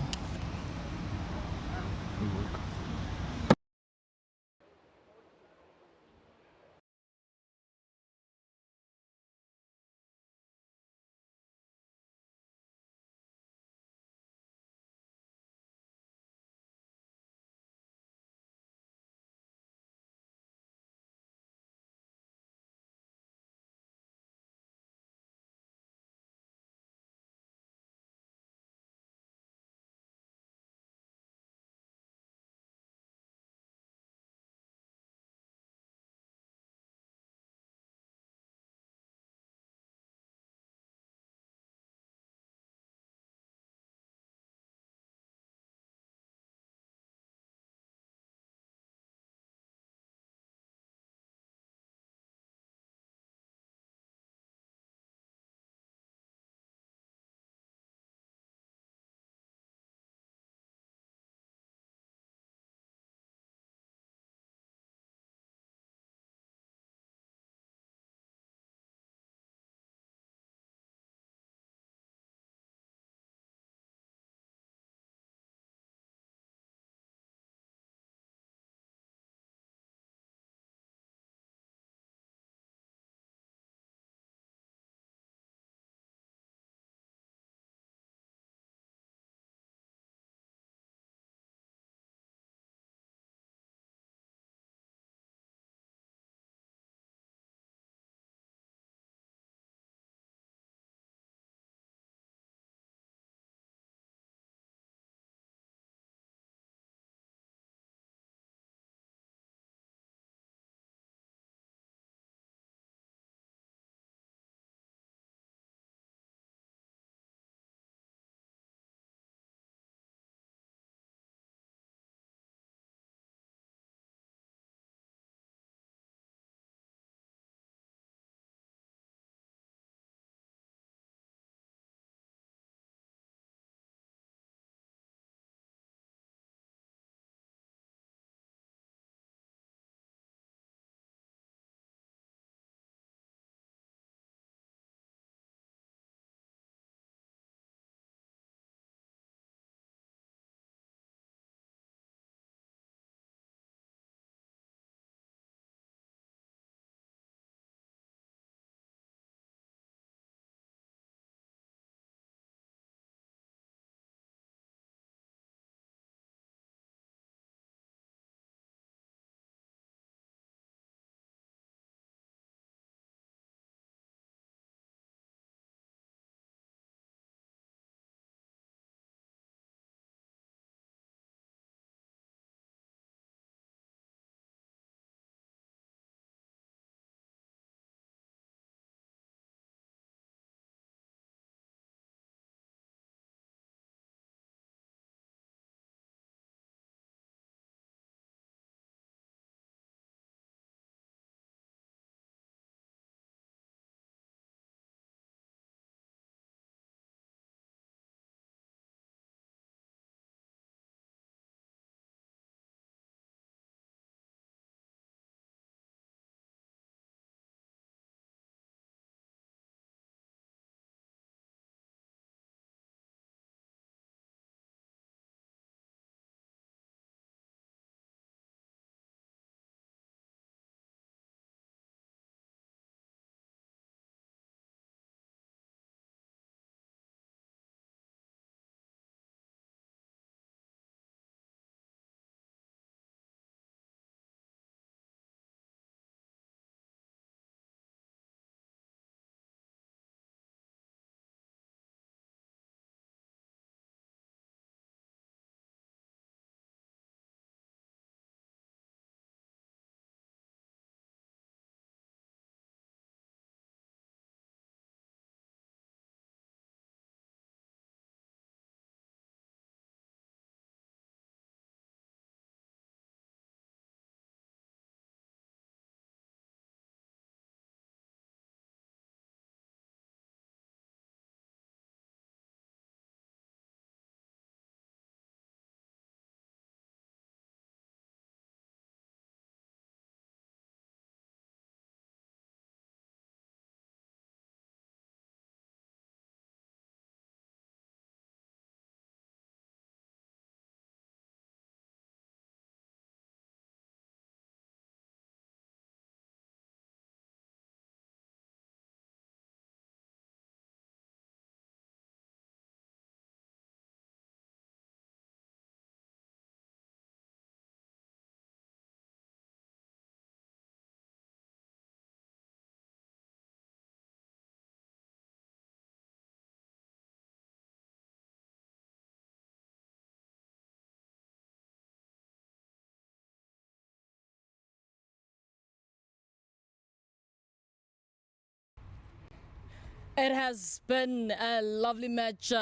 It has been a lovely match.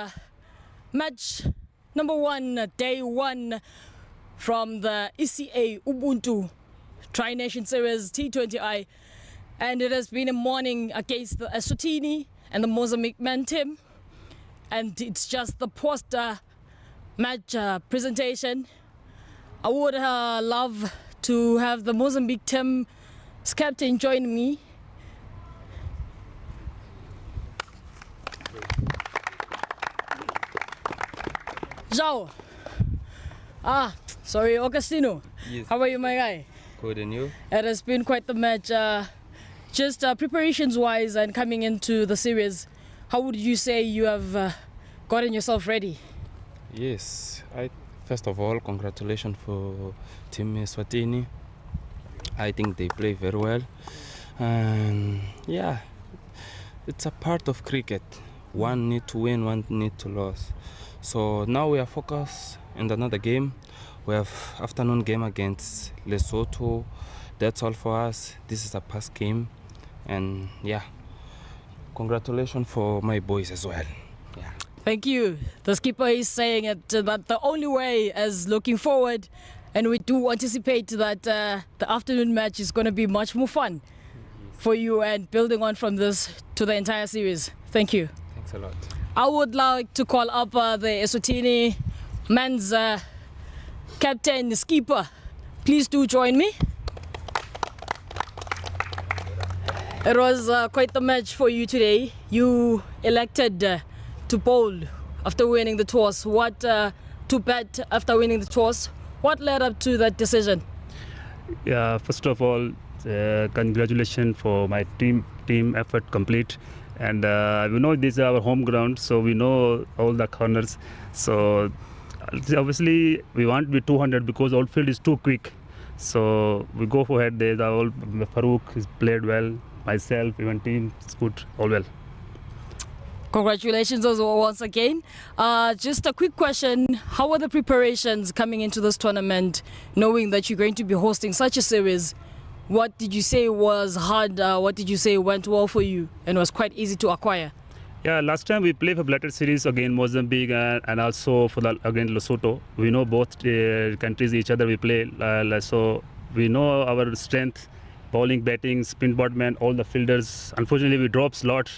Match number 1, day 1 from the ECA Ubuntu Tri-Nation Series T20I. And it has been a morning against the Eswatini and the Mozambique men team. And it's just the poster match presentation. I would love to have the Mozambique team's captain join me. João. Sorry, Augustino. Yes. How are you, my guy? Good, and you? It has been quite the match. Just preparations-wise and coming into the series, how would you say you have gotten yourself ready? Yes. First of all, congratulations for Team Eswatini. I think they play very well. And yeah, it's a part of cricket. One need to win, one need to lose. So now we are focused in another game. We have afternoon game against Lesotho. That's all for us. This is a past game. And yeah, congratulations for my boys as well. Yeah. Thank you. The skipper is saying that the only way is looking forward, and we do anticipate that the afternoon match is going to be much more fun for you and building on from this to the entire series. Thank you. Thanks a lot. I would like to call up the Eswatini men's captain, skipper. Please do join me. It was quite the match for you today. You elected to bowl after winning the toss. What to bat after winning the toss? What led up to that decision? Yeah, first of all, congratulations for my team effort complete. And we know this is our home ground, so we know all the corners. So obviously we want to be 200 because outfield is too quick. So we go for head. There's all Farouk has played well. Myself, even team, it's good, all well. Congratulations once again. Just a quick question. How are the preparations coming into this tournament, knowing that you're going to be hosting such a series? What did you say was hard? What did you say went well for you and was quite easy to acquire? Yeah, last time we played for Blatter series against Mozambique and also for against Lesotho. We know both countries each other we play, so we know our strength. Bowling, batting, spin botman, all the fielders. Unfortunately, we dropped a lot,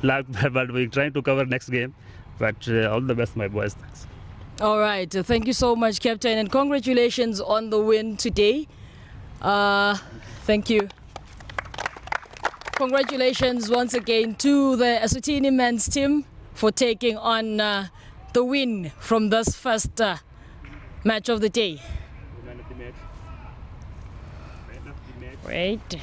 but we're trying to cover next game. But all the best, my boys. Thanks. All right. Thank you so much, Captain, and congratulations on the win today. Thank you. Congratulations once again to the Eswatini men's team for taking on the win from this first match of the day. Man of the match. Great.